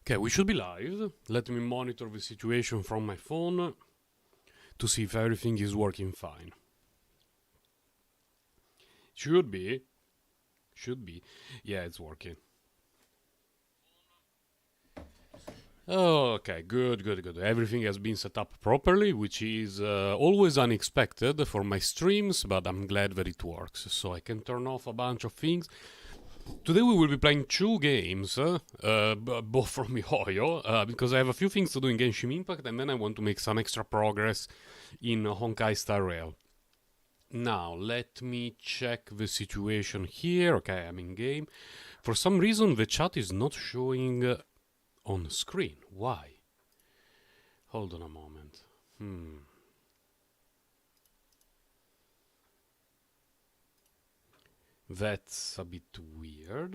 Okay, we should be live. Let me monitor the situation from my phone to see if everything is working fine. Should be. Should be. Yeah, it's working. Okay, good. Everything has been set up properly, which is always unexpected for my streams, but I'm glad that it works. So I can turn off a bunch of things. Today we will be playing two games, both from MiHoYo, because I have a few things to do in Genshin Impact, and then I want to make some extra progress in Honkai Star Rail. Now, let me check the situation here. Okay, I'm in game. For some reason, the chat is not showing on screen. Why? Hold on a moment. That's a bit weird.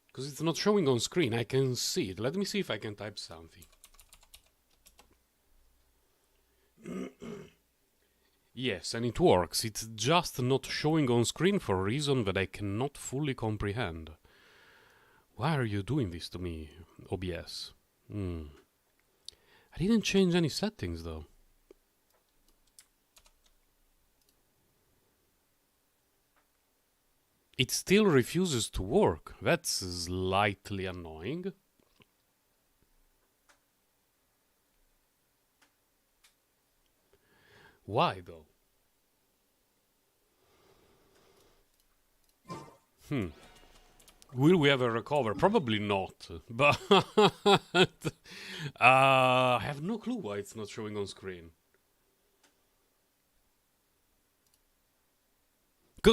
Because it's not showing on screen. I can see it. Let me see if I can type something. Yes, and it works. It's just not showing on screen for a reason that I cannot fully comprehend. Why are you doing this to me, OBS? I didn't change any settings though. It still refuses to work. That's slightly annoying. Why though? Will we ever recover? Probably not. But I have no clue why it's not showing on screen.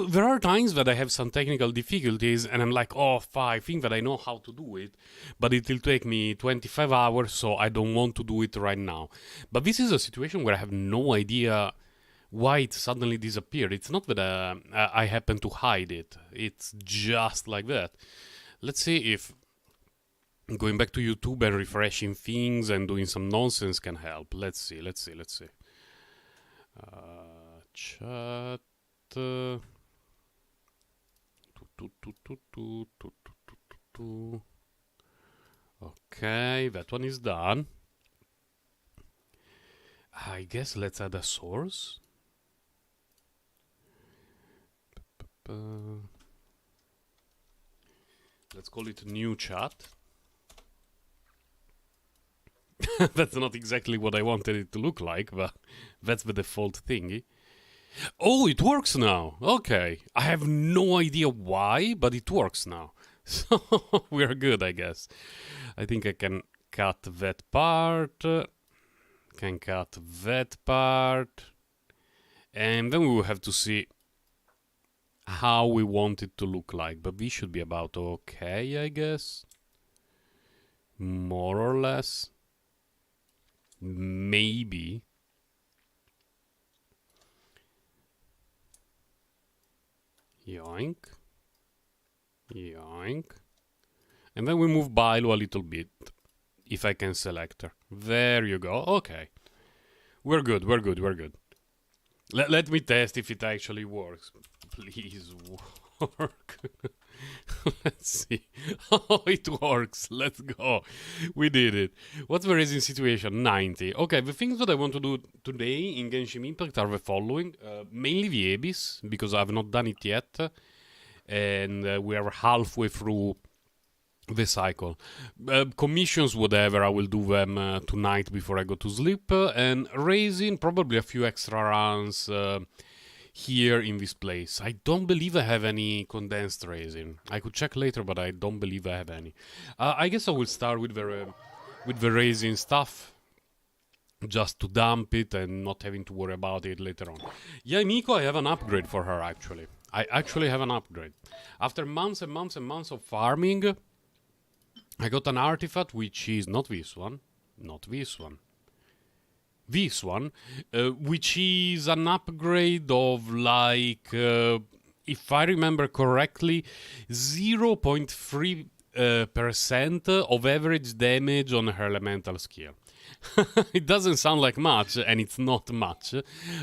There are times that I have some technical difficulties and I'm like, oh, I think that I know how to do it, but it will take me 25 hours, so I don't want to do it right now. But this is a situation where I have no idea why it suddenly disappeared. It's not that I happen to hide it. It's just like that. Let's see if going back to YouTube and refreshing things and doing some nonsense can help. Let's see. Chat. Okay, that one is done. I guess let's add a source. Let's call it new chat. That's not exactly what I wanted it to look like, but that's the default thingy. Oh, it works now. Okay. I have no idea why, but it works now. So we're good, I guess. I think I can cut that part. Can cut that part. And then we will have to see how we want it to look like. But we should be about okay, I guess. More or less. Maybe. Yoink. Yoink. And then we move Bilo a little bit. If I can select her. There you go. Okay. We're good. Let me test if it actually works. Please work. Let's see. Oh, it works. Let's go. We did it. What's the raising situation? 90. Okay, the things that I want to do today in Genshin Impact are the following. Mainly the Abyss, because I have not done it yet. And we are halfway through the cycle. Commissions, whatever, I will do them tonight before I go to sleep. And raising probably a few extra runs here in this place. I don't believe I have any condensed raising. I could check later, but I don't believe I have any. I guess I will start with the raising stuff, just to dump it and not having to worry about it later on. Yeah, Miko, I have an upgrade for her, actually. I actually have an upgrade. After months and months and months of farming, I got an artifact, which is not this one, this one, which is an upgrade of like, if I remember correctly, 0.3% of average damage on her elemental skill. It doesn't sound like much, and it's not much,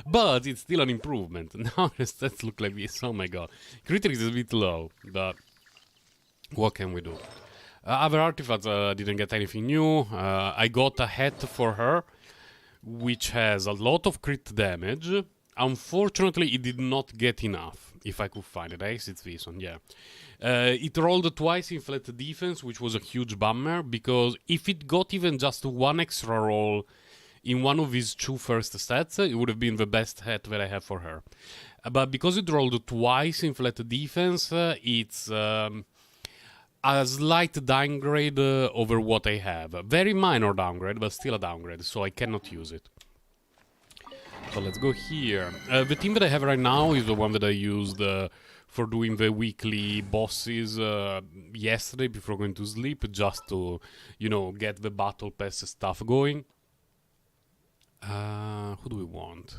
but it's still an improvement. Now the stats look like this. Oh my god. Critic is a bit low, but What can we do? Other artifacts didn't get anything new. I got a hat for her, which has a lot of crit damage. Unfortunately, it did not get enough, if I could find it. I guess it's this one, yeah. It rolled twice in flat defense, which was a huge bummer, because if it got even just one extra roll in one of his two first sets, it would have been the best hat that I have for her. But because it rolled twice in flat defense, it's a slight downgrade over what I have. A very minor downgrade, but still a downgrade, so I cannot use it. So let's go here. The team that I have right now is the one that I used for doing the weekly bosses yesterday before going to sleep, just to, you know, get the battle pass stuff going. Who do we want?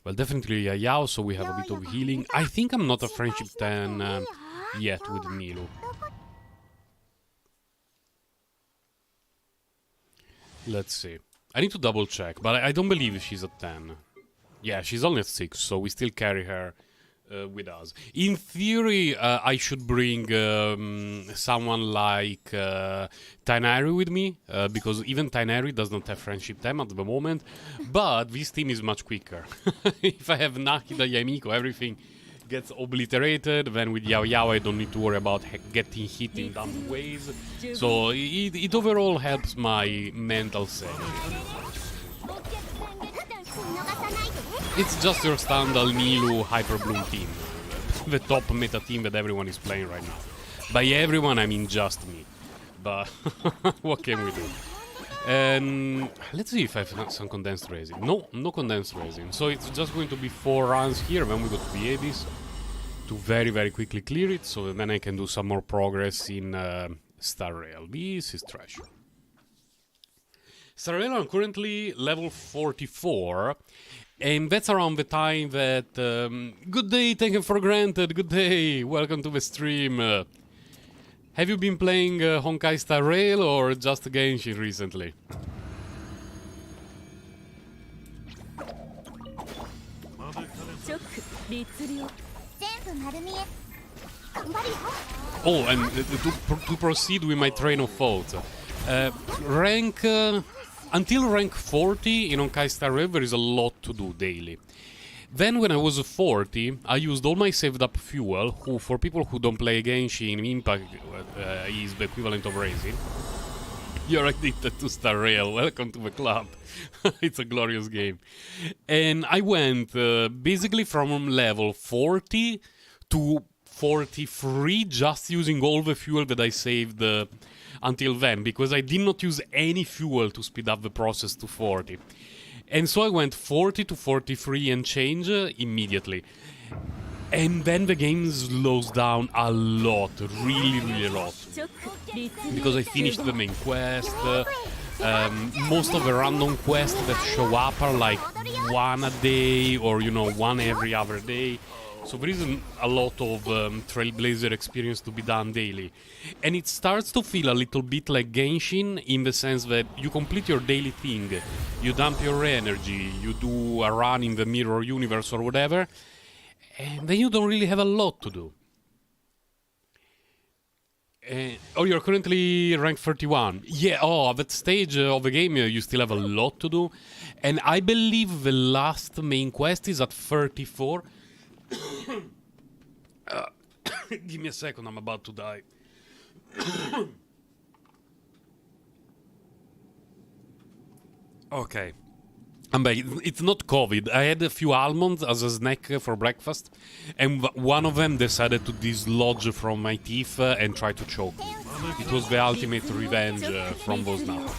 Well, definitely Yao, so we have a bit of healing. I think I'm not a friendship 10 yet with Nilu. Let's see. I need to double check, but I don't believe she's at 10. Yeah, she's only at 6, so we still carry her with us. In theory, I should bring someone like Tainari with me, because even Tainari does not have friendship 10 at the moment, but this team is much quicker. If I have Nakida, Yamiko, everything gets obliterated. Then with Yao Yao I don't need to worry about getting hit in dumb ways. So it overall helps my mental sanity. It's just your standard Nilu Hyper Bloom team. The top meta team that everyone is playing right now. By everyone I mean just me. But what can we do? Let's see if I have some condensed resin. No condensed resin. So it's just going to be 4 runs here, then we go to the Abyss to very quickly clear it, so then I can do some more progress in Star Rail. This is trash. Star Rail, I'm currently level 44, and that's around the time that... good day, taken for granted, good day, welcome to the stream. Have you been playing Honkai Star Rail or just Genshin recently? Oh, and to proceed with my train of thought. Until rank 40 in Honkai Star Rail there is a lot to do daily. Then when I was 40, I used all my saved up fuel, who for people who don't play Genshin, Impact is the equivalent of Racing. You're addicted to Star Rail, welcome to the club. It's a glorious game. And I went basically from level 40 to 43 just using all the fuel that I saved until then, because I did not use any fuel to speed up the process to 40. And so I went 40 to 43 and change immediately. And then the game slows down a lot, really a lot. Because I finished the main quest, most of the random quests that show up are like one a day or, you know, one every other day. So there isn't a lot of Trailblazer experience to be done daily. And it starts to feel a little bit like Genshin in the sense that you complete your daily thing, you dump your energy, you do a run in the mirror universe or whatever, and then you don't really have a lot to do. Oh, you're currently ranked 31. Yeah, at that stage of the game you still have a lot to do. And I believe the last main quest is at 34. Give me a second, I'm about to die. Okay. I'm back. It's not COVID. I had a few almonds as a snack for breakfast, and one of them decided to dislodge from my teeth and try to choke me. It was the ultimate revenge from those nuts.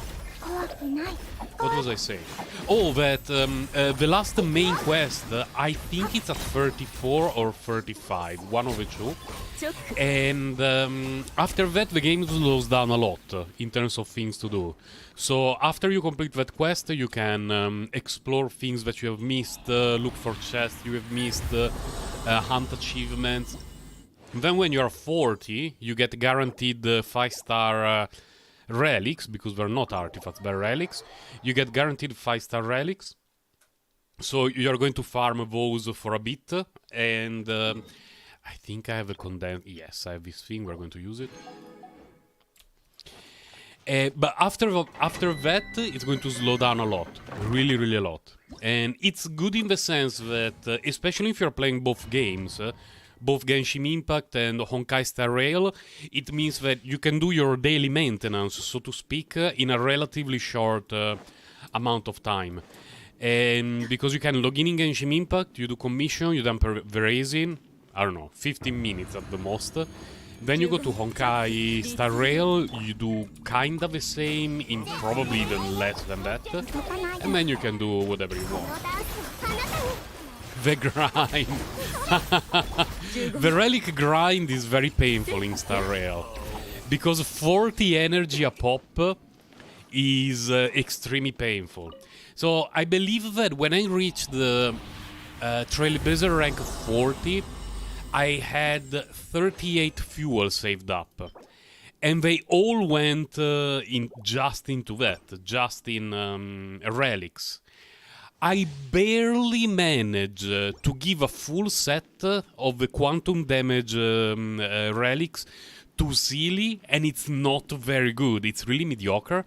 What was I saying? Oh, that the last main quest, I think it's at 34 or 35, one of the two. And after that, the game slows down a lot in terms of things to do. So after you complete that quest, you can explore things that you have missed, look for chests you have missed, hunt achievements. And then when you are 40, you get guaranteed 5-star relics, because they're not artifacts, they're relics. You get guaranteed 5-star relics. So you're going to farm those for a bit, and I think I have a condensed... Yes, I have this thing. We're going to use it. But after that, it's going to slow down a lot. Really, really a lot. And it's good in the sense that, especially if you're playing both games, both Genshin Impact and Honkai Star Rail, it means that you can do your daily maintenance, so to speak, in a relatively short amount of time. And because you can log in Genshin Impact, you do commission, you dump the resin, I don't know, 15 minutes at the most. Then you go to Honkai Star Rail, you do kind of the same in probably even less than that. And then you can do whatever you want. The grind. The relic grind is very painful in Star Rail. Because 40 energy a pop is extremely painful. So I believe that when I reached the Trailblazer rank 40, I had 38 fuel saved up. And they all went just into that, just in relics. I barely managed to give a full set of the quantum damage relics to Sealy, and it's not very good. It's really mediocre,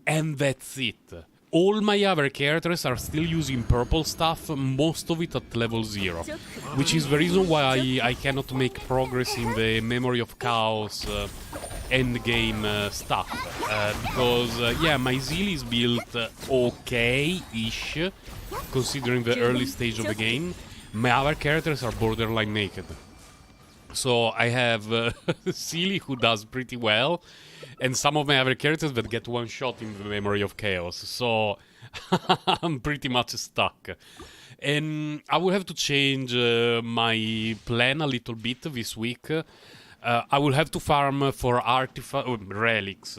and that's it. All my other characters are still using purple stuff, most of it at level 0. Which is the reason why I cannot make progress in the Memory of Chaos endgame stuff. Because, yeah, my Zeal is built okay-ish, considering the early stage of the game. My other characters are borderline naked. So I have Sealy, who does pretty well, and some of my other characters that get one shot in the Memory of Chaos. So I'm pretty much stuck. And I will have to change my plan a little bit this week. I will have to farm for relics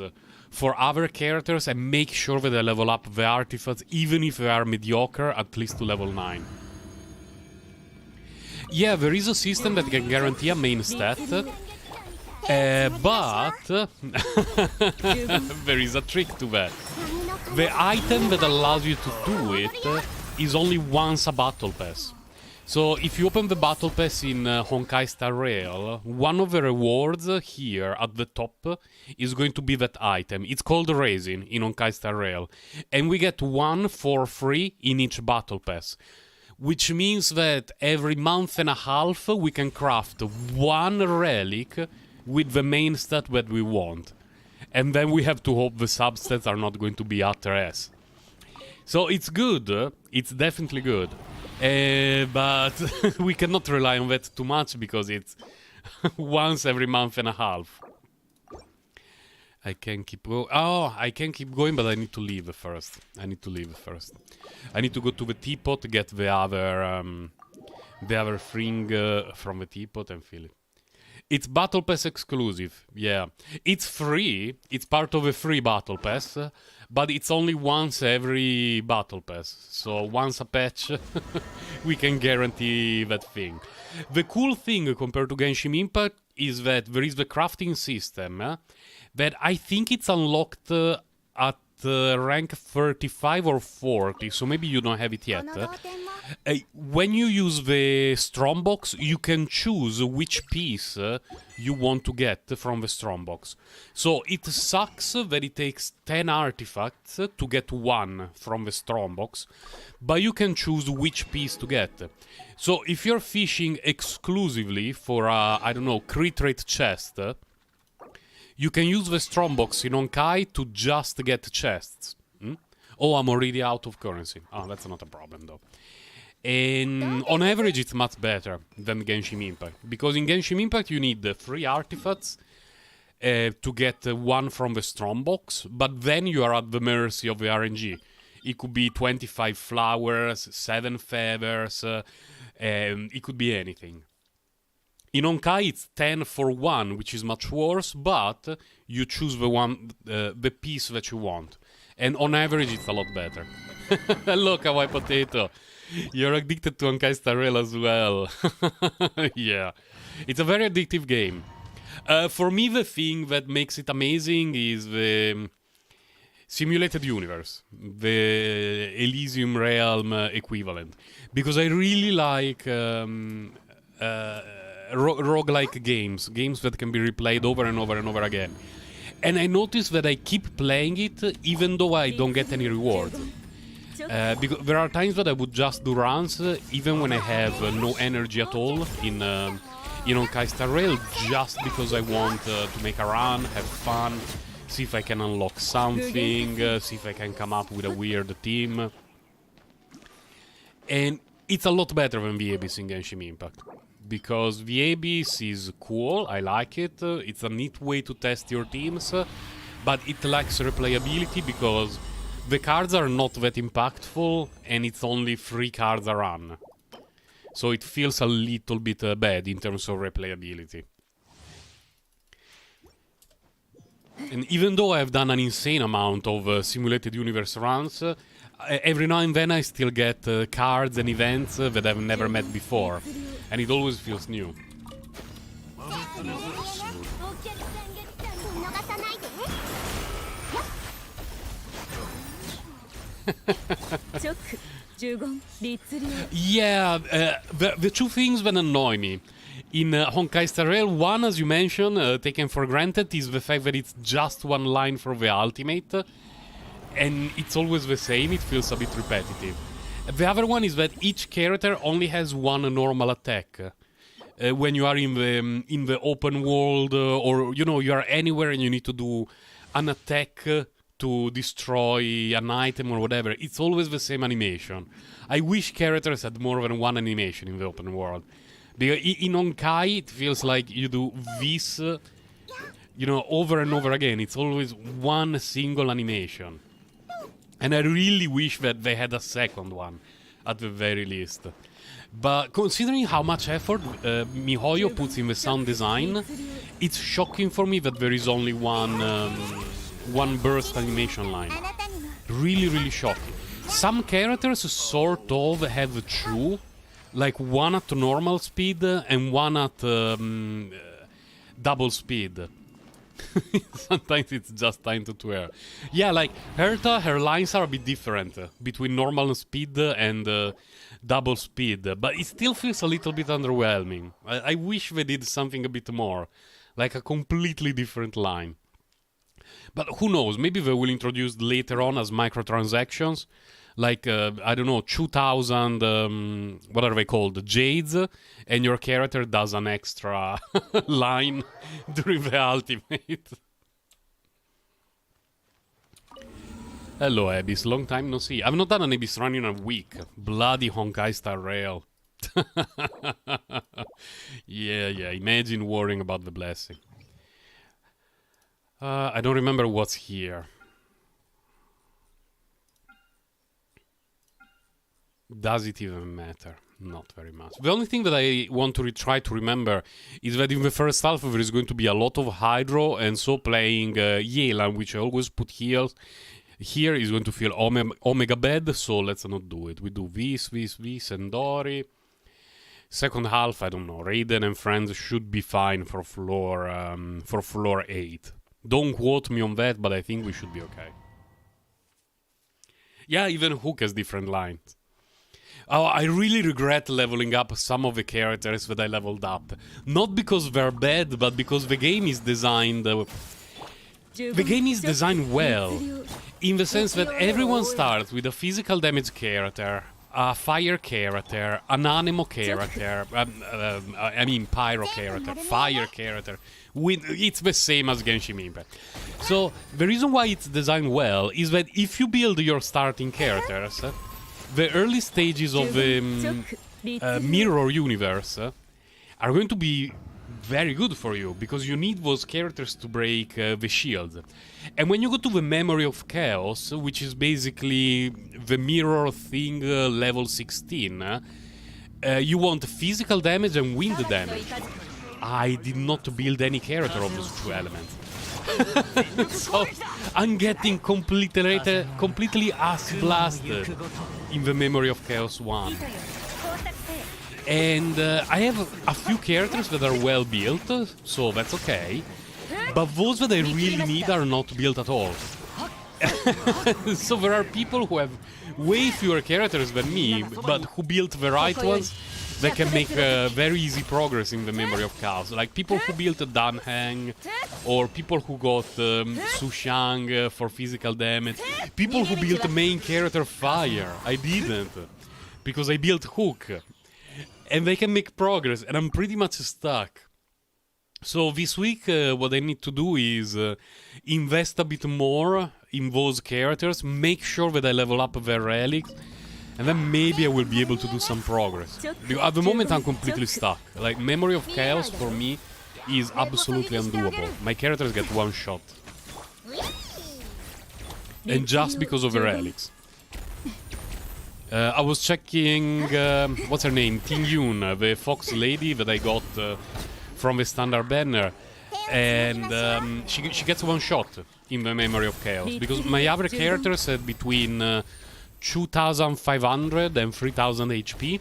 for other characters and make sure that I level up the artifacts, even if they are mediocre, at least to level 9. Yeah, there is a system that can guarantee a main stat, but there is a trick to that. The item that allows you to do it is only once a battle pass. So if you open the battle pass in Honkai Star Rail, one of the rewards here at the top is going to be that item. It's called Resin in Honkai Star Rail, and we get one for free in each battle pass. Which means that every month and a half we can craft one relic with the main stat that we want. And then we have to hope the substats are not going to be utter ass. So it's good, it's definitely good. But we cannot rely on that too much because it's once every month and a half. I can keep going. Oh, I can keep going, but I need to leave first. I need to go to the teapot, get the other thing from the teapot and fill it. It's Battle Pass exclusive, yeah. It's free, it's part of a free Battle Pass, but it's only once every Battle Pass. So once a patch, we can guarantee that thing. The cool thing compared to Genshin Impact is that there is the crafting system, that I think it's unlocked at rank 35 or 40, so maybe you don't have it yet. When you use the Strongbox, you can choose which piece you want to get from the Strongbox. So it sucks that it takes 10 artifacts to get one from the Strongbox, but you can choose which piece to get. So if you're fishing exclusively for a, I don't know, crit rate chest, you can use the Strongbox in Honkai to just get chests. Oh, I'm already out of currency. Oh, that's not a problem, though. And on average, it's much better than Genshin Impact. Because in Genshin Impact, you need 3 artifacts to get one from the Strongbox. But then you are at the mercy of the RNG. It could be 25 flowers, 7 feathers. It could be anything. In Honkai, it's 10 for 1, which is much worse, but you choose the piece that you want. And on average, it's a lot better. Hello, Kawaii Potato. You're addicted to Honkai Star Rail as well. Yeah. It's a very addictive game. For me, the thing that makes it amazing is the simulated universe. The Elysium Realm equivalent. Because I really like roguelike games, games that can be replayed over and over and over again. And I noticed that I keep playing it even though I don't get any reward. Because there are times that I would just do runs, even when I have no energy at all in Honkai Star Rail, just because I want to make a run, have fun, see if I can unlock something, see if I can come up with a weird team. And it's a lot better than the Abyss in Genshin Impact. Because the Abyss is cool, I like it, it's a neat way to test your teams, but it lacks replayability because the cards are not that impactful and it's only 3 cards a run. So it feels a little bit bad in terms of replayability. And even though I've done an insane amount of simulated universe runs, every now and then I still get cards and events that I've never met before. And it always feels new. Yeah, the two things that annoy me in Honkai Star Rail, one, as you mentioned, taken for granted, is the fact that it's just one line for the ultimate, and it's always the same, it feels a bit repetitive. The other one is that each character only has one normal attack. When you are in the open world, or you are anywhere and you need to do an attack to destroy an item or whatever, it's always the same animation. I wish characters had more than one animation in the open world. Because in Honkai, it feels like you do this, over and over again. It's always one single animation. And I really wish that they had a second one, at the very least. But considering how much effort MiHoYo puts in the sound design, it's shocking for me that there is only one burst animation line. Really, really shocking. Some characters sort of have two, like one at normal speed and one at double speed. Sometimes it's just time to twirl. Yeah, like Herta, her lines are a bit different between normal speed and double speed, but it still feels a little bit underwhelming. I wish they did something a bit more, like a completely different line. But who knows, maybe they will introduce later on as microtransactions, like, I don't know, 2000, what are they called, Jades, and your character does an extra line during the ultimate. Hello Abyss, long time no see. I've not done an Abyss run in a week. Bloody Honkai Star Rail. Yeah, imagine worrying about the blessing. I don't remember what's here. Does it even matter? Not very much. The only thing that I want to try to remember is that in the first half there is going to be a lot of Hydro, and so playing Yelan, which I always put heals, here is going to feel Omega bad, so let's not do it. We do this, and Dori. Second half, I don't know. Raiden and friends should be fine for floor 8. Don't quote me on that, but I think we should be okay. Yeah, even Hook has different lines. Oh, I really regret leveling up some of the characters that I leveled up. Not because they're bad, but because the game is designed... the game is designed well, in the sense that everyone starts with a physical damage character, a fire character, an anemo character, pyro character, fire character. It's the same as Genshin Impact. So, the reason why it's designed well is that if you build your starting characters... the early stages of the mirror universe are going to be very good for you, because you need those characters to break the shield. And when you go to the Memory of Chaos, which is basically the mirror thing level 16, you want physical damage and wind damage. I did not build any character of those two elements. So I'm getting completely ass blasted in the Memory of Chaos 1. And I have a few characters that are well built, so that's okay. But those that I really need are not built at all. So there are people who have way fewer characters than me, but who built the right ones they can make very easy progress in the Memory of Chaos. Like people who built a Danheng, or people who got Sushang for physical damage, people who built the main character Fire. I didn't, because I built Hook. And they can make progress, and I'm pretty much stuck. So this week, what I need to do is invest a bit more in those characters, make sure that I level up their relics, and then maybe I will be able to do some progress. Because at the moment, I'm completely stuck. Like, Memory of Chaos, for me, is absolutely undoable. My characters get one shot. And just because of the relics. I was checking, what's her name? Ting Yun, the fox lady that I got from the standard banner, and she gets one shot in the Memory of Chaos, because my other characters had between 2,500 and 3,000 HP.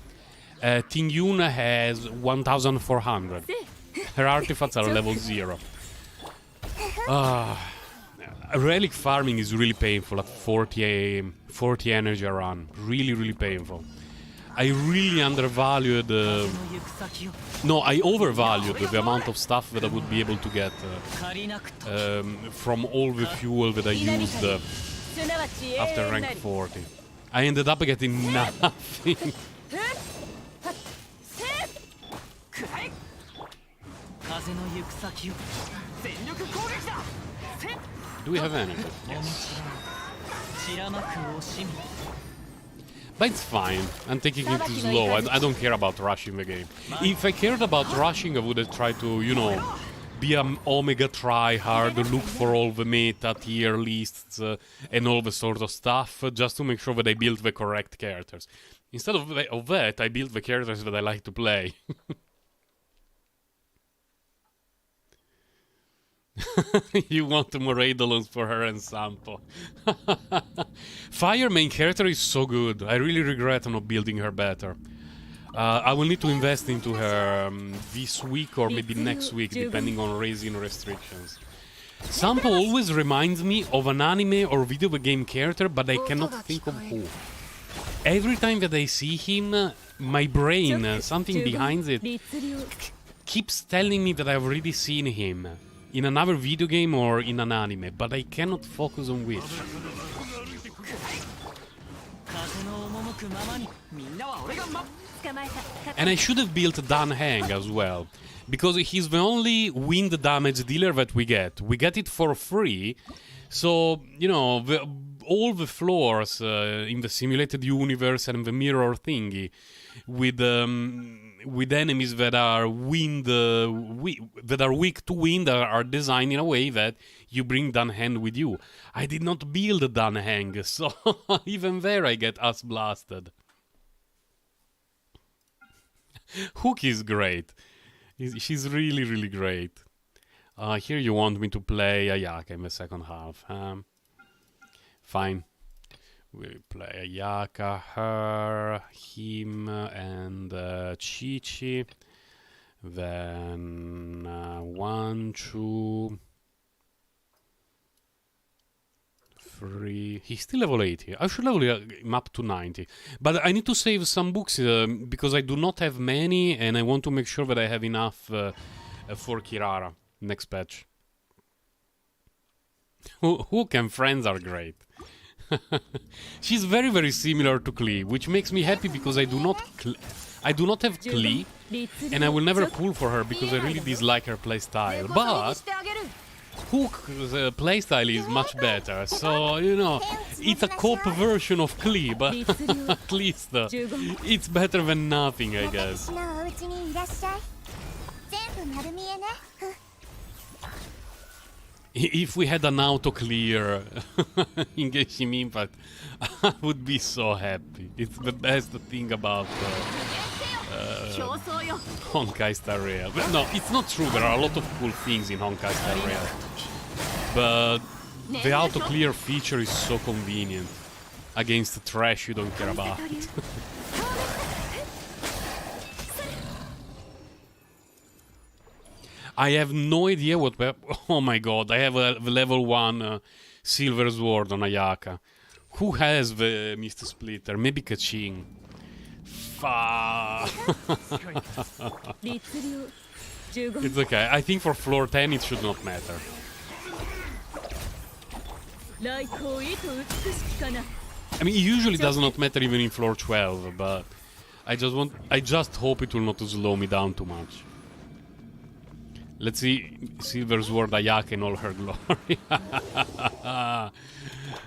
Ting Yun has 1,400. Her artifacts are level 0. Relic farming is really painful at 40 energy a run. Really painful. I really undervalued... no, I overvalued the amount of stuff that I would be able to get from all the fuel that I used after rank 40. I ended up getting nothing. Do we have anything? Yes. But it's fine. I'm taking it slow. I don't care about rushing the game. If I cared about rushing, I would have tried to, you know, be an Omega tryhard, look for all the meta tier lists and all the sort of stuff, just to make sure that I build the correct characters. Instead of that, I build the characters that I like to play. You want more Eidolons for her and Sampo. Fire main character is so good. I really regret not building her better. I will need to invest into her this week or maybe next week, depending on raising restrictions. Sampo always reminds me of an anime or video game character, but I cannot think of who. Every time that I see him, my brain, something behind it, keeps telling me that I've already seen him in another video game or in an anime, but I cannot focus on which. And I should have built Danheng as well, because he's the only wind damage dealer that we get. We get it for free, so, you know, all the floors in the simulated universe and the mirror thingy with enemies that are weak to wind are designed in a way that you bring Danheng with you. I did not build Danheng, so even there I get ass blasted. Hook is great. She's really great. Here you want me to play Ayaka in the second half. Fine. We play Ayaka, her, him, and Chi-Chi. Then 1, 2, 3. He's still level 80. I should level him up to 90. But I need to save some books because I do not have many, and I want to make sure that I have enough for Kirara next patch. Hook and friends are great. She's very similar to Klee, which makes me happy because I do not have Klee, and I will never pull for her because I really dislike her playstyle. But Hook's playstyle is much better, so, you know, it's a cop version of Klee, but at least it's better than nothing, I guess. If we had an auto clear in Genshin Impact, I would be so happy. It's the best thing about Honkai Star Rail. But no, it's not true. There are a lot of cool things in Honkai Star Rail, but the auto clear feature is so convenient against the trash you don't care about. I have no idea what... Oh my god, I have a level 1 silver sword on Ayaka. Who has the Mist Splitter? Maybe Kachin. Fuck. It's okay. I think for floor 10 it should not matter. I mean, it usually does not matter even in floor 12, but I just hope it will not slow me down too much. Let's see Silver Sword Ayaka in all her glory.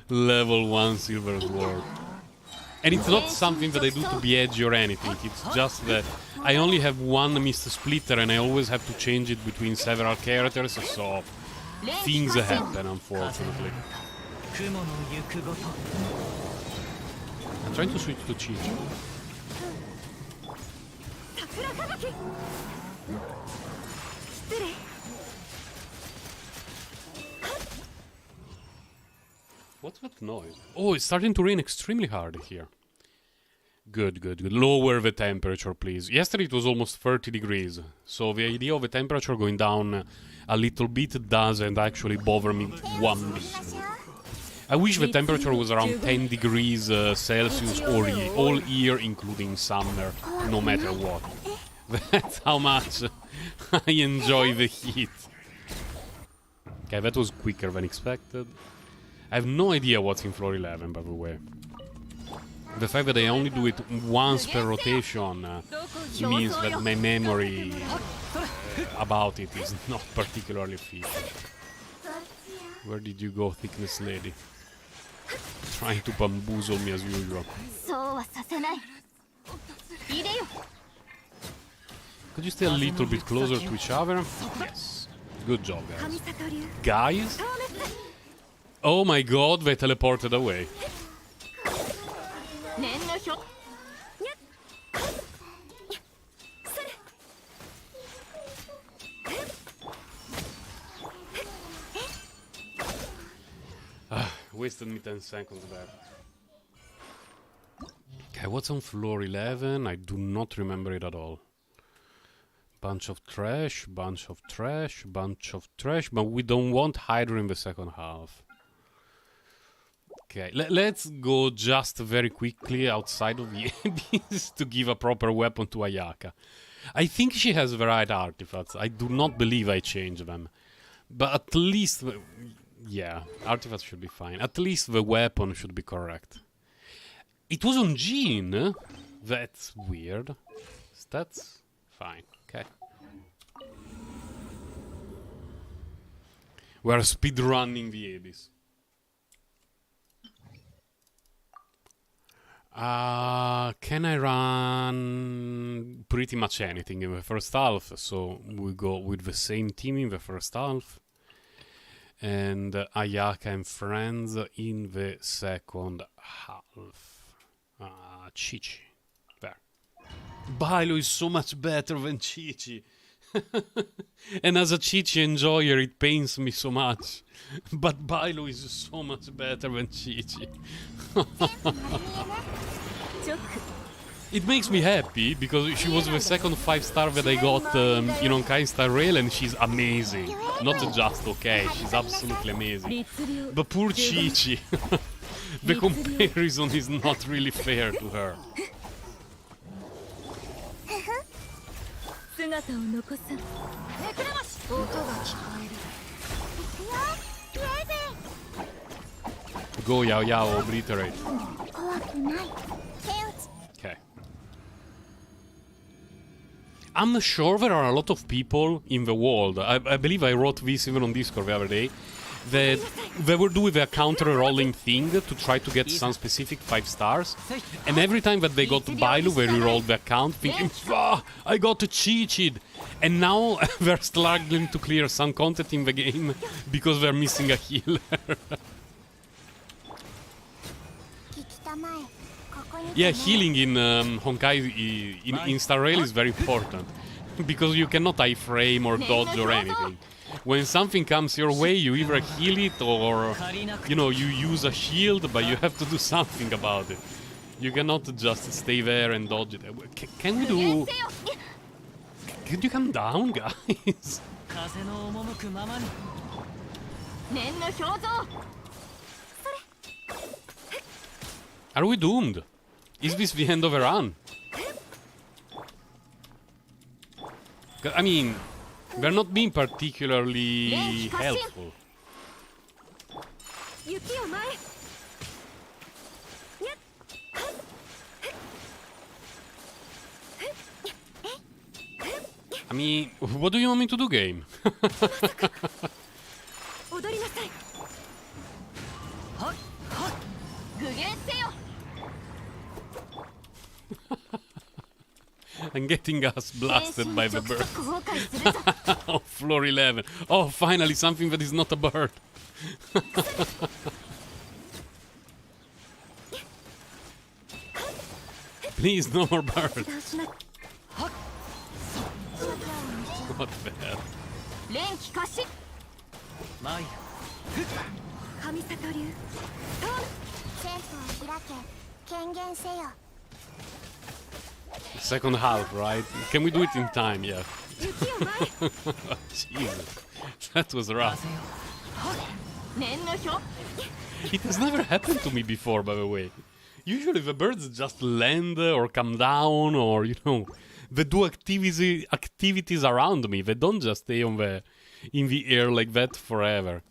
Level 1 Silver Sword. And it's not something that I do to be edgy or anything, it's just that I only have one Mist Splitter and I always have to change it between several characters, so things happen, unfortunately. I'm trying to switch to Chi. What's that noise? Oh, it's starting to rain extremely hard here. Good, good, good. Lower the temperature, please. Yesterday it was almost 30 degrees, so the idea of the temperature going down a little bit doesn't actually bother me one bit. I wish the temperature was around 10 degrees Celsius all year, including summer, no matter what. That's how much I enjoy the heat. Okay, that was quicker than expected. I have no idea what's in floor 11, by the way. The fact that I only do it once per rotation means that my memory about it is not particularly fit. Where did you go, thickness lady? Trying to bamboozle me as usual. Could you stay a little bit closer to each other? Yes. Good job, guys. Guys? Oh my god, they teleported away. Wasted me 10 seconds there. Okay, what's on floor 11? I do not remember it at all. Bunch of trash, bunch of trash, bunch of trash, but we don't want Hydra in the second half. Okay, let's go just very quickly outside of the abyss to give a proper weapon to Ayaka. I think she has the right artifacts. I do not believe I changed them. But at least... yeah, artifacts should be fine. At least the weapon should be correct. It was on Jean? That's weird. That's fine. Okay. We're speedrunning the Abyss. Can I run pretty much anything in the first half? So we go with the same team in the first half. And Ayaka and friends in the second half. Chi-Chi. There. Bailo is so much better than Chi-Chi. And as a Chi-Chi enjoyer, it pains me so much. But Bailo is so much better than Chi-Chi. It makes me happy because she was the second 5-star that I got in Honkai Star Rail, and she's amazing. Not just okay, she's absolutely amazing. But poor Chi-Chi. The comparison is not really fair to her. Go Yao Yao, obliterate. Okay. I'm sure there are a lot of people in the world, I believe I wrote this even on Discord the other day, that they were doing the counter-rolling thing to try to get some specific 5 stars, and every time that they got Bailu, they re-rolled the account thinking, ah, I got cheated, and now they're struggling to clear some content in the game because they're missing a healer. Yeah, healing in Honkai, in Star Rail is very important, because you cannot iframe or dodge or anything. When something comes your way, you either heal it or, you use a shield, but you have to do something about it. You cannot just stay there and dodge it. Can we do... Could you come down, guys? Are we doomed? Is this the end of a run? I mean, they're not being particularly helpful. I mean, what do you want me to do, game? I'm getting us blasted by the bird. Oh, floor 11. Oh, finally, something that is not a bird. Please, no more birds. What the hell? Second half, right? Can we do it in time? Yeah. Jesus, that was rough. It has never happened to me before, by the way. Usually the birds just land or come down, or they do activities around me. They don't just stay in the air like that forever.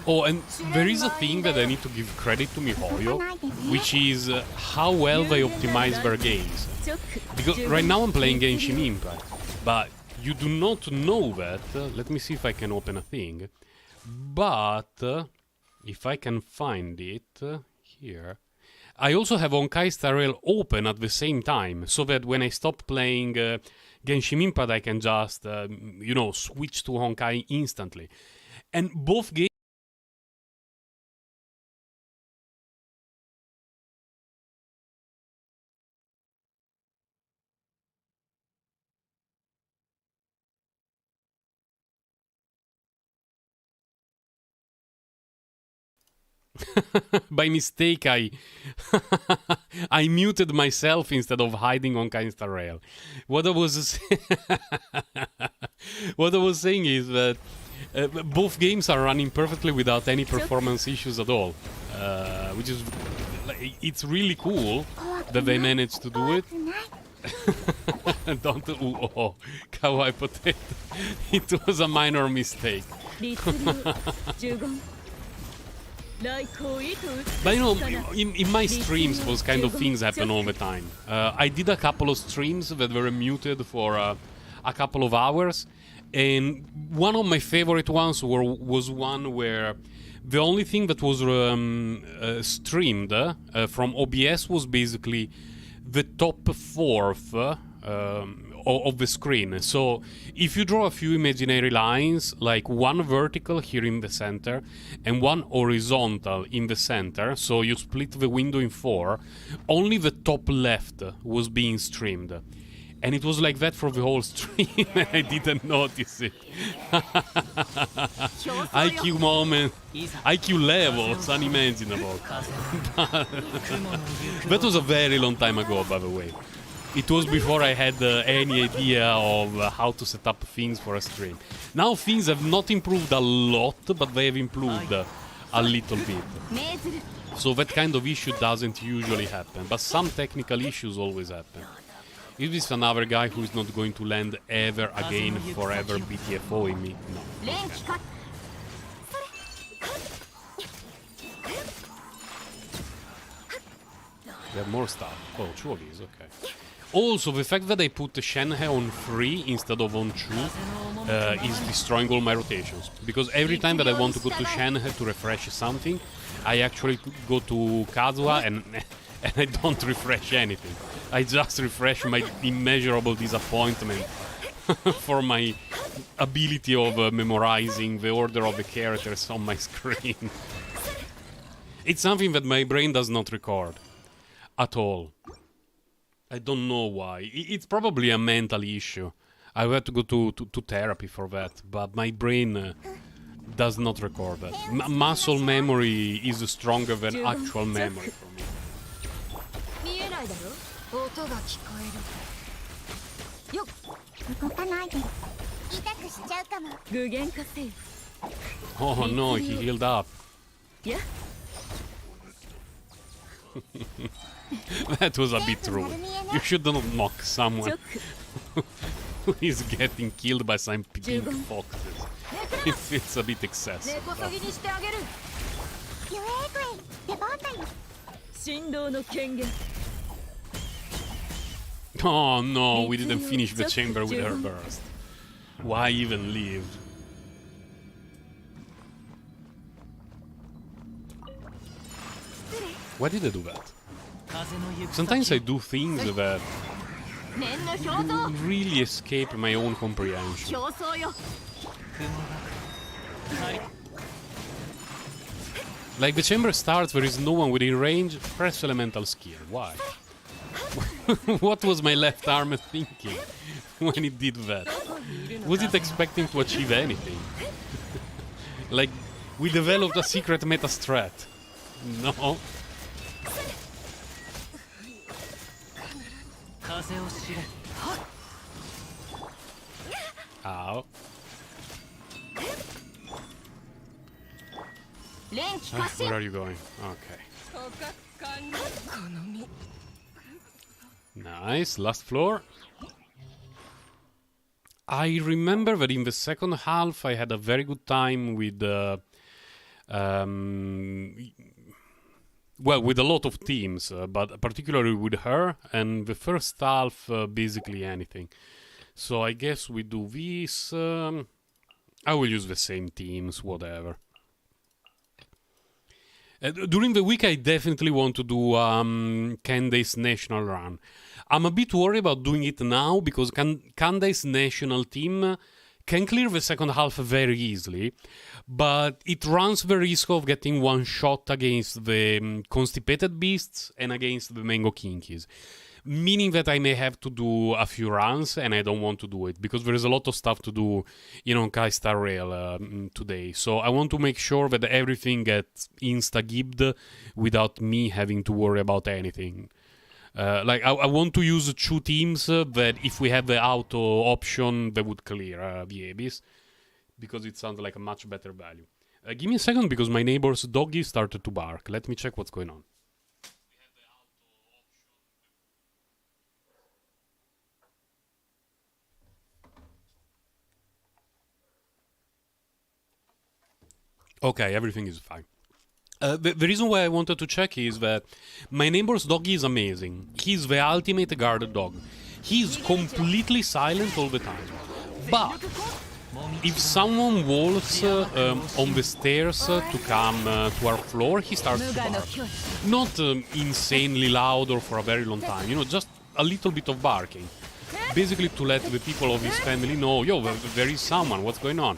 Oh, and there is a thing that I need to give credit to MiHoYo, which is how well they optimize their games. Because right now I'm playing Genshin Impact, but you do not know that. Let me see if I can open a thing. But if I can find it here, I also have Honkai Star Rail open at the same time, so that when I stop playing Genshin Impact, I can just, switch to Honkai instantly. And both games... By mistake, I I muted myself instead of hiding Honkai Star Rail. What I was what I was saying is that both games are running perfectly without any performance issues at all, which is it's really cool that they managed to do it. Don't kawaii potato. It was a minor mistake. But in my streams, those kind of things happen all the time. I did a couple of streams that were muted for a couple of hours, and one of my favorite ones was one where the only thing that was streamed from OBS was basically the top fourth of the screen. So if you draw a few imaginary lines, like one vertical here in the center and one horizontal in the center, so you split the window in four, only the top left was being streamed. And it was like that for the whole stream, and I didn't notice it. IQ moment, IQ levels, unimaginable. That was a very long time ago, by the way. It was before I had any idea of how to set up things for a stream. Now things have not improved a lot, but they have improved a little bit. So that kind of issue doesn't usually happen, but some technical issues always happen. Is this another guy who is not going to land ever again, forever BTFOing me? No. We have more stuff. Oh, two of these, okay. Also, the fact that I put Shenhe on 3 instead of on 2 is destroying all my rotations. Because every time that I want to go to Shenhe to refresh something, I actually go to Kazuha and I don't refresh anything. I just refresh my immeasurable disappointment for my ability of memorizing the order of the characters on my screen. It's something that my brain does not record at all. I don't know why. It's probably a mental issue. I have to go to therapy for that, but my brain does not record that. Muscle memory is stronger than actual memory for me. Oh no, he healed up. That was a bit rude. You should not mock someone who is getting killed by some pink foxes. It's a bit excessive. Oh no, we didn't finish the chamber with her burst. Why even live? Why did I do that? Sometimes I do things that really escape my own comprehension. Like the chamber starts, there is no one within range, press elemental skill. Why? What was my left arm thinking when it did that? Was it expecting to achieve anything? Like, we developed a secret meta strat. No. Ow. Where are you going? Okay. Nice, last floor. I remember that in the second half I had a very good time with well, with a lot of teams, but particularly with her, and the first half, basically anything. So I guess we do this. I will use the same teams, whatever. During the week, I definitely want to do Candace's national run. I'm a bit worried about doing it now because Candace's national team can clear the second half very easily, but it runs the risk of getting one shot against the Constipated Beasts and against the Mango Kinkies. Meaning that I may have to do a few runs, and I don't want to do it because there is a lot of stuff to do, you know, on Kai-Star Rail today. So I want to make sure that everything gets insta-gibbed without me having to worry about anything. Like, I want to use 2 teams that if we have the auto option, they would clear the Abyss, because it sounds like a much better value. Give me a second, because my neighbor's doggy started to bark. Let me check what's going on. Okay, everything is fine. The reason why I wanted to check is that my neighbor's doggy is amazing. He's the ultimate guard dog. He's completely silent all the time. But if someone walks on the stairs to come to our floor, he starts to bark. Not insanely loud or for a very long time, you know, just a little bit of barking. Basically to let the people of his family know, yo, there is someone, what's going on?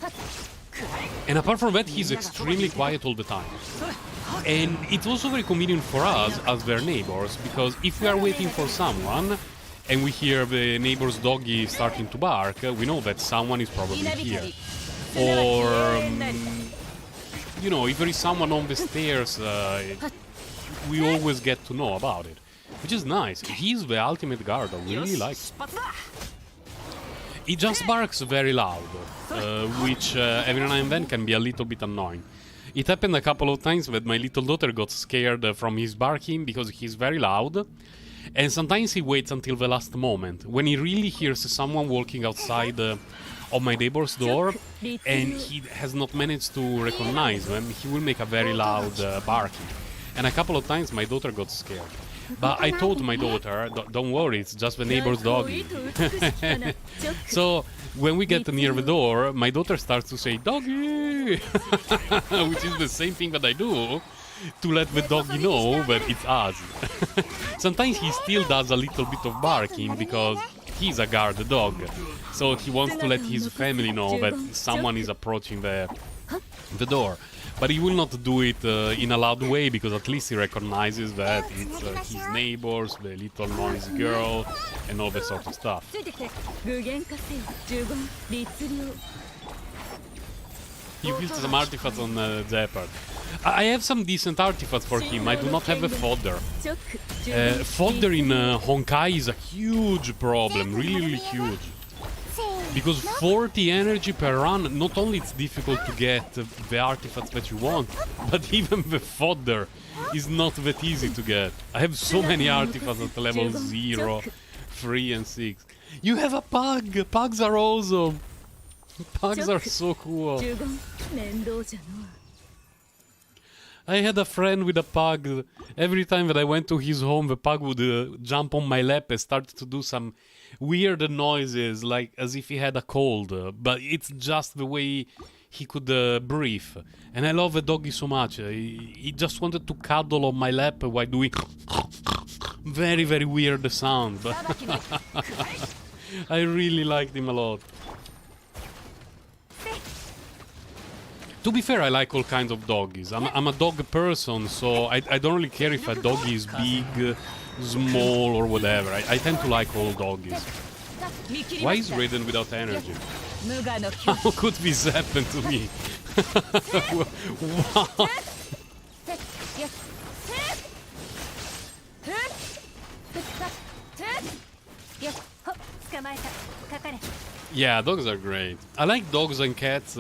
And apart from that, he's extremely quiet all the time. And it's also very convenient for us as their neighbors, because if we are waiting for someone and we hear the neighbor's doggy starting to bark, we know that someone is probably here. Or, you know, if there is someone on the stairs, we always get to know about it. Which is nice. He's the ultimate guard, I really like it. He just barks very loud, which every now and then can be a little bit annoying. It happened a couple of times that my little daughter got scared from his barking because he's very loud, and sometimes he waits until the last moment, when he really hears someone walking outside of my neighbor's door, and he has not managed to recognize them, he will make a very loud barking. And a couple of times my daughter got scared. But I told my daughter, don't worry, it's just the neighbor's doggy. So when we get near the door, my daughter starts to say, doggy! Which is the same thing that I do to let the doggy know that it's us. Sometimes he still does a little bit of barking because he's a guard dog. So he wants to let his family know that someone is approaching the door. But he will not do it in a loud way, because at least he recognizes that it's his neighbors, the little noisy girl, and all that sort of stuff. He built some artifacts on Zephyrd. I have some decent artifacts for him. I do not have a fodder. Fodder in Honkai is a huge problem, really, really huge. Because 40 energy per run, not only it's difficult to get the artifacts that you want, but even the fodder is not that easy to get. I have so many artifacts at level 0, 3 and 6. You have a pug! Pugs are awesome! Pugs are so cool. I had a friend with a pug. Every time that I went to his home, the pug would jump on my lap and start to do some weird noises, like as if he had a cold. But it's just the way he could breathe. And I love the doggy so much. He just wanted to cuddle on my lap while doing very, very weird sound. But I really liked him a lot. To be fair, I like all kinds of doggies. I'm a dog person, so I don't really care if a doggy is big, small, or whatever. I tend to like all doggies. Why is Raiden without energy? How could this happen to me? Wow. Yeah, dogs are great. I like dogs and cats.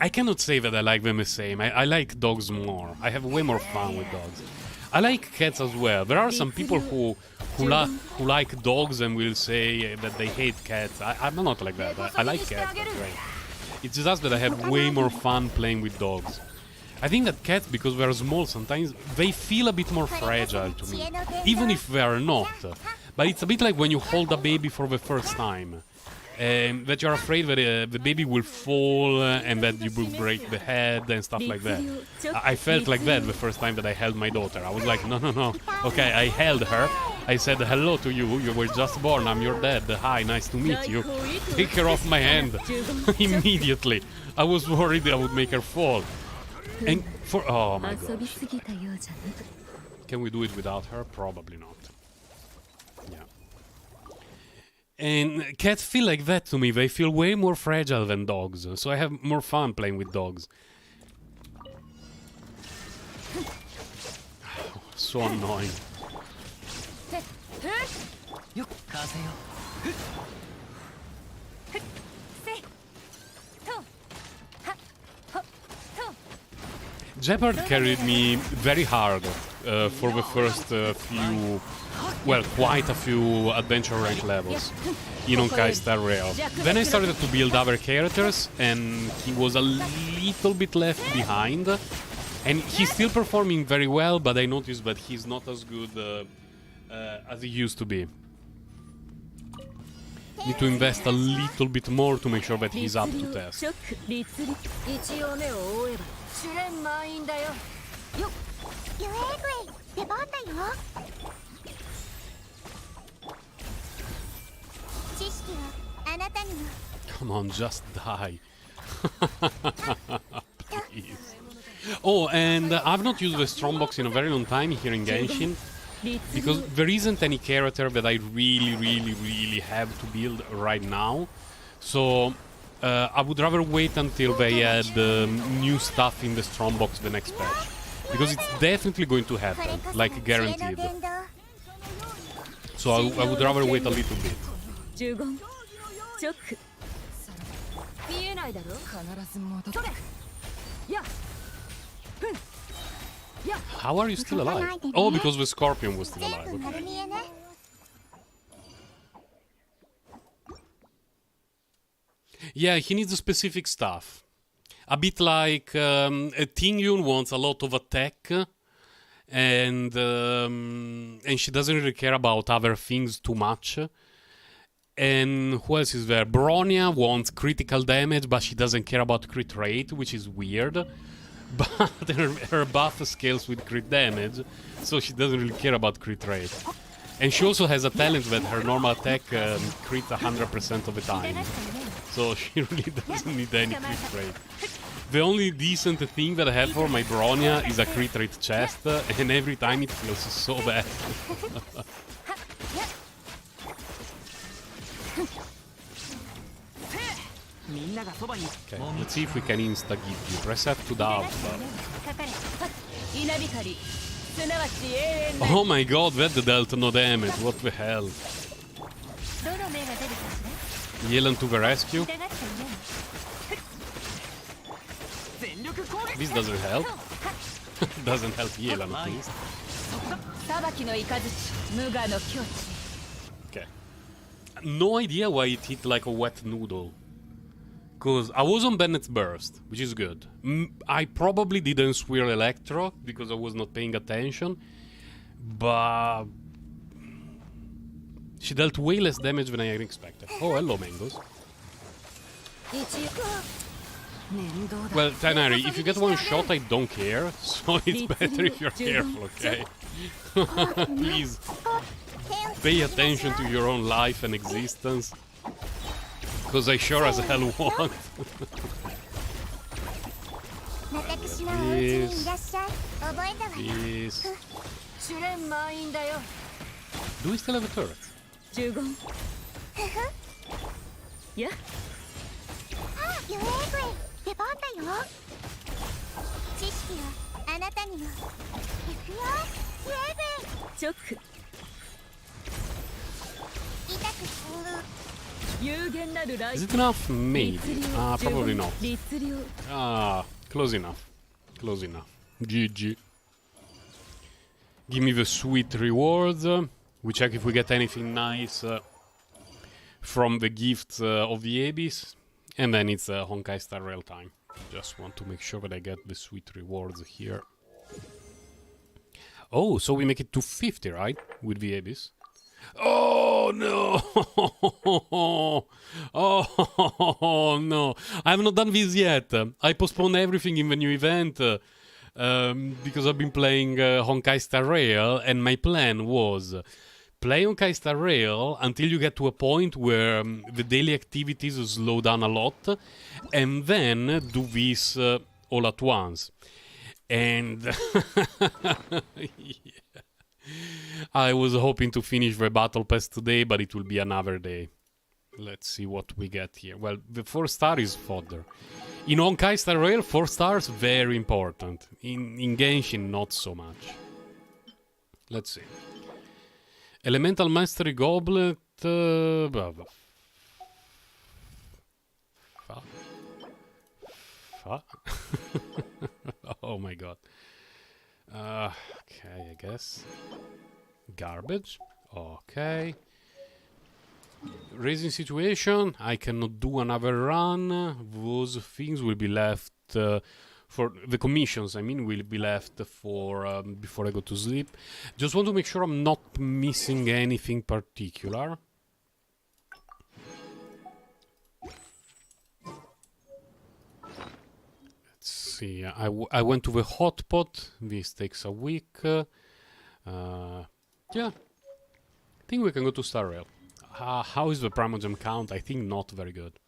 I cannot say that I like them the same. I like dogs more. I have way more fun with dogs. I like cats as well. There are some people who like dogs and will say that they hate cats. I'm not like that. I like cats. That's great. It's just that I have way more fun playing with dogs. I think that cats, because they're small, sometimes they feel a bit more fragile to me, even if they are not. But it's a bit like when you hold a baby for the first time. That you're afraid that the baby will fall and that you will break the head and stuff like that. I felt like that the first time that I held my daughter. I was like, no, no, no. Okay, I held her. I said hello to you. You were just born. I'm your dad. Hi, nice to meet you. Take her off my hand. Immediately. I was worried I would make her fall. And for... Oh my gosh. Can we do it without her? Probably not. Yeah. And cats feel like that to me. They feel way more fragile than dogs. So I have more fun playing with dogs. So annoying. Jeopard carried me very hard for the first few... Well, quite a few adventure rank levels in Honkai Star Rail. Then I started to build other characters and he was a little bit left behind. And he's still performing very well, but I noticed that he's not as good as he used to be. Need to invest a little bit more to make sure that he's up to test. Come on, just die. Please. Oh, and I've not used the Strongbox in a very long time here in Genshin, because there isn't any character that I really have to build right now. So I would rather wait until they add new stuff in the Strongbox the next patch, because it's definitely going to happen, like guaranteed. So I would rather wait a little bit. How are you still alive? Oh, because the scorpion was still alive. Okay. Yeah, he needs specific stuff. A bit like Tingyun wants a lot of attack, and she doesn't really care about other things too much. And who else is there? Bronya wants critical damage, but she doesn't care about crit rate, which is weird. But her buff scales with crit damage, so she doesn't really care about crit rate. And she also has a talent that her normal attack crits 100% of the time. So she really doesn't need any crit rate. The only decent thing that I have for my Bronya is a crit rate chest, and every time it feels so bad. Okay, let's see if we can insta-give you. Press F to doubt, but... Oh my god, that dealt no damage, what the hell. Yelan to the rescue. This doesn't help. Doesn't help Yelan at least. Okay. No idea why it hit like a wet noodle. Because I was on Bennett's Burst, which is good. I probably didn't swirl Electro because I was not paying attention. But she dealt way less damage than I expected. Oh, hello, Mangoes. Well, Tanari, if you get one shot, I don't care. So it's better if you're careful, okay? Please, pay attention to your own life and existence. Because I sure as hell want. Please. Please. Do we still have a turret? Yeah. Is it enough? Maybe. Probably not. Close enough. Close enough. GG. Give me the sweet rewards. We check if we get anything nice from the gifts of the Abyss. And then it's Honkai Star Rail time. Just want to make sure that I get the sweet rewards here. Oh, so we make it to 50, right? With the Abyss. Oh no! Oh no! I have not done this yet. I postponed everything in the new event because I've been playing Honkai Star Rail, and my plan was play Honkai Star Rail until you get to a point where the daily activities slow down a lot, and then do this all at once. And yeah. I was hoping to finish the battle pass today, but it will be another day. Let's see what we get here. Well, the 4 star is fodder. In Honkai Star Rail, 4 stars very important. In Genshin, not so much. Let's see. Elemental Mastery Goblet. Oh my god. Okay, I guess. Garbage. Okay. Raising situation. I cannot do another run. Those things will be left for the commissions. I mean, will be left for before I go to sleep. Just want to make sure I'm not missing anything particular. Let's see. I went to the hotpot. This takes a week. Yeah. I think we can go to Star Rail. How is the Primogen count? I think not very good.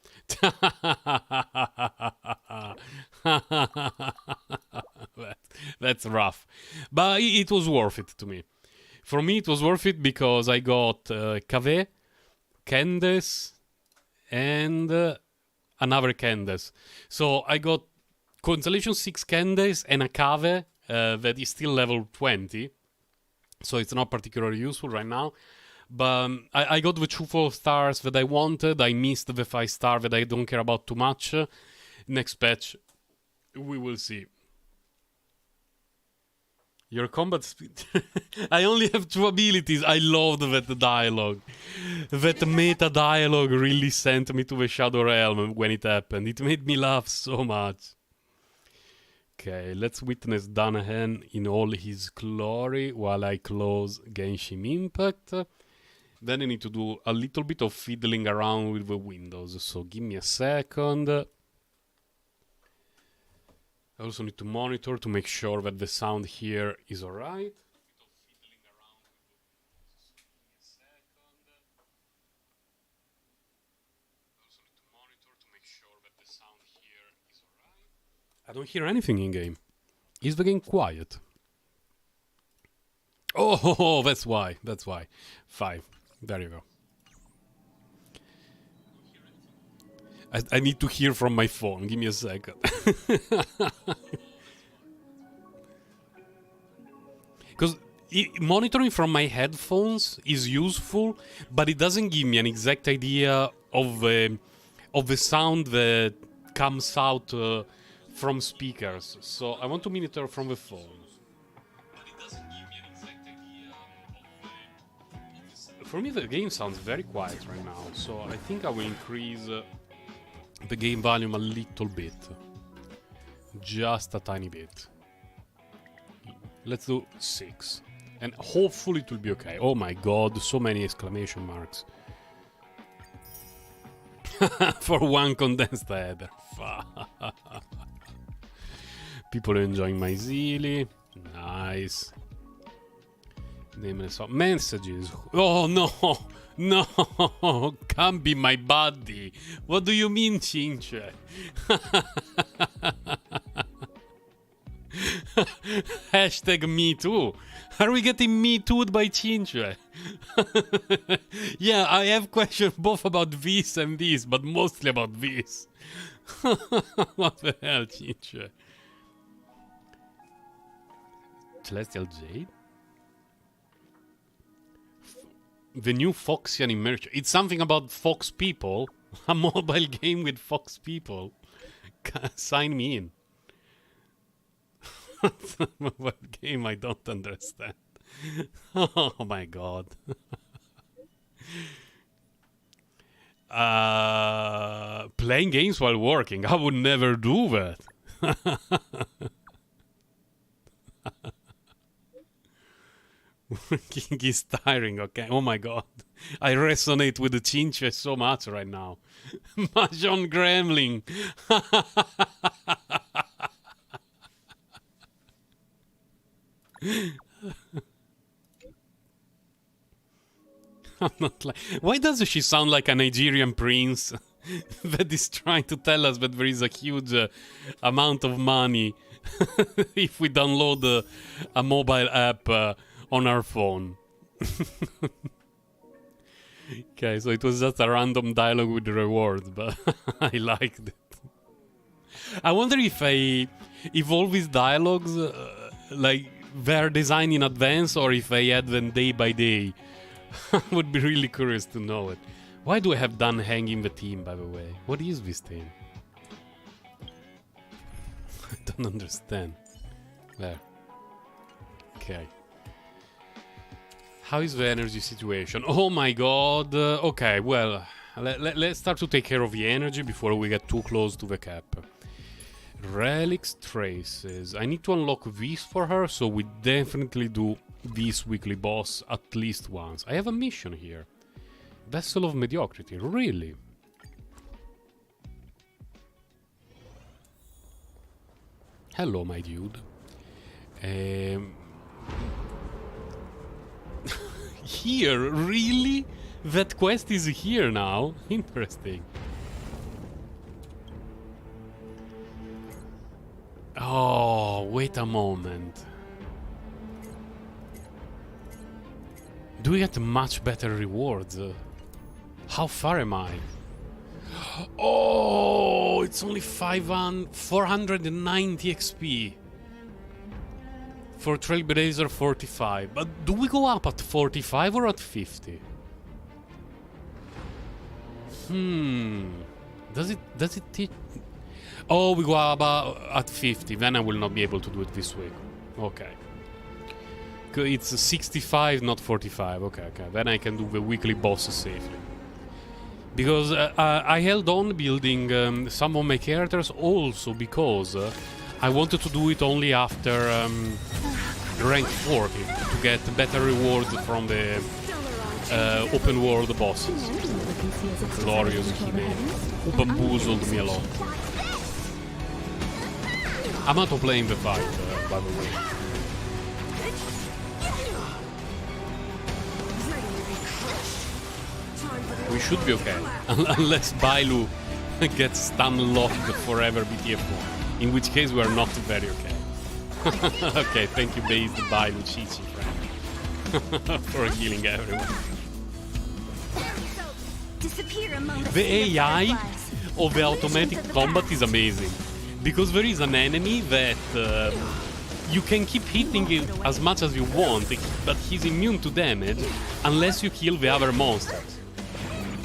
That's rough. But it was worth it to me. For me, it was worth it because I got Kaveh, Candace, and another Candace. So I got Constellation 6 Candace and a Kaveh that is still level 20. So it's not particularly useful right now. But I got the 2 4 stars that I wanted. I missed the 5 star that I don't care about too much. Next patch, we will see. Your combat speed. I only have 2 abilities. I loved that dialogue. That meta dialogue really sent me to the Shadow Realm when it happened. It made me laugh so much. Okay, let's witness Danahan in all his glory while I close Genshin Impact. Then I need to do a little bit of fiddling around with the windows. So give me a second. I also need to monitor to make sure that the sound here is alright. I don't hear anything in game. Is the game quiet? Oh, that's why. That's why. 5. There you go. I need to hear from my phone. Give me a second. Because monitoring from my headphones is useful, but it doesn't give me an exact idea of the sound that comes out from speakers. So I want to monitor from the phone. For me, the game sounds very quiet right now, so I think I will increase the game volume a little bit. Just a tiny bit. Let's do 6. And hopefully it will be okay. Oh my god, so many exclamation marks. For one condensed header. People are enjoying my Zilly. Nice. Messages. Oh no! No! Can't be my buddy. What do you mean, Chinche? Hashtag me too. Are we getting me too'd by Chinche? Yeah, I have questions both about this and this, but mostly about this. What the hell, Chinche? Celestial Jade? The new Foxian immersion. It's something about Fox people. A mobile game with Fox people. Sign me in. What game I don't understand. Oh my god. Playing games while working. I would never do that. Working is tiring, okay? Oh my god. I resonate with the Chinche so much right now. Mahjong Gremlin. I'm not like. Why does she sound like a Nigerian prince that is trying to tell us that there is a huge amount of money if we download a mobile app on our phone? Okay, so it was just a random dialogue with the rewards, but I liked it. I wonder if all these dialogues like they're designed in advance or if I add them day by day. I would be really curious to know it. Why do I have done hanging the team, by the way? What is this thing? I don't understand. There. Okay. How is the energy situation? Oh my god. Okay, well, let's start to take care of the energy before we get too close to the cap. Relics Traces. I need to unlock this for her, so we definitely do this weekly boss at least once. I have a mission here. Vessel of Mediocrity. Really? Hello, my dude. Here? Really? That quest is here now? Interesting. Oh, wait a moment. Do we get much better rewards? How far am I? Oh, it's only 490 XP. For Trailblazer 45. But do we go up at 45 or at 50? Does it teach? Oh, we go up at 50. Then I will not be able to do it this week. Okay. It's 65, not 45. Okay. Then I can do the weekly bosses safely. Because I held on building some of my characters also because I wanted to do it only after rank 40 to get better rewards from the open world bosses. Glorious Hime. Who bamboozled me a lot. I'm out of playing the fight, by the way. We should be okay. Unless Bailu gets stun locked forever BTF1. In which case we are not very okay. Okay, thank you Base the Bailu Chichi friend. For healing everyone. The AI of the automatic combat is amazing. Because there is an enemy that you can keep hitting it as much as you want, but he's immune to damage unless you kill the other monsters.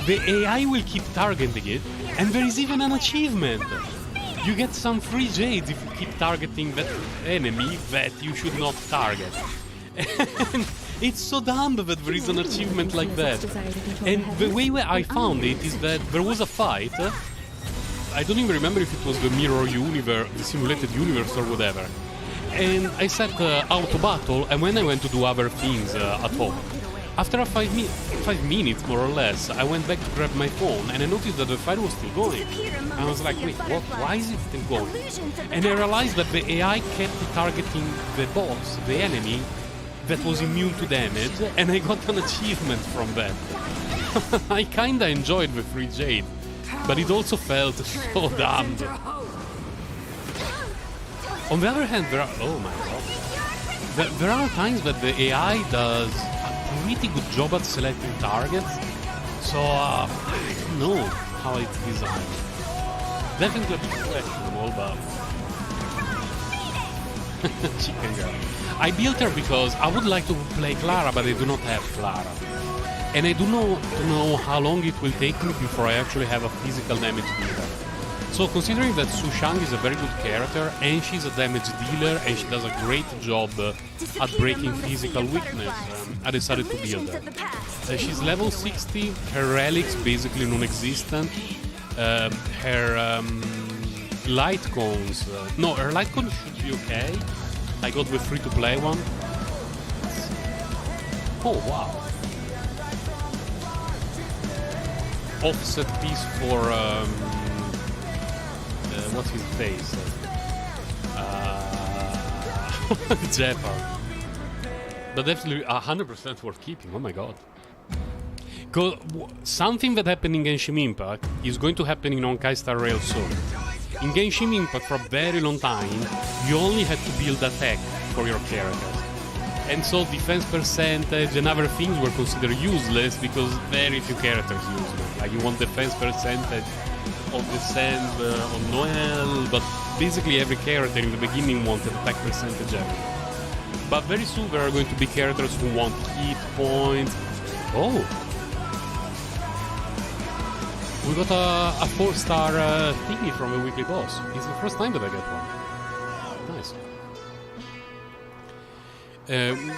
The AI will keep targeting it, and there is even an achievement. You get some free jades if you keep targeting that enemy that you should not target. And it's so dumb that there is an achievement like that. And the way I found it is that there was a fight. I don't even remember if it was the mirror universe, the simulated universe or whatever. And I set auto battle, and when I went to do other things at home, after 5 minutes more or less, I went back to grab my phone and I noticed that the fight was still going. And I was like, wait, what? Why is it still going? And I realized that the AI kept targeting the boss, the enemy, that was immune to damage, and I got an achievement from that. I kinda enjoyed the free jade, but it also felt so dumb. On the other hand, oh my god, there are times that the AI does a pretty good job at selecting targets, so I don't know how it's designed. Definitely a bit questionable, but chicken girl. I built her because I would like to play Clara, but I do not have Clara. And I do not know how long it will take me before I actually have a physical damage dealer. So considering that Su Shang is a very good character, and she's a damage dealer, and she does a great job at breaking physical weakness, I decided to build her. She's level 60, her relics basically non-existent, her light cones, no, her light cones should be okay. I got the free-to-play one. Oh wow. Offset piece for what's his face? Jeopard. But definitely 100% worth keeping. Oh my god. Something that happened in Genshin Impact is going to happen in Honkai Star Rail soon. In Genshin Impact, for a very long time, you only had to build attack for your characters. And so defense percentage and other things were considered useless because very few characters use them. Like you want defense percentage of Descent on Noel, but basically every character in the beginning wanted attack percentage everywhere. But very soon there are going to be characters who want hit points. Oh! We got a 4-star thingy from a weekly boss. It's the first time that I get one. Nice.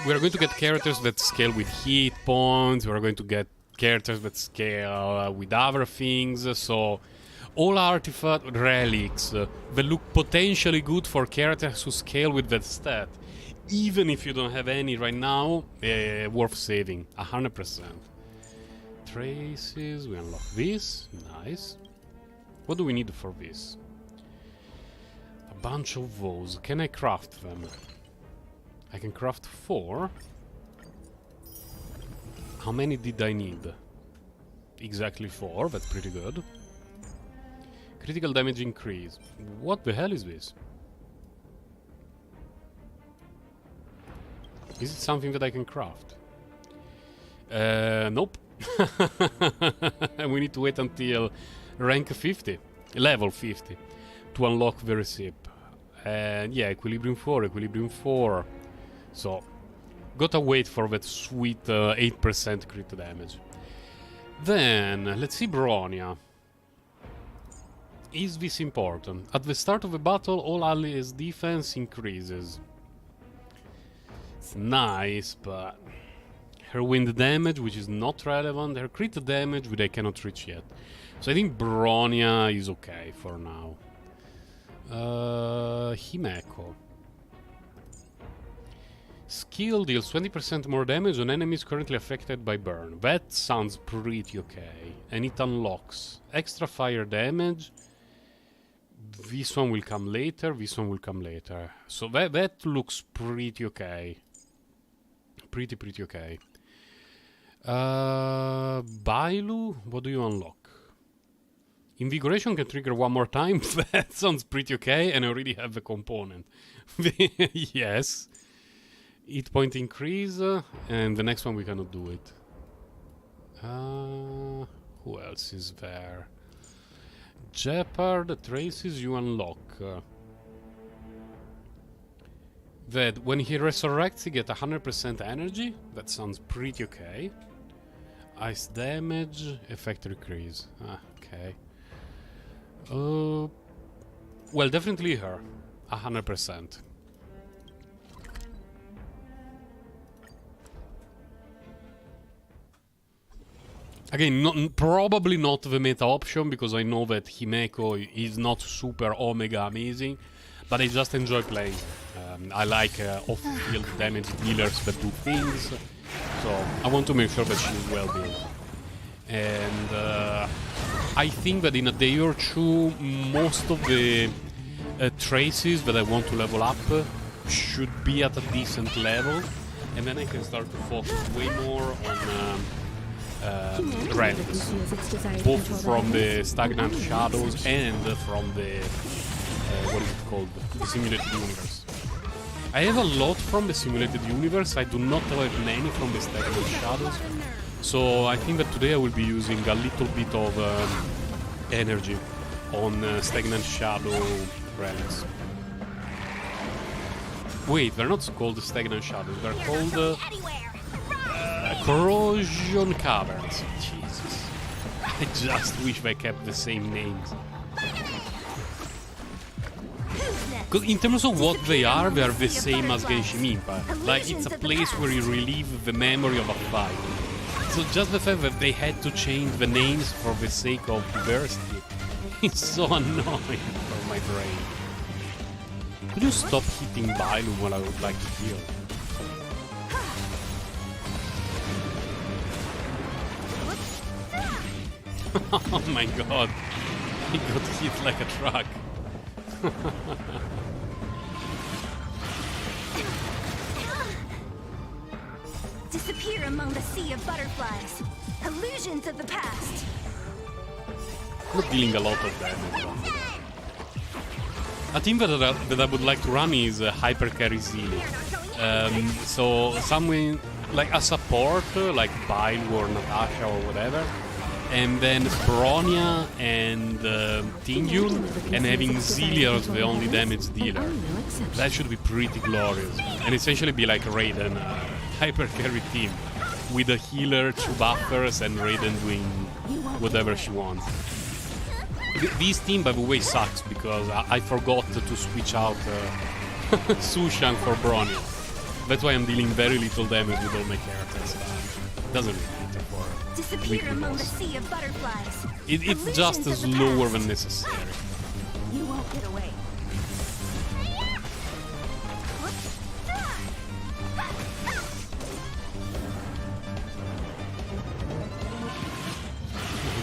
We're going to get characters that scale with hit points. We're going to get characters that scale with other things. So all artifact relics that look potentially good for characters who scale with that stat. Even if you don't have any right now, worth saving. 100%. Traces, we unlock this. Nice. What do we need for this? A bunch of those. Can I craft them? I can craft 4. How many did I need? Exactly 4, that's pretty good. Critical damage increase. What the hell is this? Is it something that I can craft? Nope. We need to wait until rank 50, level 50, to unlock the receipt. And yeah, Equilibrium 4, Equilibrium 4. So, gotta wait for that sweet 8% crit damage. Then, let's see Bronya. Is this important? At the start of a battle, all allies' defense increases. It's nice, but her wind damage, which is not relevant, her crit damage, which I cannot reach yet. So I think Bronya is okay for now. Himeko. Skill deals 20% more damage on enemies currently affected by burn. That sounds pretty okay. And it unlocks extra fire damage. This one will come later, this one will come later. So that looks pretty okay. Pretty okay. Bailu, what do you unlock? Invigoration can trigger one more time. That sounds pretty okay, and I already have the component. Yes. Hit point increase, and the next one we cannot do it. Who else is there? Jeopard, traces you unlock. that when he resurrects, he gets 100% energy. That sounds pretty okay. Ice damage, effect increase. Ah, okay. Well, definitely her. 100%. Again, probably not the meta option, because I know that Himeko is not super Omega amazing, but I just enjoy playing. I like off-field damage dealers that do things, so I want to make sure that she's well built. And I think that in a day or two, most of the traces that I want to level up should be at a decent level, and then I can start to focus way more on relics, both from the Stagnant Shadows and from the what is it called? The Simulated Universe. I have a lot from the Simulated Universe. I do not have many from the Stagnant Shadows. So I think that today I will be using a little bit of energy on Stagnant Shadow relics. Wait, they're not called Stagnant Shadows. They're called Corrosion Caverns. Jesus. I just wish they kept the same names. Because in terms of what they are the same as Genshin Impact. Like, it's a place where you relive the memory of a fight. So just the fact that they had to change the names for the sake of diversity is so annoying for my brain. Could you stop hitting Bailu when I would like to heal? Oh my god, he got hit like a truck. Disappear among the sea of butterflies. Illusions of the past. Not dealing a lot of damage. A team that I would like to run is Hyper Carry Zilli. So someone like a support, like Bile or Natasha or whatever, and then Bronya and Tingyun, and having Zilli as the only damage dealer. That should be pretty glorious. And essentially be like Raiden, Hyper Carry team, with a healer, 2 buffers, and Raiden doing whatever she wants. This team, by the way, sucks because I forgot to switch out Sushan for Bronya. That's why I'm dealing very little damage with all my characters. Doesn't really matter for Disappear among the sea of butterflies. It's just slower than necessary. You won't get away.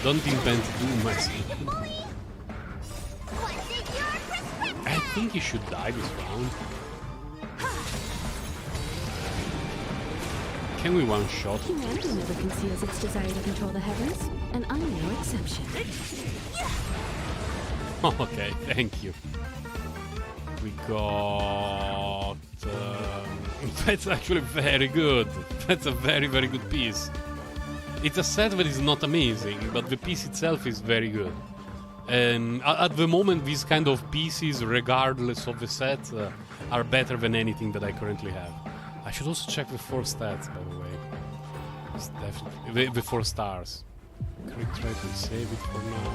Don't invent doom, I see. I think he should die this round. Can we one-shot? Humanity never conceals its desire to control the heavens, and I'm no exception. Okay, thank you. We got... that's actually very good. That's a very, very good piece. It's a set that is not amazing, but the piece itself is very good. And at the moment, these kind of pieces, regardless of the set, are better than anything that I currently have. I should also check the 4 stats, by the way. It's definitely the 4 stars. Quick try to save it for now.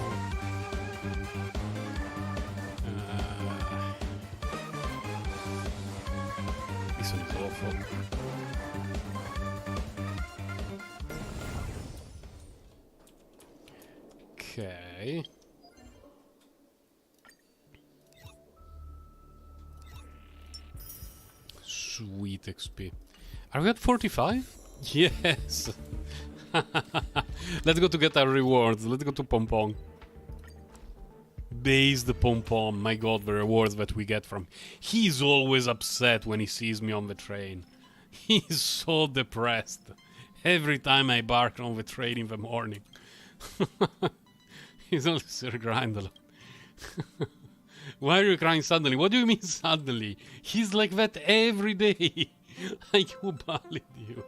This one is awful. Okay. Sweet XP. Are we at 45? Yes! Let's go to get our rewards. Let's go to Pom Pom. Base the Pom Pom. My god, the rewards that we get from... He's always upset when he sees me on the train. He's so depressed. Every time I bark on the train in the morning. He's only Sir Grindalon. Why are you crying suddenly? What do you mean suddenly? He's like that every day. I bullied you.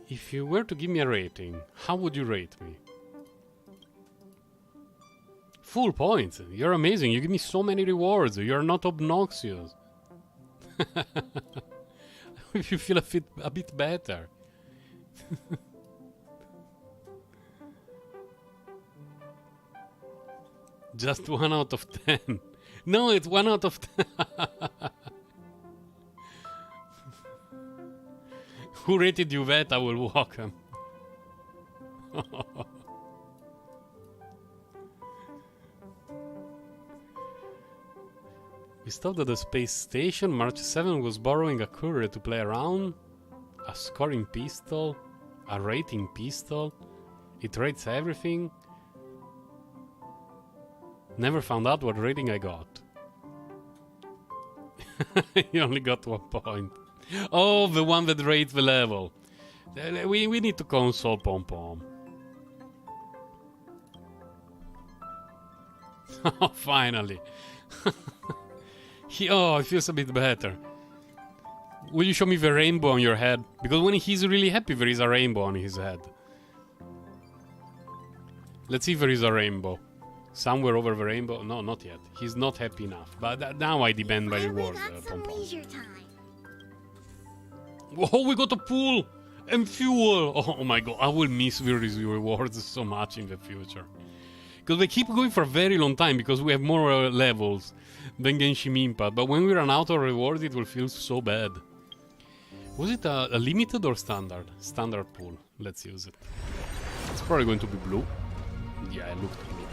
If you were to give me a rating, how would you rate me? Full points. You're amazing. You give me so many rewards. You're not obnoxious. If you feel a bit better. Just 1 out of 10. No, it's 1 out of 10. Who rated you that? I will walk him. We stopped at the space station. March 7 was borrowing a courier to play around. A scoring pistol. A rating pistol. It rates everything. Never found out what rating I got. You only got 1 point. Oh, the one that rates the level. We need to console Pom Pom. Oh, finally. It feels a bit better. Will you show me the rainbow on your head? Because when he's really happy, there is a rainbow on his head. Let's see if there is a rainbow. Somewhere over the rainbow. No, not yet. He's not happy enough. But now I demand my reward, Pom Pom. Oh, we got a pool and fuel. Oh my god, I will miss these rewards so much in the future. Because they keep going for a very long time because we have more levels than Genshin Impact. But when we run out of rewards, it will feel so bad. Was it a limited or standard? Standard pool. Let's use it. It's probably going to be blue. Yeah, it looked blue.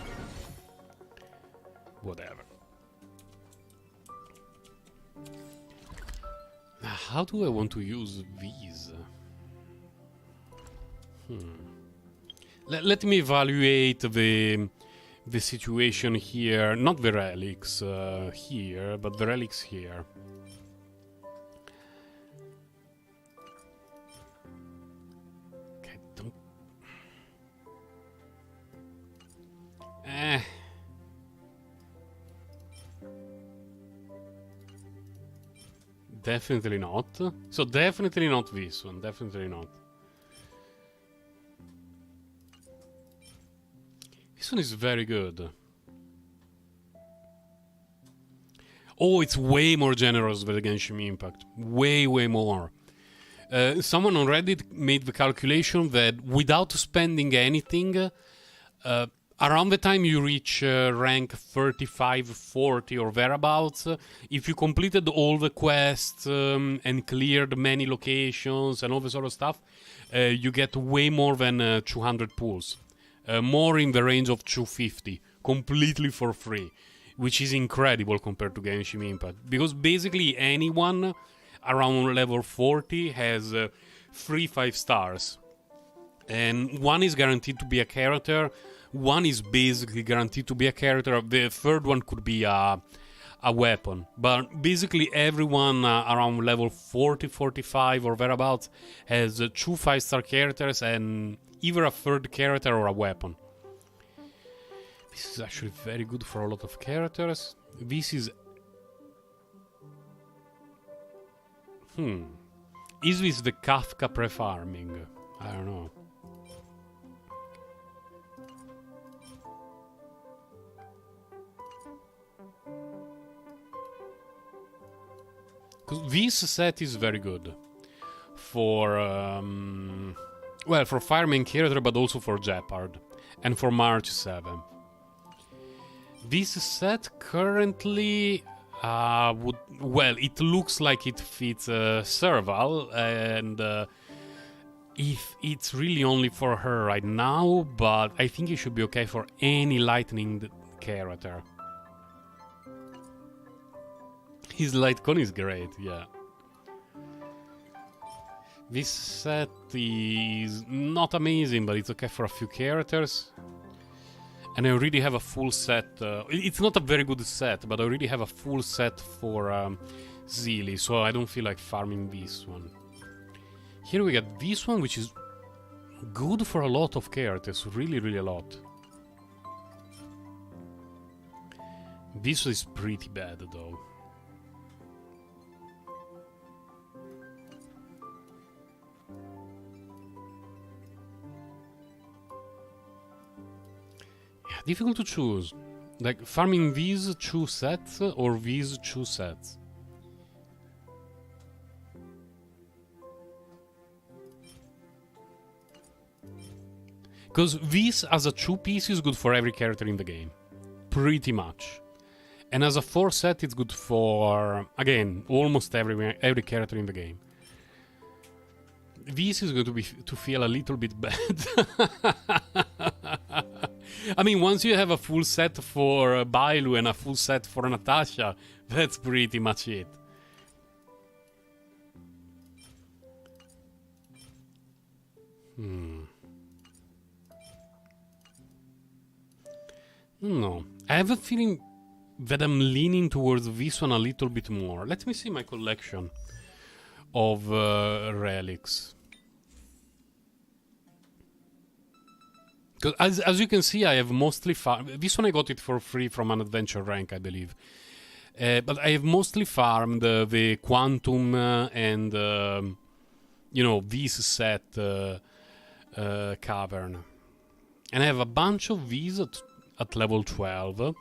Whatever. How do I want to use these? Let me evaluate the situation here. Not the relics here, but the relics here. Okay, don't... Definitely not. So definitely not this one. Definitely not. This one is very good. Oh, it's way more generous than Genshin Impact. Way, way more. Someone on Reddit made the calculation that without spending anything, around the time you reach rank 35, 40 or thereabouts, if you completed all the quests and cleared many locations and all this sort of stuff, you get way more than 200 pulls. More in the range of 250, completely for free, which is incredible compared to Genshin Impact. Because basically anyone around level 40 has 3 5 stars. And one is guaranteed to be a character, one is basically guaranteed to be a character, the third one could be a weapon. But basically everyone around level 40, 45 or thereabouts has 2 5-star characters and either a third character or a weapon. This is actually very good for a lot of characters. This is... Is this the Kafka pre-farming? I don't know. This set is very good for well, for fireman character, but also for Jeopard and for March 7. This set currently would, well, it looks like it fits Serval, and if it's really only for her right now, but I think it should be okay for any lightning character. His light cone is great, yeah. This set is not amazing, but it's okay for a few characters. And I already have a full set. It's not a very good set, but I already have a full set for Zeely, so I don't feel like farming this one. Here we got this one, which is good for a lot of characters, really, really a lot. This is pretty bad, though. Difficult to choose. Like farming these 2 sets or these 2 sets? Because this as a 2 piece is good for every character in the game. Pretty much. And as a 4 set it's good for, again, almost every character in the game. This is going to feel a little bit bad. I mean, once you have a full set for Bailu and a full set for Natasha, that's pretty much it. No, I have a feeling that I'm leaning towards this one a little bit more. Let me see my collection of relics. Because as you can see, I have mostly farmed. This one I got it for free from an adventure rank, I believe. But I have mostly farmed the Quantum and, you know, this set cavern. And I have a bunch of these at level 12.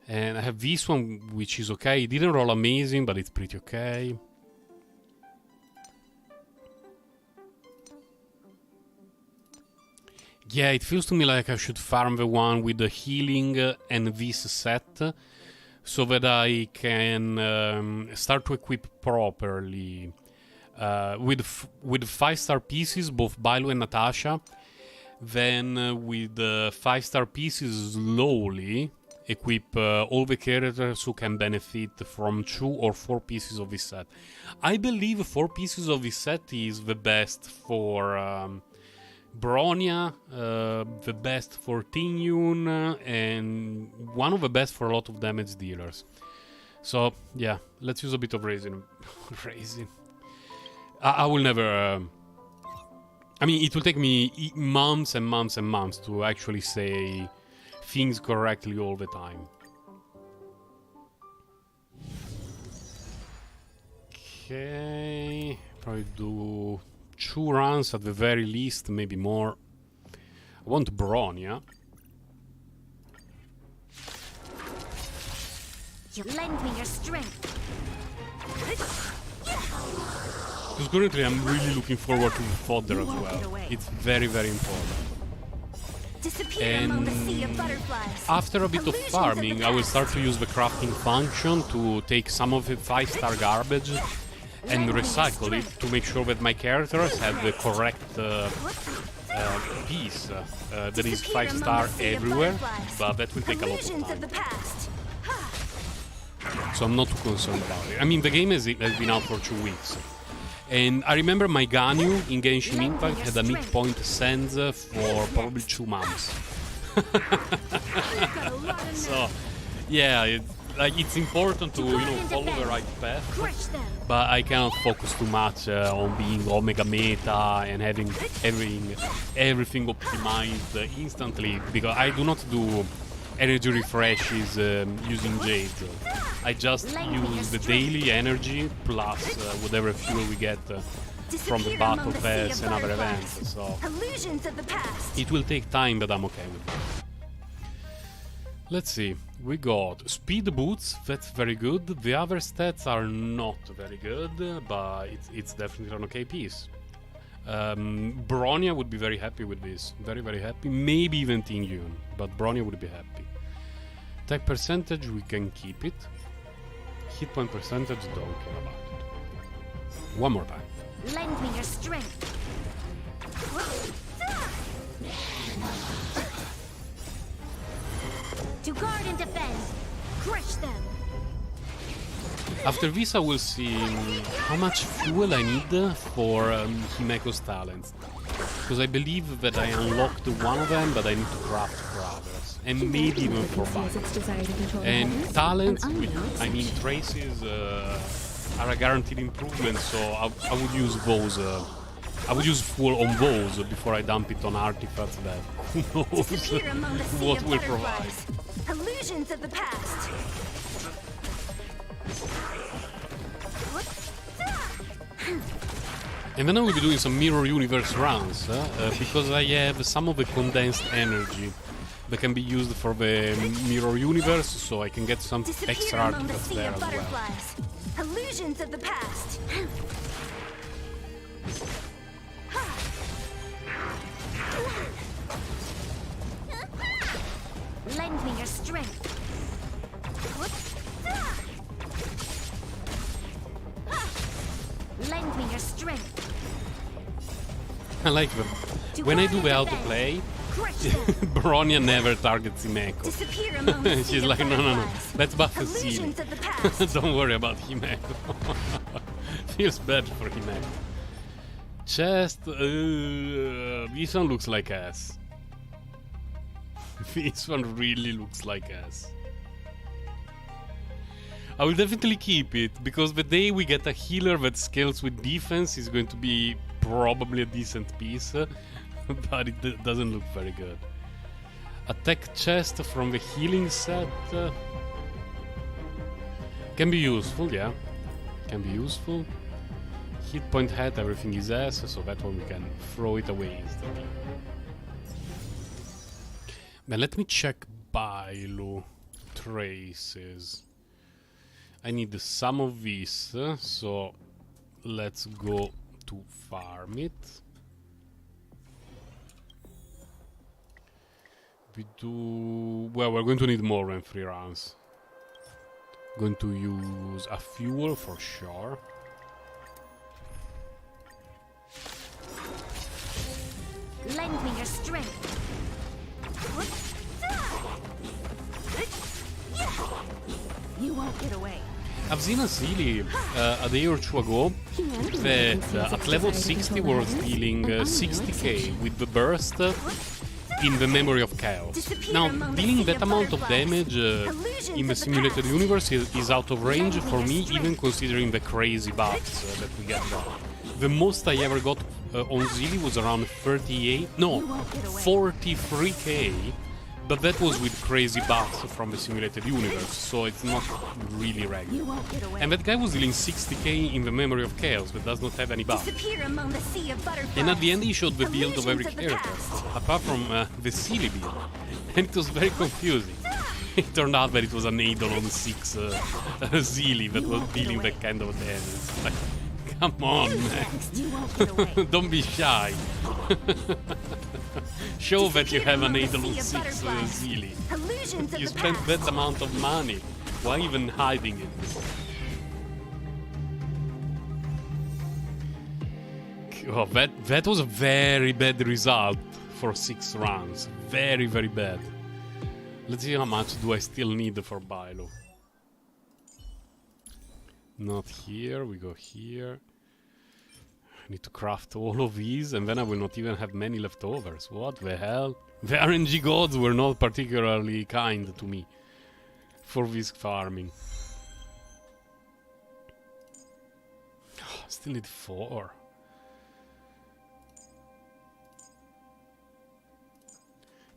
And I have this one, which is okay. It didn't roll amazing, but it's pretty okay. Yeah, it feels to me like I should farm the one with the healing and this set, so that I can start to equip properly with 5-star pieces, both Bailu and Natasha. Then with 5-star pieces, slowly equip all the characters who can benefit from 2 or 4 pieces of this set. I believe 4 pieces of this set is the best for Bronya, the best for Tinyun, and one of the best for a lot of damage dealers. So yeah, let's use a bit of resin. Resin. I will never. I mean, it will take me months and months and months to actually say things correctly all the time. Okay, probably do 2 runs at the very least, maybe more. I want Bronya. You lend me your strength. Because currently I'm really looking forward to fodder as well. It's very, very important. Disappear among the sea of butterflies. After a bit of Illusions farming, the I will past. start to use the crafting function to take some of the 5-star garbage and recycle it to make sure that my characters have the correct piece that is Disappear among 5-star the sea of everywhere, butterflies. but that will take a lot of Illusions time. the past. So I'm not too concerned about it. I mean, the game has been out for 2 weeks. And I remember my Ganyu in Genshin Impact had a midpoint sends for probably 2 months. So, yeah, it's important to follow the right path. Crush them. But I cannot focus too much on being Omega Meta and having everything optimized instantly, because I do not do energy refreshes using Jade. I just use the daily energy plus whatever fuel we get from the Disappear battle among the sea pass of and other butterflies. events. So Illusions of the past. it will take time, but I'm okay with that. Let's see. We got speed boots. That's very good. The other stats are not very good, but it's definitely an okay piece. Bronya would be very happy with this. Very, very happy. Maybe even Tingyun, but Bronya would be happy. Attack percentage, we can keep it. Hit point percentage, don't care about it. One more time. Lend me your strength. To guard and defend. Crush them. After this, I will see how much fuel I need for Himeko's talents. Because I believe that I unlocked one of them, but I need to craft for others. And maybe even for Conceals its Bailu. desire to control the And heavens, talents, an unknown I mean exception. traces are a guaranteed improvement, so I would use those. I would use full on those before I dump it on artifacts that who knows Disappear among the sea what of will provide. butterflies. Illusions of the past. And then I will be doing some mirror universe runs because I have some of the condensed energy that can be used for the mirror universe, so I can get some Disappear extra among the artifacts sea there of as well. butterflies. Illusions of the past. Lend me your strength. Lend me your strength. I like them. When I do the autoplay, Bronya never targets Himeko. Disappear among the sea She's of like, no, butterflies. let's buff the Sealy. Illusions of the past. Don't worry about Himeko. Feels bad for Himeko. Chest, this one looks like ass. This one really looks like ass. I will definitely keep it, because the day we get a healer that scales with defense is going to be probably a decent piece, but it doesn't look very good. Attack chest from the healing set can be useful, yeah. Can be useful. Hit point hat, everything is ass, so that one we can throw it away instantly. Then let me check Bailu traces. I need some of this, so let's go to farm it. We do... well, we're going to need more than 3 rounds. Going to use a fuel for sure. Lend me your strength. You won't get away. I've seen a Sealy a day or two ago that at level 60 was dealing 60k with the burst in the Memory of Chaos. Now, dealing that amount of damage in the simulated universe is out of range for me, even considering the crazy buffs that we get there. The most I ever got on Sealy was around 43k, but that was with crazy buffs from the simulated universe, so it's not really regular. And that guy was dealing 60k in the Memory of Chaos, but does not have any buff. Among the sea of butterflies. And at the end he showed the build of every character, apart from the Sealy build. And it was very confusing. It turned out that it was an Eidolon 6 Sealy that was dealing that kind of damage. Like, come on, man. Don't be shy. Show that you have an Eidolon 6 Sealy. You spent that amount of money. Why even hiding it? Oh, that was a very bad result for 6 rounds. Very, very bad. Let's see how much do I still need for Bailu. Not here, we go here. I need to craft all of these, and then I will not even have many leftovers. What the hell? The RNG gods were not particularly kind to me for this farming. Oh, I still need 4.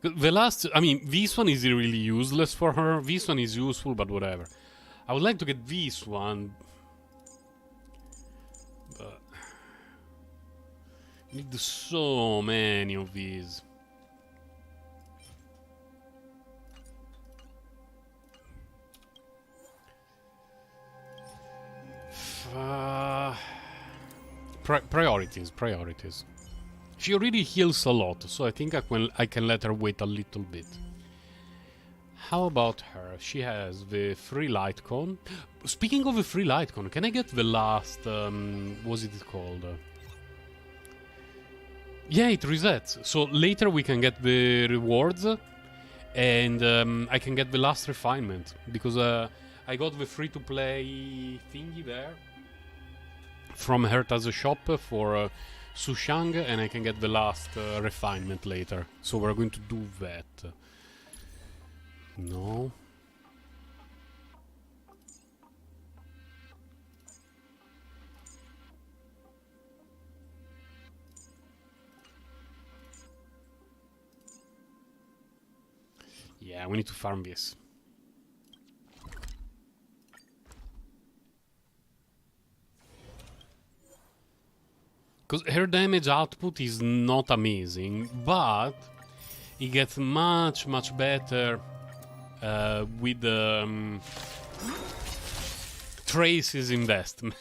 The last, I mean, this one is really useless for her. This one is useful, but whatever. I would like to get this one. But I need so many of these. Priorities. She already heals a lot, so I think I can let her wait a little bit. How about her? She has the free light cone. Speaking of the free light cone, can I get the last... what's it called? Yeah, it resets. So later we can get the rewards, and I can get the last refinement, because I got the free-to-play thingy there from Herta's shop for Sushang, and I can get the last refinement later. So we're going to do that. No. Yeah, we need to farm this. Because her damage output is not amazing, but It gets much better with the Trace's investment.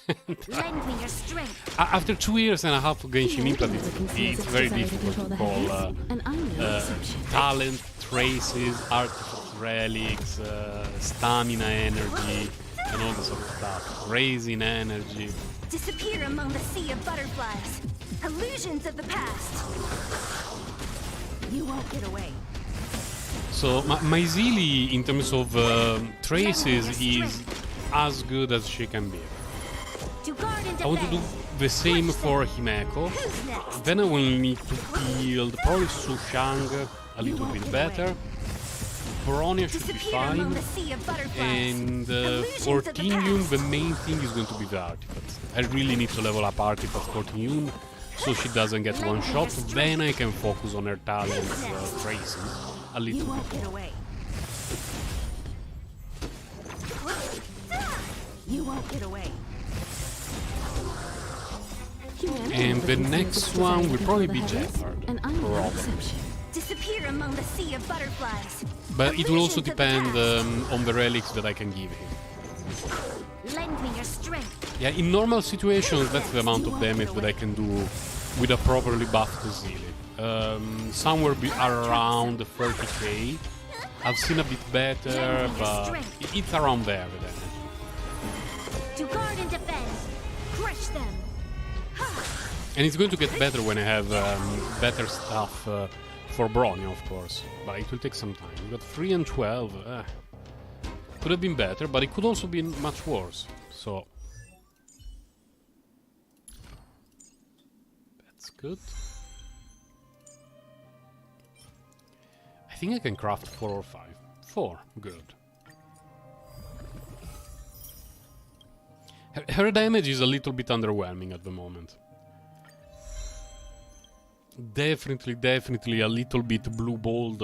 Lend me your strength. After 2 years and a half of Genshin Impact, it's very difficult to call talent, traces, artifact relics, stamina energy, and all this sort of stuff. Raising energy. Disappear among the sea of butterflies. Illusions of the past. You won't get away. So my Zili in terms of traces is as good as she can be. I want to do the same for Himeko. Then I will need to build probably Sushang a little bit better. Bronya should be fine. And for Tinyun, the main thing is going to be the artifacts. I really need to level up artifacts for Tinyun so she doesn't get one shot. Then I can focus on her talents, traces a little bit more. You won't get away. And the next one will probably be Jeopard. Disappear among the sea of butterflies. But it will also depend on the relics that I can give him. Lend me your strength. Yeah, in normal situations, that's the amount of damage that I can do with a properly buffed Zili. Somewhere around 30k. I've seen a bit better, but it's around there, the damage. To guard and defend. Crush them. And it's going to get better when I have better stuff for Bronya, of course. But it will take some time. We got 3 and 12. Could have been better, but it could also be much worse. So that's good. I think I can craft 4 or 5. 4, good. Her damage is a little bit underwhelming at the moment. Definitely a little bit blue-balled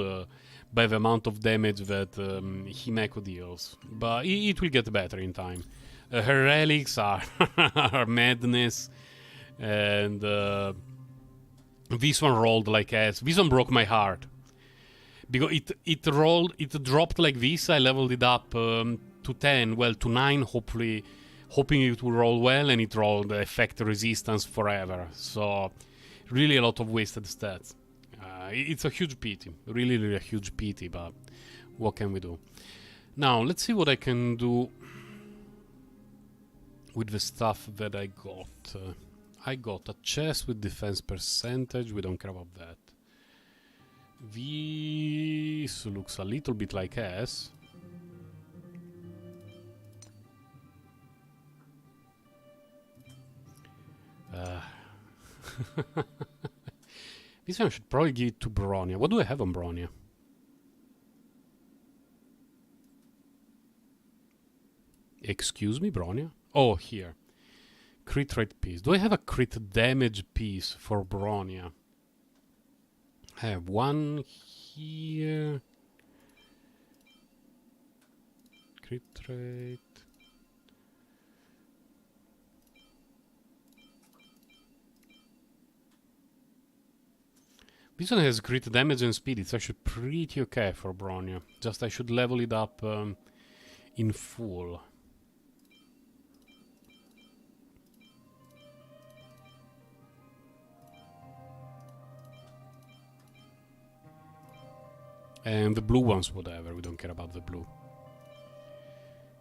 by the amount of damage that Himeko deals. But it will get better in time. Her relics are, are madness. And this one rolled like ass. This one broke my heart. Because it dropped like this. I leveled it up to 10, well, to 9, hopefully. Hoping it will roll well, and it rolled effect resistance forever. So, really a lot of wasted stats. It's a huge pity. Really a huge pity, but what can we do? Now, let's see what I can do with the stuff that I got. I got a chest with defense percentage. We don't care about that. This looks a little bit like S. This one should probably give it to Bronya. What do I have on Bronya? Excuse me, Bronya? Oh, here. Crit rate piece. Do I have a crit damage piece for Bronya? I have one here. Crit rate. This one has crit damage and speed. It's actually pretty okay for Bronya. Just I should level it up in full. And the blue ones, whatever. We don't care about the blue.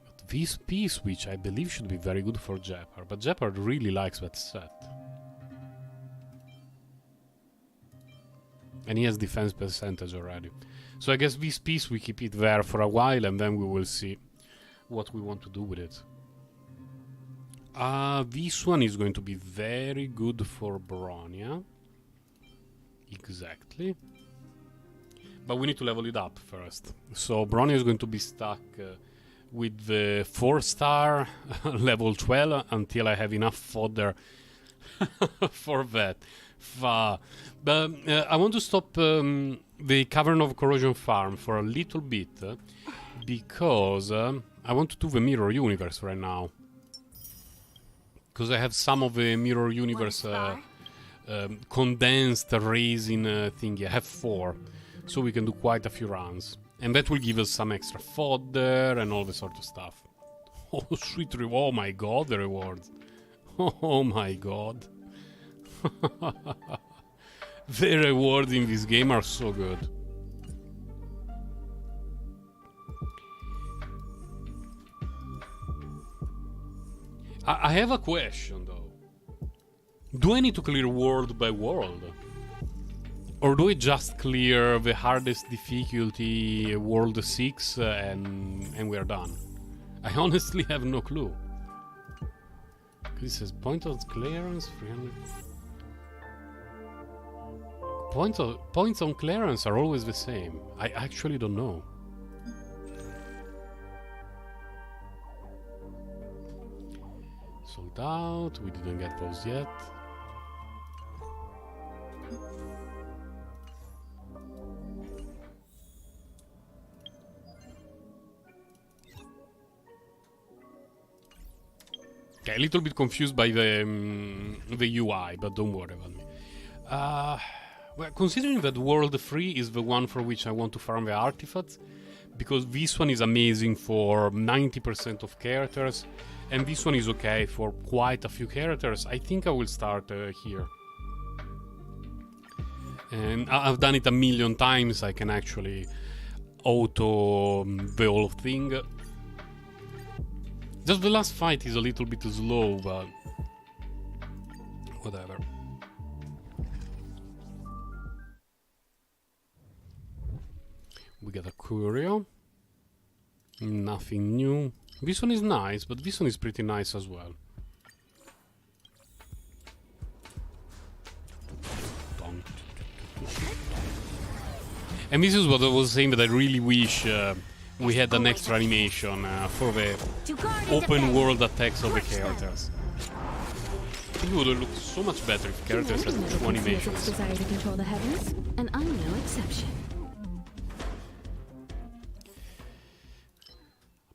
But this piece, which I believe should be very good for Jeopard. But Jeopard really likes that set. And he has defense percentage already. So I guess this piece we keep it there for a while and then we will see what we want to do with it. This one is going to be very good for Bronya. Exactly. But we need to level it up first. So Bronya is going to be stuck with the 4-star level 12 until I have enough fodder for that. But I want to stop the Cavern of Corrosion farm for a little bit because I want to do the Mirror Universe right now. Because I have some of the Mirror Universe condensed raising thingy. I have 4. so we can do quite a few runs. And that will give us some extra fodder and all the sort of stuff. Oh, sweet oh my god, the rewards. Oh my god. The rewards in this game are so good. I have a question though. Do I need to clear world by world? Or do I just clear the hardest difficulty, world 6, and we're done? I honestly have no clue. This says point of clearance 300. Points on clearance are always the same. I actually don't know. Sold out. We didn't get those yet. Okay, a little bit confused by the UI, but don't worry about me. Well, considering that World 3 is the one for which I want to farm the artifacts, because this one is amazing for 90% of characters, and this one is okay for quite a few characters, I think I will start here. And I've done it a million times, I can actually auto the whole thing. Just the last fight is a little bit slow, but whatever. We get a curio. Nothing new. This one is nice, but this one is pretty nice as well. And this is what I was saying, that I really wish we had an extra animation for the open world attacks of the characters. I think it would look so much better if characters had two animations. Desire to control the heavens, and I'm no exception.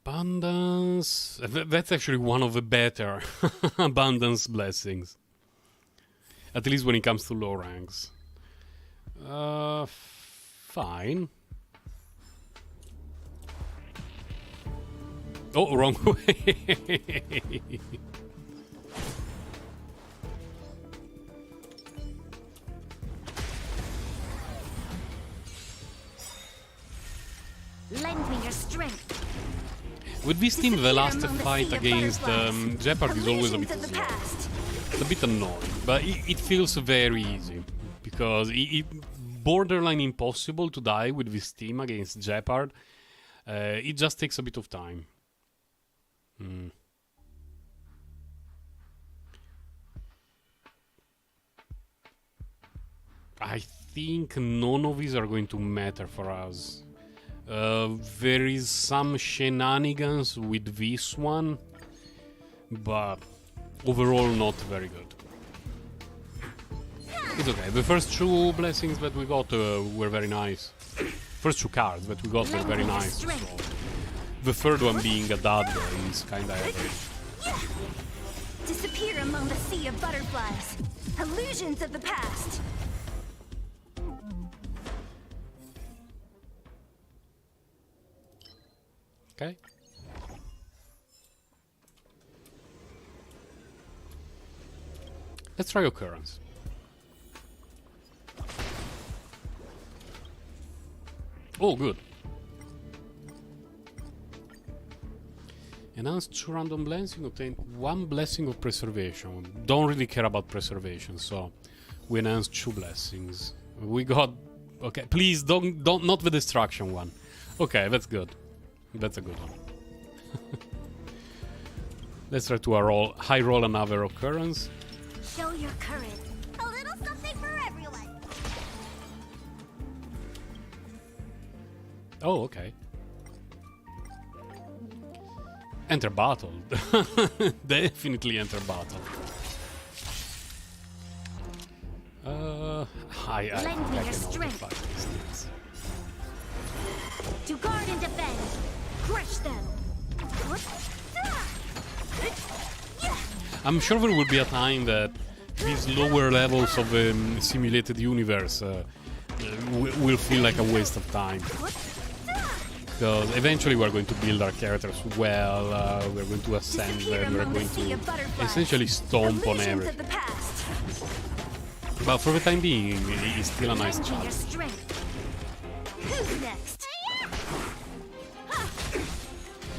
Abundance. That's actually one of the better abundance blessings. At least when it comes to low ranks. Fine. Oh, wrong way. Lend me your strength. With this team, the last fight against Jeopard is always a bit slow. It's a bit annoying, but it feels very easy. Because it borderline impossible to die with this team against Jeopard. It just takes a bit of time. I think none of these are going to matter for us. There is some shenanigans with this one, but overall not very good. It's okay. The first two blessings that we got were very nice. First two cards that we got were very nice. So the third one being a dud is kinda average. Disappear among the sea of butterflies. Illusions of the past. Okay. Let's try occurrence. Oh, good. Enhance 2 random blessings, obtain 1 blessing of preservation. Don't really care about preservation, so we enhance 2 blessings. We got... Okay, please don't not the destruction one. Okay, that's good. That's a good one. Let's try to high roll another occurrence. Show your courage. A little something for everyone. Oh, okay. Enter battle. Definitely enter battle. I Lend me can your strength. fight these things. To guard and defend. Crush them. I'm sure there will be a time that these lower levels of the simulated universe will feel like a waste of time. Because eventually we're going to build our characters well, we're going to ascend them, we're going to essentially stomp on everything. But for the time being, it's still a nice challenge. Who's next?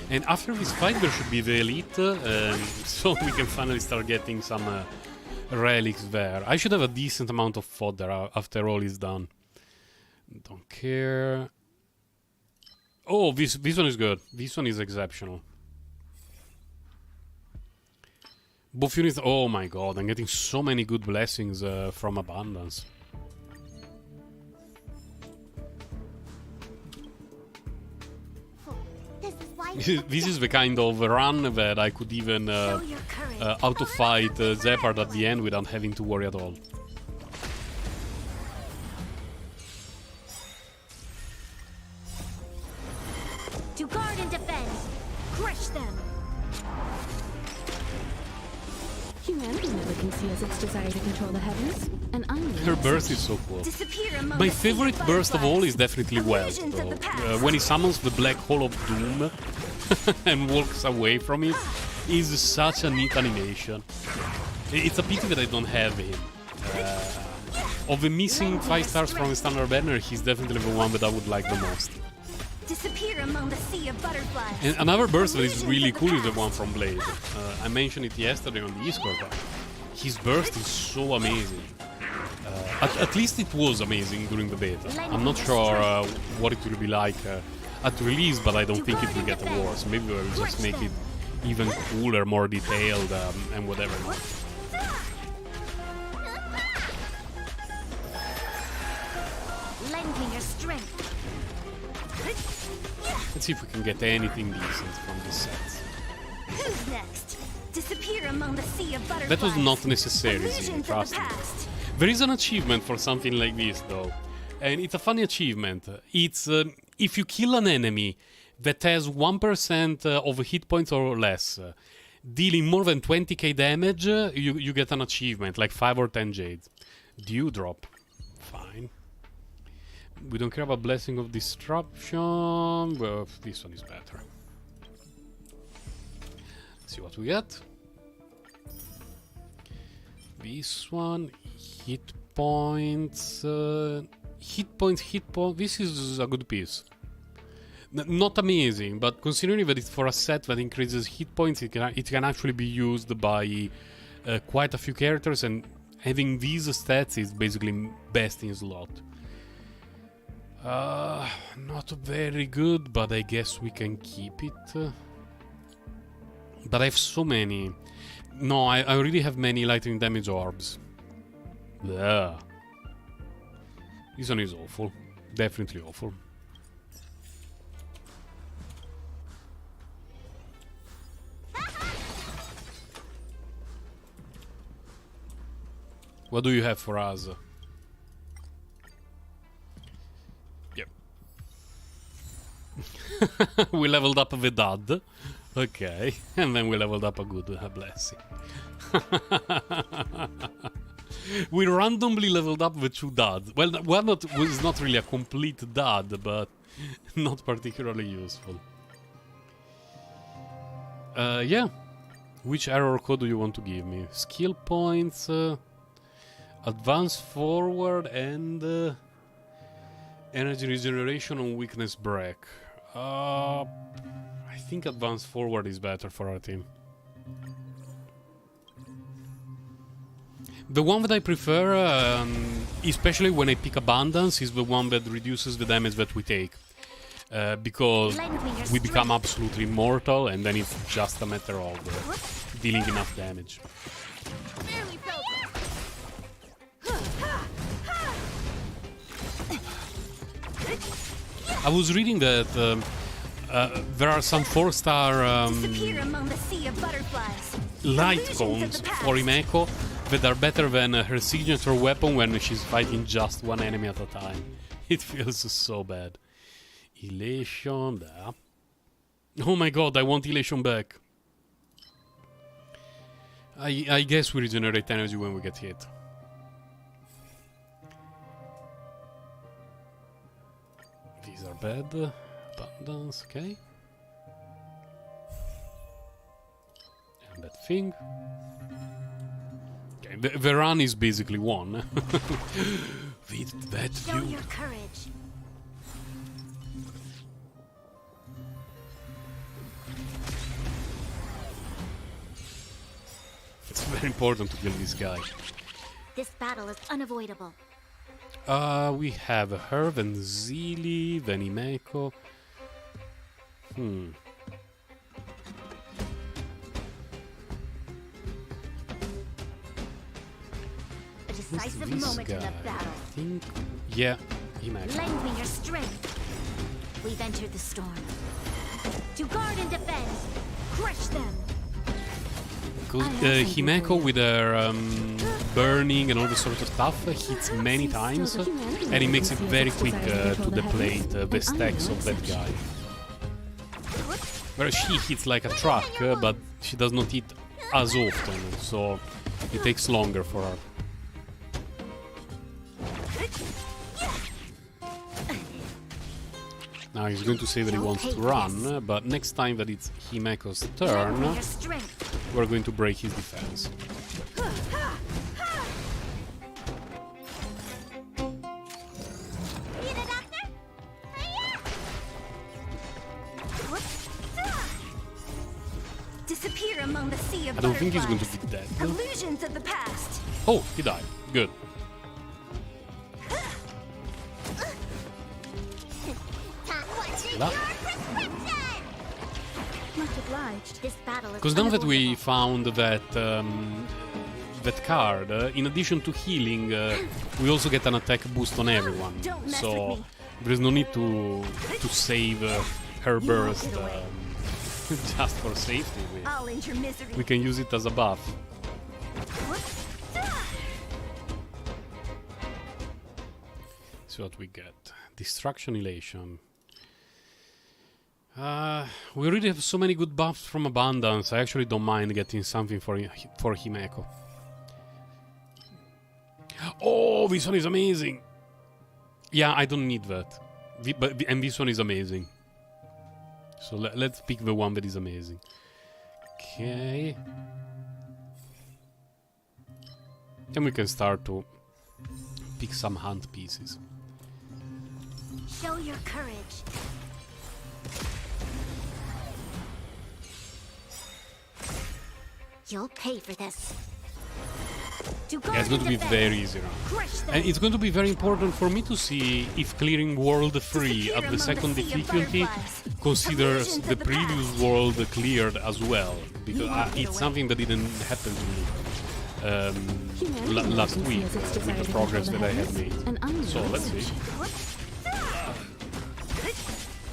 And after this fight there should be the elite, so we can finally start getting some relics there. I should have a decent amount of fodder after all is done. Don't care. Oh, this one is good. This one is exceptional. Both units. Oh my god, I'm getting so many good blessings from abundance. This is the kind of run that I could even auto-fight Zepard at the end without having to worry at all. To guard and defend. Crush them. Humanity never conceals its desire to control the heavens, and I'm no Her burst exception. is so cool. Disappear among My the sea favorite of burst of all butterflies. is definitely Wealth, Illusions of the though. past. When he summons the black hole of doom and walks away from it, is such a neat animation. It's a pity that I don't have him. Of the missing 5 stars from the standard banner, he's definitely the one that I would like the most. Disappear among the sea of butterflies. And another burst that is really Illusions of cool the is the past. one from Blade. I mentioned it yesterday on the Discord, but his burst is so amazing. At least it was amazing during the beta. I'm not sure what it will be like at release, but I don't think it will get worse. Maybe we'll just make it even cooler, more detailed, and whatever. Lend me your strength. Let's see if we can get anything decent from this set. Who's next? Disappear among the sea of butterflies. That was not necessary, Illusions of trust the me. past. There is an achievement for something like this, though. And it's a funny achievement. It's if you kill an enemy that has 1% of hit points or less, dealing more than 20k damage, you get an achievement, like 5 or 10 jades. Dewdrop. Fine. We don't care about Blessing of Disruption. Well, this one is better. Let's see what we get. This one, hit points, hit points. This is a good piece. Not amazing, but considering that it's for a set that increases hit points, it can actually be used by quite a few characters, and having these stats is basically best in slot. Not very good, but I guess we can keep it. But I have so many. No, I already have many lightning damage orbs. Yeah. This one is awful. Definitely awful. What do you have for us? Yep. We leveled up the dud. Okay. And then we leveled up a good blessing. We randomly leveled up the 2 duds. Well, one was not really a complete dud, but not particularly useful. Yeah. Which error code do you want to give me? Skill points, advance forward, and energy regeneration on weakness break. I think advance forward is better for our team. The one that I prefer, especially when I pick abundance, is the one that reduces the damage that we take. Because we become absolutely immortal, and then it's just a matter of dealing enough damage. I was reading that there are some 4-star Disappear among the sea of butterflies. light Illusions of cones the past. for Himeko that are better than her signature weapon when she's fighting just one enemy at a time. It feels so bad. Elation, da. Oh my god, I want Elation back. I guess we regenerate energy when we get hit. bad. Abundance, okay. And that thing. Okay, the run is basically won. With that Show view. your courage. It's very important to kill this guy. This battle is unavoidable. We have her, then Zili, then Himeko. A decisive This moment guy. in the battle. I think. Yeah, Himeko. Lend me your strength. We've entered the storm. To guard and defend. Crush them. Himeko with her burning and all this sort of stuff hits many times, and it makes it very quick to deplete the stacks of that guy. Whereas she hits like a truck, but she does not hit as often, so it takes longer for her. Now he's going to say that he wants to run, but next time that it's Himeko's Lend turn, me your strength. we're going to break his defense. Need a doctor? Disappear among the sea of I don't think he's going to butterflies. be dead. Illusions of the past. Oh, he died. Good. What's your prescription? Much obliged. This battle is Because now that we unavoidable. found that card, in addition to healing, we also get an attack boost on everyone. Don't mess So with me. there is no need to save her won't burst get away. just for safety. I'll end your misery. We can use it as a buff. So what we get? Destruction Elation. We already have so many good buffs from Abundance. I actually don't mind getting something for Himeko. Oh, this one is amazing. Yeah, I don't need that. And this one is amazing. So let's pick the one that is amazing. Okay. And we can start to pick some hunt pieces. Show your courage. You'll pay for this. Yeah, it's going to be very easy round. Crush them. And it's going to be very important for me to see if clearing World 3 Disappear at the among second the sea of difficulty butterflies. considers Illusions the of the previous past. world cleared as well. Because You won't get it's away. something that didn't happen to me Humanity last doesn't week see as its with the desire to progress control that I the had heavens, made. and I'm no So let's see. exception.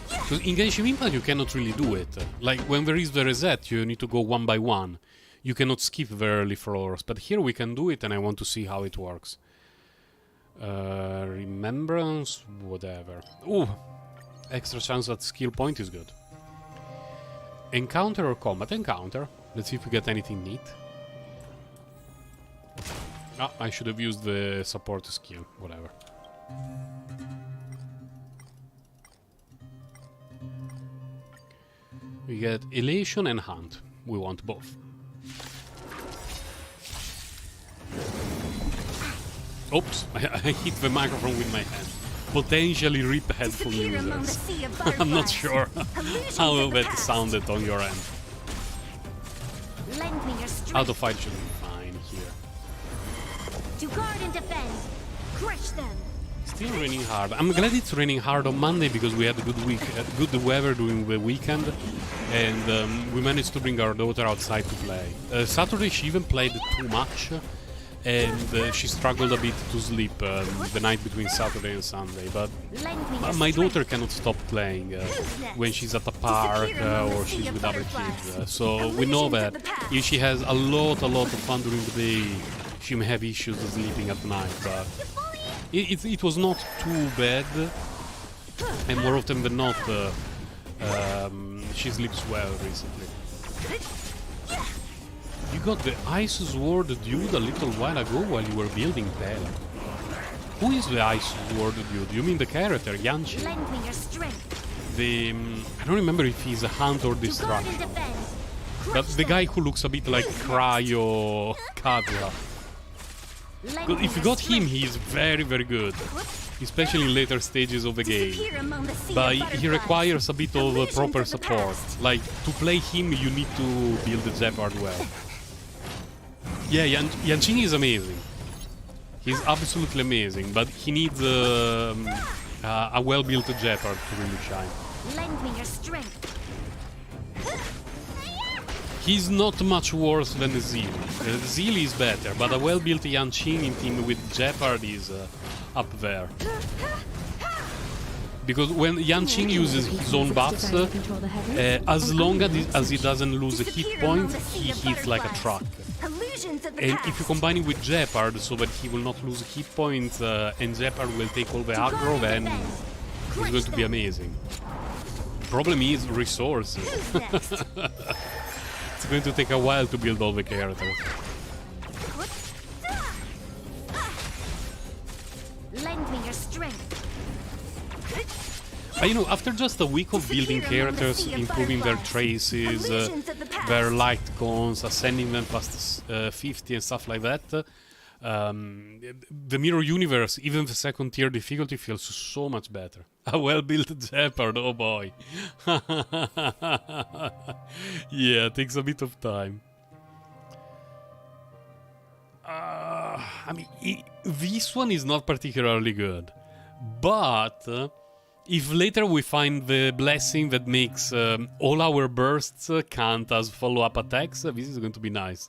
Because in Genshin Impact you cannot really do it. Like when there is the reset, you need to go one by one. You cannot skip the early floors, but here we can do it, and I want to see how it works. Remembrance, whatever. Ooh, extra chance at skill point is good. Encounter or combat? Encounter. Let's see if we get anything neat. Ah, I should have used the support skill. Whatever. We get Elation and Hunt. We want both. Oops, I hit the microphone with my hand. Potentially rip headphone Disappear among the users. sea of I'm not butterflies. sure Illusions how of the that past. sounded on your end. Lend me your strength. Auto fight should be fine here. To guard and defend. Crush them. Still raining hard. I'm glad it's raining hard on Monday because we had a good week, good weather during the weekend, and we managed to bring our daughter outside to play. Saturday she even played too much, and she struggled a bit to sleep the night between Saturday and Sunday. But Lend me your my strength. daughter cannot stop playing when she's at a park or she's with other kids. So we know that if she has a lot of fun during the day, she may have issues sleeping at night. But it was not too bad, and more often than not, she sleeps well recently. You got the Ice Sword dude a little while ago while you were building Bella. Who is the Ice Sword dude? You mean the character, Yanchin? Lend me your strength. The... I don't remember if he's a Hunt or To guard and Destruction. defend. But the guy who looks a bit like Cryo Kaguya. Lend But me if you your got him, strength. he's very, very good. Especially in later stages of the game. Disappear among the sea But of he butterflies. requires a bit of Illusions proper of the support. past. Like, to play him, you need to build the Jeopard well. Yeah, Yanchin is amazing. He's absolutely amazing, but he needs a well-built Jeopard to really shine. Lend me your strength. He's not much worse than Zeal. Zeal is better, but a well-built Yanchin in team with Jeopard is up there. Because when Yanchin uses his own buffs, as long as he doesn't lose a hit point, he hits like a truck. Illusions of the And past. if you combine it with Jeopard, so that he will not lose a hit point, and Jeopard will take all the aggro, then it's going to be amazing. Problem is resources. Who's next? It's going to take a while to build all the characters. Lend me your strength. You know, after just a week of building characters, improving their traces, their light cons, ascending them past 50 and stuff like that, the Mirror Universe, even the second tier difficulty, feels so much better. A well-built Jeopard, oh boy. Yeah, it takes a bit of time. I mean, this one is not particularly good, but if later we find the blessing that makes all our bursts count as follow-up attacks, this is going to be nice.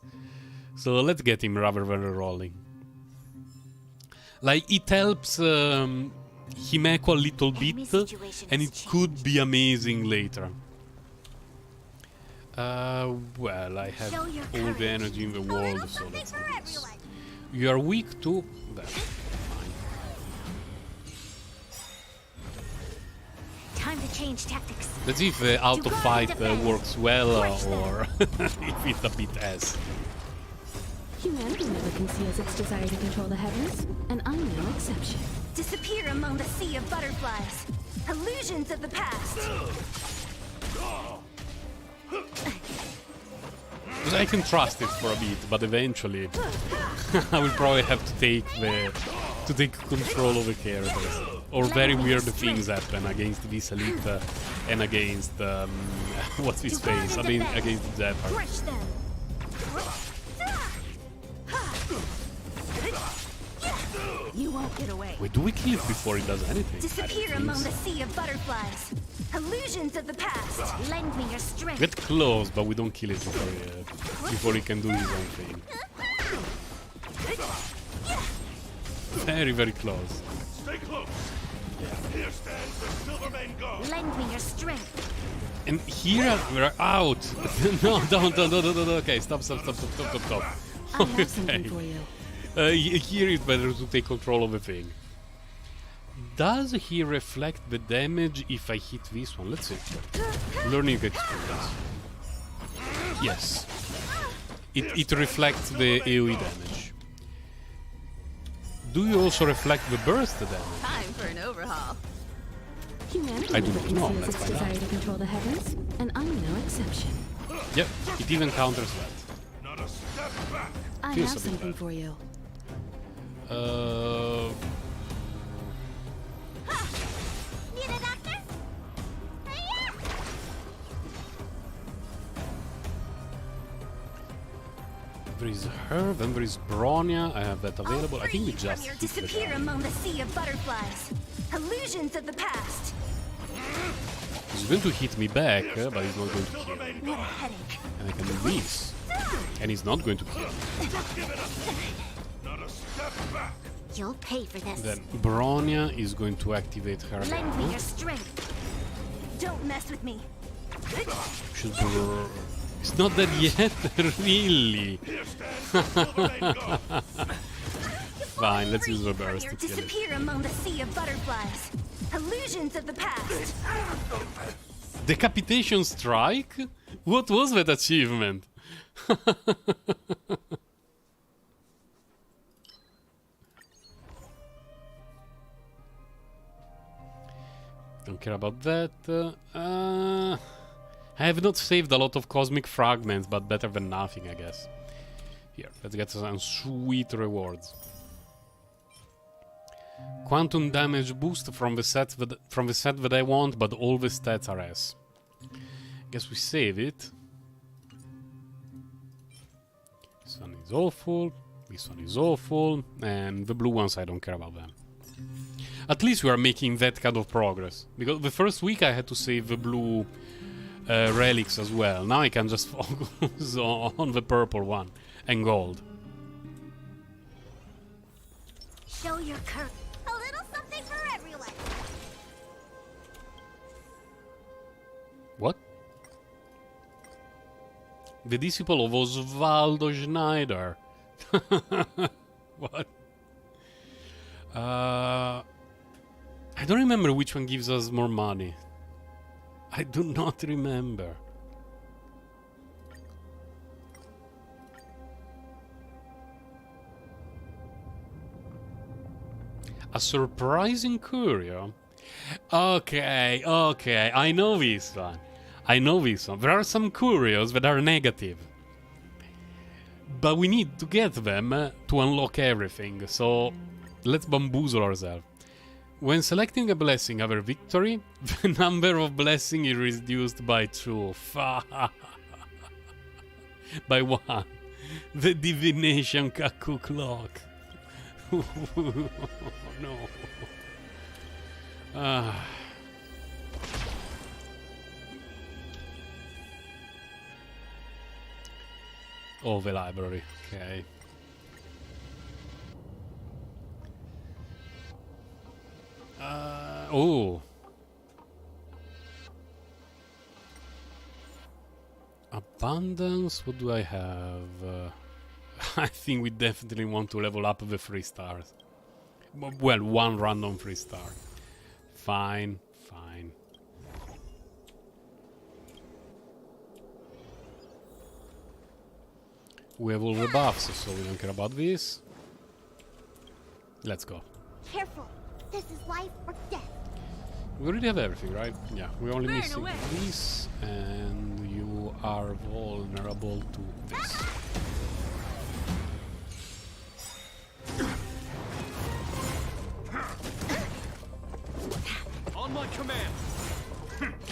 So let's get him rather than rolling. Like, it helps Himeko a little bit, and it could be amazing later. Well, I have all the energy in the world, so let's do this. You are weak to... That. Fine. Time to change tactics. Let's see if the auto fight works well or if it's a bit ass. Humanity never conceals its desire to control the heavens, and I'm no exception. Disappear among the sea of butterflies. Illusions of the past. Because I can trust it for a bit, but eventually I will probably have to take control of the characters. Or very weird things happen against this elite and against what's his face? I mean against Jeopard. Crush them. You won't get away. Wait, do we kill it before it does anything? Disappear among the sea of butterflies. Illusions of the past. Lend me your strength. Get close, but we don't kill it before he can do his own thing. Very, very close. Stay close. Here stands the Silvermane Guard. Lend me your strength. And here we're out. No, don't. Okay, stop. I have something for you. Here it's better to take control of the thing. Does he reflect the damage if I hit this one? Let's see. Learning experience. Yes. It reflects the AoE damage. Do you also reflect the burst damage? Time for an overhaul. Humanity I do never not know, conceals let's its find desire out. to control the heavens, and I'm no exception. Yep, it even counters that. Not a step back. I Feels have a bit something bad. for you. Need a doctor? There is her, then there is Bronya. I have that available. I think we just hit the Disappear guy. among the sea of butterflies. Illusions of the past. He's going to hit me back, but he's not going to kill me. What a headache. And I can do this. And he's not going to kill me. Not a step back. You'll pay for this. Then Bronya is going to activate her Lend me now. your strength. Don't mess with me. Should it's not dead yet, really. Here stands the Silvermane Guard. Fine, let's use the burst to kill it. Disappear among the sea of butterflies. Illusions of the past. Decapitation strike? What was that achievement? care about that. I have not saved a lot of cosmic fragments, but better than nothing, I guess. Here, let's get some sweet rewards. Quantum damage boost from the set that I want, but all the stats are S. Guess we save it. This one is awful. This one is awful, and the blue ones I don't care about them. At least we are making that kind of progress, because the first week I had to save the blue relics as well. Now I can just focus on the purple one and gold. Show your courage. A little something for everyone. What? The disciple of Osvaldo Schneider. What? I don't remember which one gives us more money. I do not remember. A surprising courier? Okay, okay, I know this one. I know this one. There are some couriers that are negative. But we need to get them to unlock everything, so let's bamboozle ourselves. When selecting a blessing over victory, the number of blessings is reduced by 2. By 1. The divination cuckoo clock. No. Oh, the library. Okay. Oh. Abundance, what do I have? I think we definitely want to level up the 3 stars. Well, 1 random 3 star. Fine, fine. We have all the buffs, so we don't care about this. Let's go. Careful. This is life or death. We already have everything, right? Yeah, we're only Burn missing away. this, and you are vulnerable to this. On my command.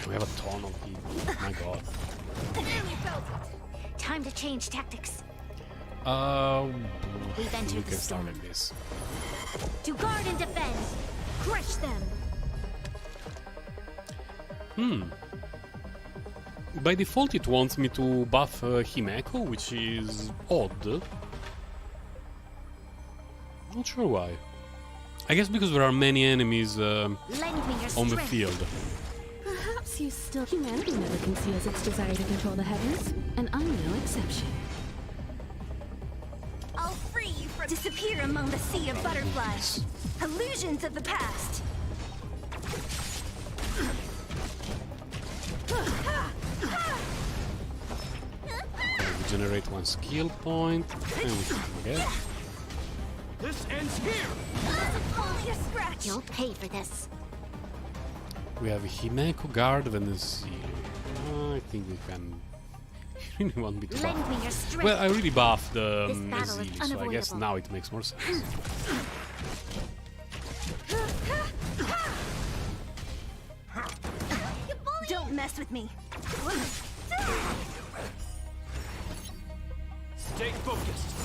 We have a ton of people. My god. Nearly felt it. Time to change tactics. We entered can the start storm. like this. To guard and defend. Crush them. By default, it wants me to buff Himeko, which is odd. Not sure why. I guess because there are many enemies Lend me your on the strength. field. Perhaps you still... Humanity never conceals its desire to control the heavens, and I'm no exception. I'll free you from disappear among the sea of butterflies. Illusions of the past. We generate 1 skill point, and we can forget. This ends here. Only a scratch. You'll pay for this. We have Himeko, Guard, Venezuela. I think we can... You really want me to Lend buff? me your strength. Well, I already buffed This battle is Nezili, so I guess unavoidable. now it makes more sense. Don't mess with me. Stay focused.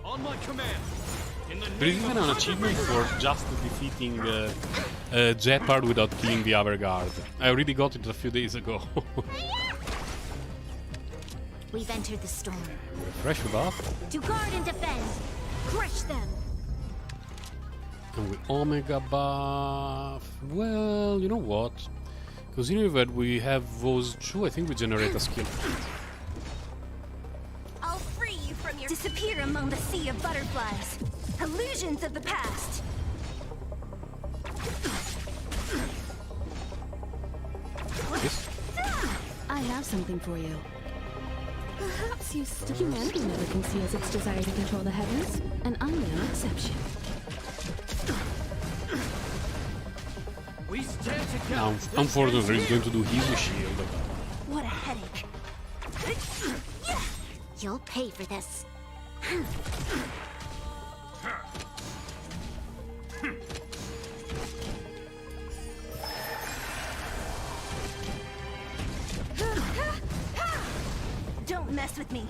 On my command. In the There is name even of an achievement for just defeating Jeopard without killing the other guard. I already got it a few days ago. We've entered the storm. Refresh the buff. To guard and defend. Crush them. And with Omega buff... Well, you know what? Considering that we have those 2, I think we generate a skill point. I'll free you from your disappear among the sea of butterflies. Illusions of the past. Yes? I have something for you. Perhaps you still... Humanity never conceals its desire to control the heavens, and I'm no exception. We We stand together. Now, unfortunately, he's going to do his shield. What a headache. You'll pay for this. Don't mess with me.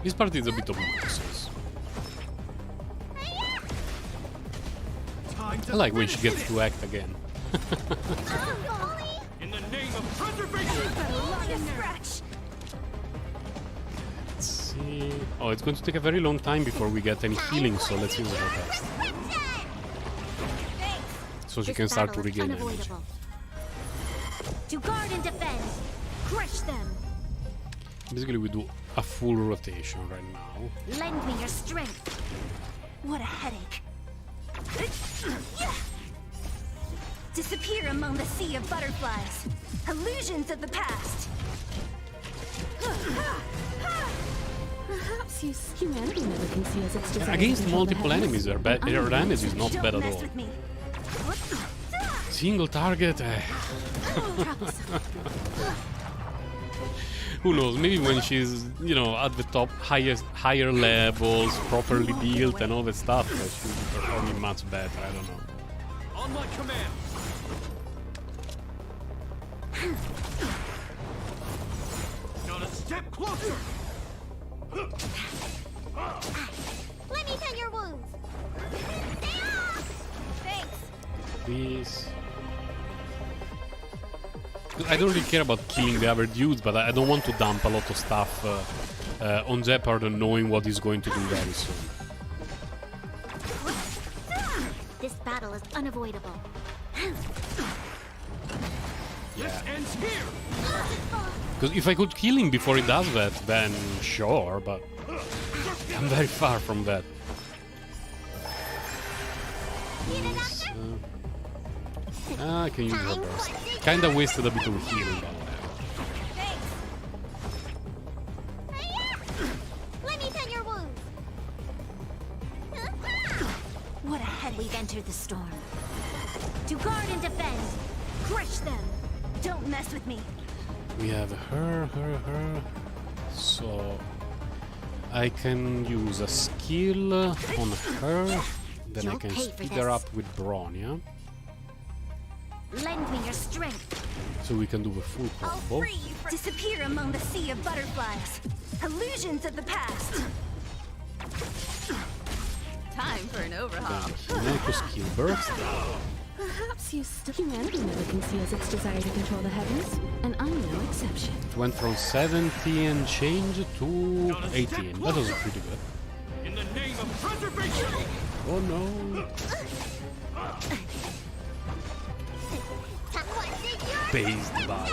This part is a bit of nonsense. Time to I like when she finish gets it. to act again. In the name of preservation. Scratch. Let's see. Oh, it's going to take a very long time before we get any healing, so let's use it fast. So she can start to regain energy. To guard and defend. Crush them. Basically, we do a full rotation right now. Lend me your strength. What a headache. Disappear among the sea of butterflies. Illusions of the past. Perhaps humanity never can see as its desired Against control the multiple heavens. enemies, her damage is not Don't bad at mess all. with me. Single target. Who knows? Maybe when she's, you know, at the top, higher levels, properly built, and all that stuff, she'll be performing much better. I don't know. On my command. Not a step closer. Let me tend your wounds. Thanks. This. I don't really care about killing the other dudes, but I don't want to dump a lot of stuff on Jeopard and knowing what he's going to do very soon. This battle is unavoidable. This ends here. Because if I could kill him before he does that, then sure, but I'm very far from that. This, I can use her burst. Kinda wasted a bit of healing, but whatever. Let me tend your wounds. What a head we've entered the storm. To guard and defend. Crush them. Don't mess with me. We have her. So I can use a skill on her. Then I You'll can pay for speed her this. up with Bronya. Lend me your strength. So we can do the full I'll combo. free you from disappear among the sea of butterflies. Illusions of the past. Time for an overhaul. Then Himeko skill burst. Perhaps humanity never can see as its desire to control the heavens, and I'm no exception. It went from 70 and change to 18. That was pretty good. In the name of preservation. Oh no. Based by.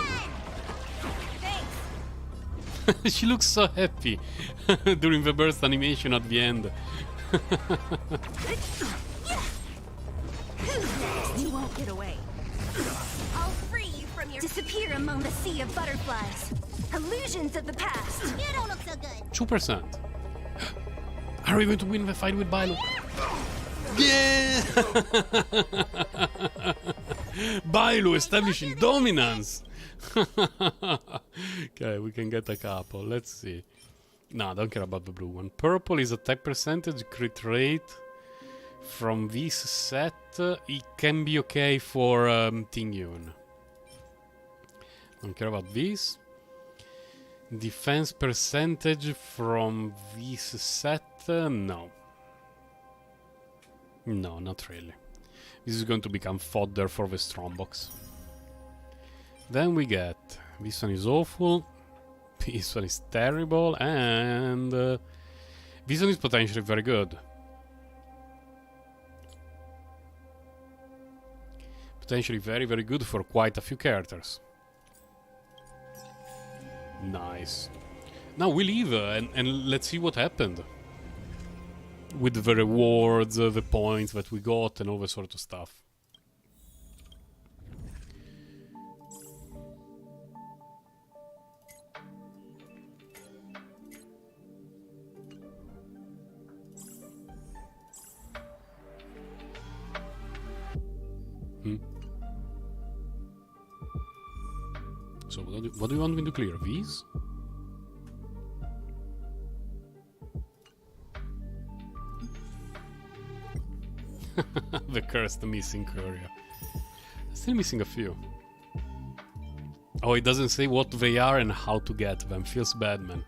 She looks so happy during the burst animation at the end. You won't get away. I'll free you from your disappear among the sea of butterflies. Illusions of the past. You don't look so good. 2%. Are we going to win the fight with Bilo? Yeah! Bilo establishing dominance! Okay, we can get a couple. Let's see. No, I don't care about the blue one. Purple is attack percentage, crit rate. From this set, it can be okay for Tingyun. Don't care about this. Defense percentage from this set, no. No, not really. This is going to become fodder for the Strombox. Then we get... This one is awful. This one is terrible. And... this one is potentially very good. Potentially very, very good for quite a few characters. Nice. Now we leave and let's see what happened. With the rewards, the points that we got and all that sort of stuff. So what do you want me to clear? These? The cursed missing courier. Still missing a few. Oh, it doesn't say what they are and how to get them. Feels bad, man.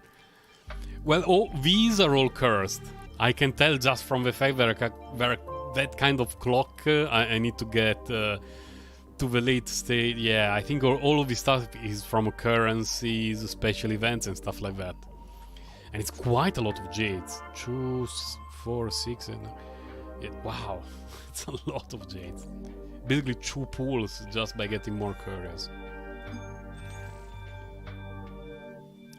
Well, these are all cursed. I can tell just from the fact that that kind of clock I need to get to the late state. Yeah, I think all of this stuff is from currencies, special events and stuff like that. And it's quite a lot of jades. 2, 4, 6 and... Yeah, wow, it's a lot of jades. Basically 2 pools just by getting more couriers.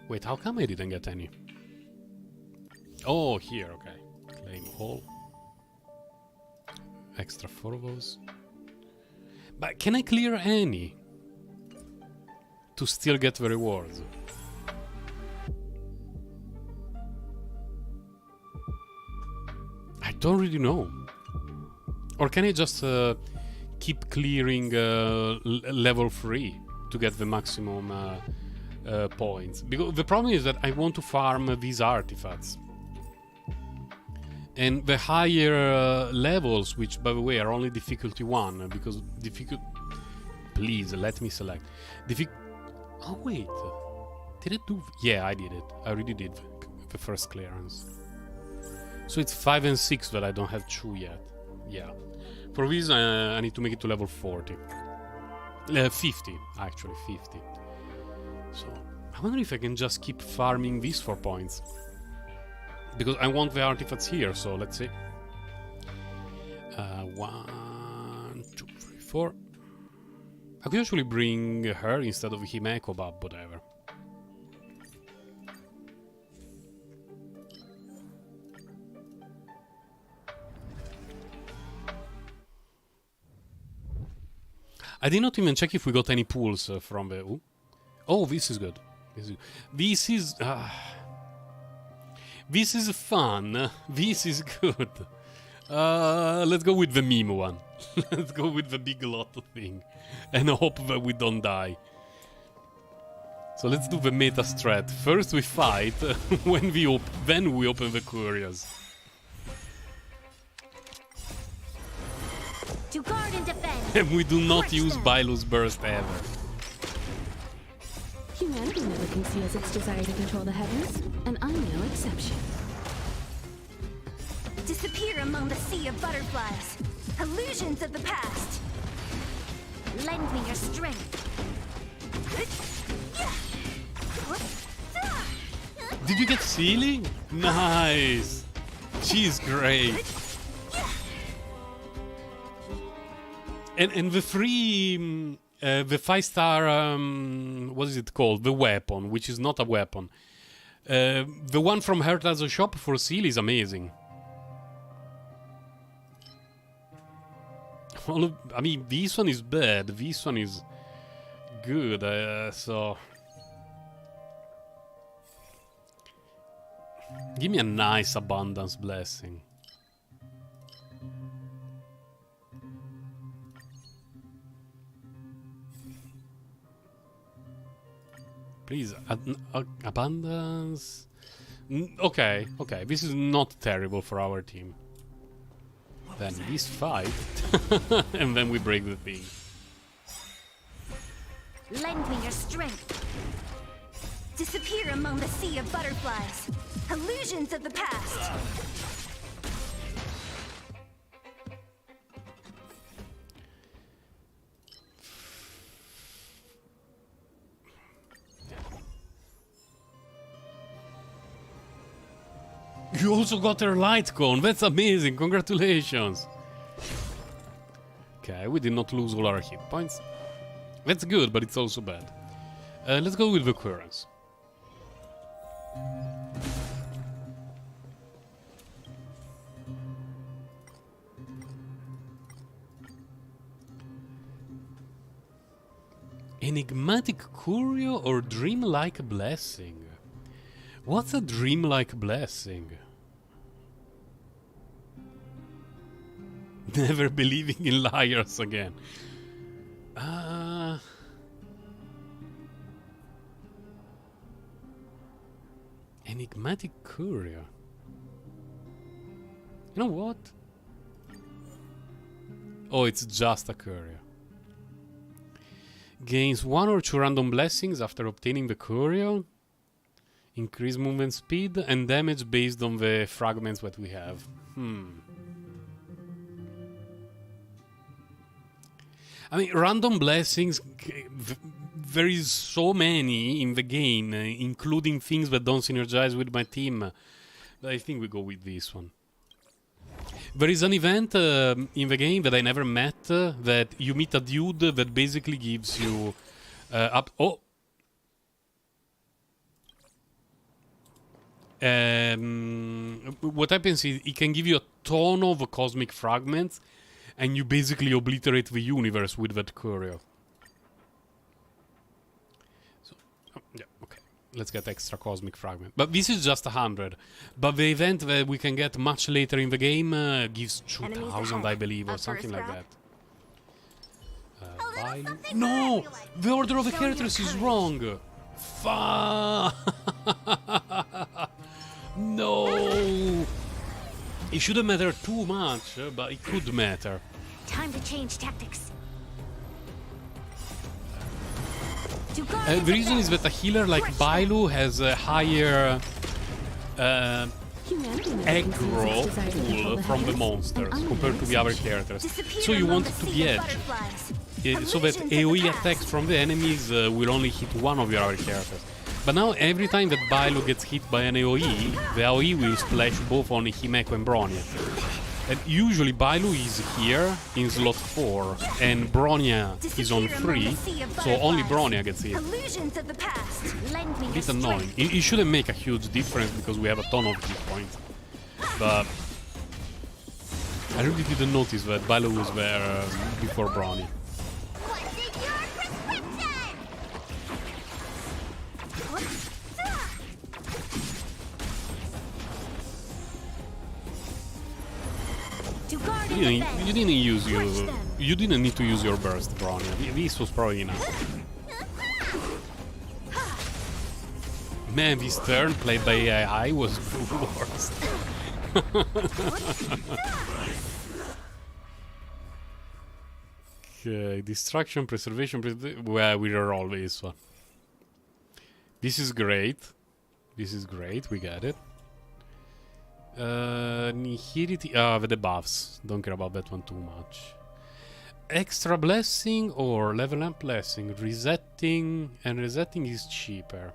Wait, how come I didn't get any? Oh, here, okay. Claim all. Extra 4 of those. But can I clear any? To still get the rewards? I don't really know. Or can I just keep clearing level 3 to get the maximum points? Because the problem is that I want to farm these artifacts. And the higher levels, which by the way are only difficulty 1, because please let me select. Oh wait, did it do? Yeah, I did it. I already did the first clearance. So it's 5 and 6 that I don't have 2 yet. Yeah. For this I need to make it to level 40. 50, actually, 50. So I wonder if I can just keep farming these 4 points. Because I want the artifacts here, so let's see. 1, 2, 3, 4. I could actually bring her instead of Himeko, but whatever. I did not even check if we got any pulls from the... Ooh. Oh, this is good. This is fun. This is good. Let's go with the meme one. Let's go with the big lot thing. And hope that we don't die. So let's do the meta strat. First we fight, then we open the couriers. To guard and defend. And we do not use Bailu's Burst ever. Humanity never conceals its desire to control the heavens, and I'm no exception. Disappear among the sea of butterflies. Illusions of the past. Lend me your strength. Did you get Sealy? Nice. She's great. And the free, the 5-star, what is it called? The weapon, which is not a weapon. The one from Hertaz's shop for Seal is amazing. I mean, this one is bad. This one is good. So give me a nice abundance blessing. Please, abundance. Okay, okay. This is not terrible for our team. Then this fight, and then we break the thing. Lend me your strength. Disappear among the sea of butterflies. Illusions of the past. You also got her light cone. That's amazing. Congratulations. Okay, we did not lose all our hit points. That's good, but it's also bad. Let's go with the currents. Enigmatic Curio or Dreamlike Blessing? What's a Dreamlike Blessing? Never believing in liars again. Enigmatic courier. You know what? Oh, it's just a courier. Gains 1 or 2 random blessings after obtaining the courier. Increase movement speed and damage based on the fragments that we have. I mean, random blessings, there is so many in the game, including things that don't synergize with my team. But I think we go with this one. There is an event in the game that I never met, that you meet a dude that basically gives you up... Oh! What happens is it can give you a ton of cosmic fragments, and you basically obliterate the universe with that courier. So, yeah, okay. Let's get extra cosmic fragment. But this is just 100. But the event that we can get much later in the game gives 2,000, I believe, or something like that. No! The order of the characters is wrong! Fuck! No! It shouldn't matter too much, but it could matter. Time to change tactics. The reason is that a healer like Bailu has a higher aggro pool from the monsters compared to the other characters. So you want it to be edge. So that AoE attacks from the enemies will only hit one of your other characters. But now every time that Bailu gets hit by an AoE, the AoE will splash both on Himeko and Bronya. And usually Bailu is here in slot 4 and Bronya is on 3, so only Bronya gets hit. A bit annoying. It shouldn't make a huge difference because we have a ton of hit points. But I really didn't notice that Bailu was there before Bronya. You didn't use your... You didn't need to use your burst, Bronya. This was probably enough. Man, this turn played by AI was the worst. Okay, distraction, preservation, well, we reroll this one. This is great. This is great, we get it. Nihility, the debuffs. Don't care about that one too much. Extra blessing or level up blessing? Resetting, and resetting is cheaper.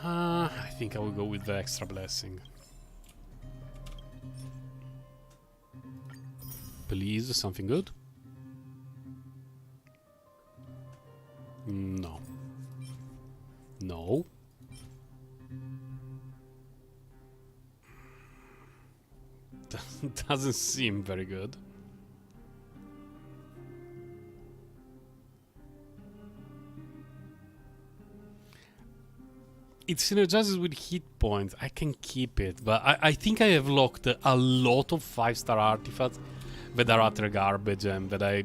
I think I will go with the extra blessing. Please, something good? No. No. Doesn't seem very good. It synergizes with hit points. I can keep it, but I think I have locked a lot of 5-star artifacts that are utter garbage and that I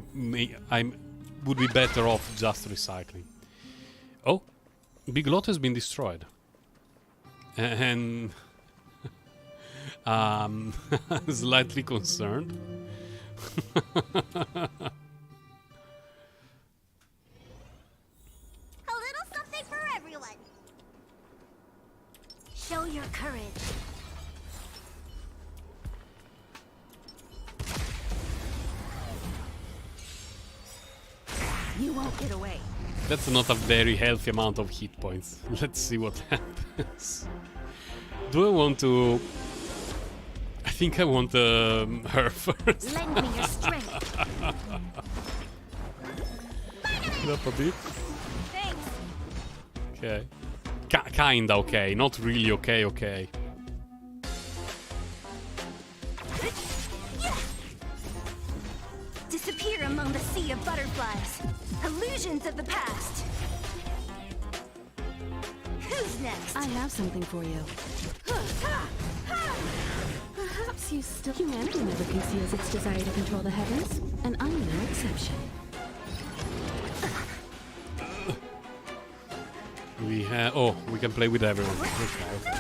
would be better off just recycling. Oh, Big Lot has been destroyed. And slightly concerned. A little something for everyone. Show your courage. You won't get away. That's not a very healthy amount of hit points. Let's see what happens. Do I want to... I think I want her first. Lend me your strength. Up a bit. Thanks. Okay. Kinda okay. Not really okay, okay. Disappear among the sea of butterflies. Illusions of the past. Who's next? I have something for you. Perhaps you still... Humanity never conceals its desire to control the heavens, and I'm no exception. We have. Oh, we can play with everyone. Okay.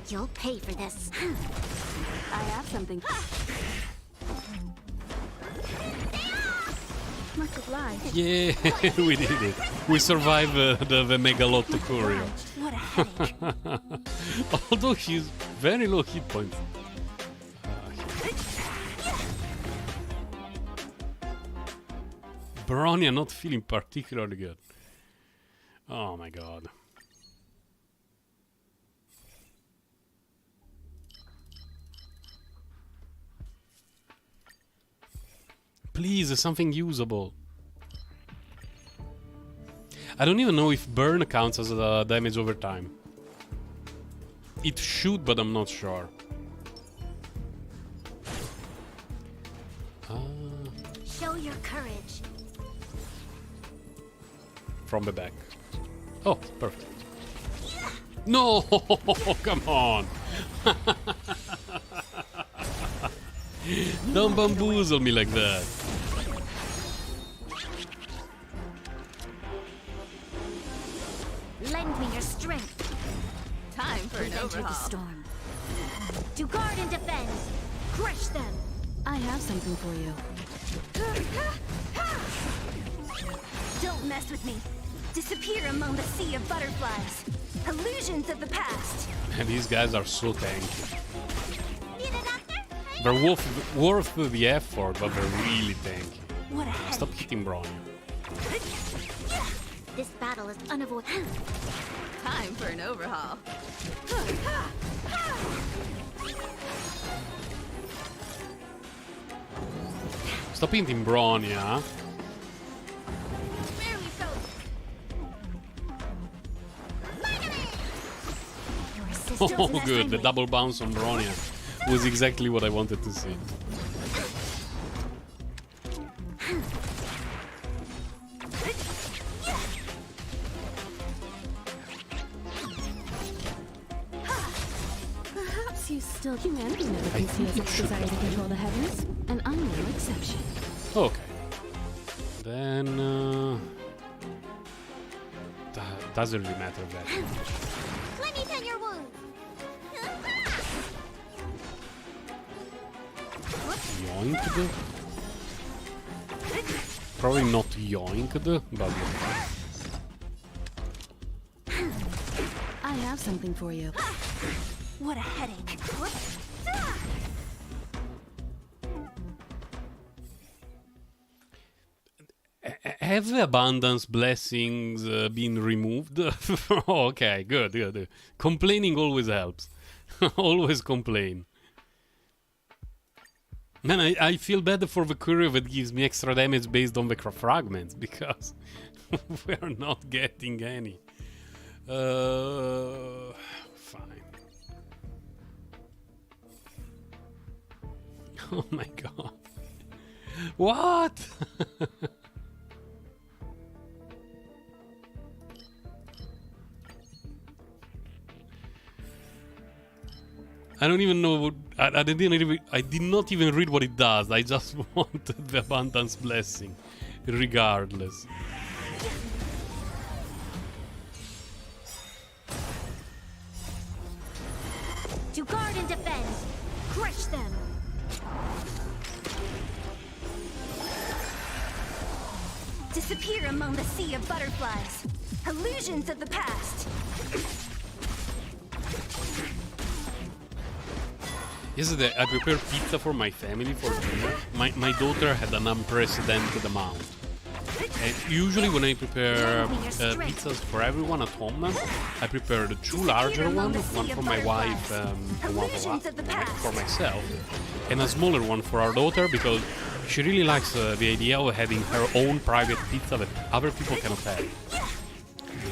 You'll pay for this. I have something. Much obliged. Yeah, we did it. We survived the Megalotto Curio. What a headache. Although he's very low hit points. Bronya not feeling particularly good. Oh my god. Please, something usable. I don't even know if burn counts as a damage over time. It should, but I'm not sure. Show your courage. From the back. Oh, perfect. No, come on. Don't bamboozle me like that. Lend me your strength. Time for an Enter the overhaul. storm. To guard and defend. Crush them. I have something for you. Don't mess with me. Disappear among the sea of butterflies. Illusions of the past. And these guys are so tanky. Need a doctor? They're worth the effort, but they're really tanky. What a headache. Stop hitting Bronya. This battle is unavoidable. Time for an overhaul. Stop hitting Bronya. Barely so. Your assist Oh, shows an good. The assignment. double bounce on Bronya was exactly what I wanted to see. Perhaps you still humanity never can see as its desire to control the heavens, and I'm no exception. Okay. Then... doesn't really matter that much. Let me tend your wound. Yoinked? Probably not yoinked, but... I have something for you. What a headache. Have the abundance blessings been removed? Oh, okay, good. Complaining always helps. Always complain. Man, I feel bad for the courier that gives me extra damage based on the fragments, because we are not getting any. Fine. Oh my god. What? I don't even know what I did not even read what it does. I just wanted the abundance blessing, regardless. To guard and defend. Crush them. Disappear among the sea of butterflies. Illusions of the past. Yesterday, I prepared pizza for my family for dinner. My daughter had an unprecedented amount. And usually when I prepare pizzas for everyone at home, I prepare the two larger ones, one for my wife and one for myself, and a smaller one for our daughter, because she really likes the idea of having her own private pizza that other people cannot have.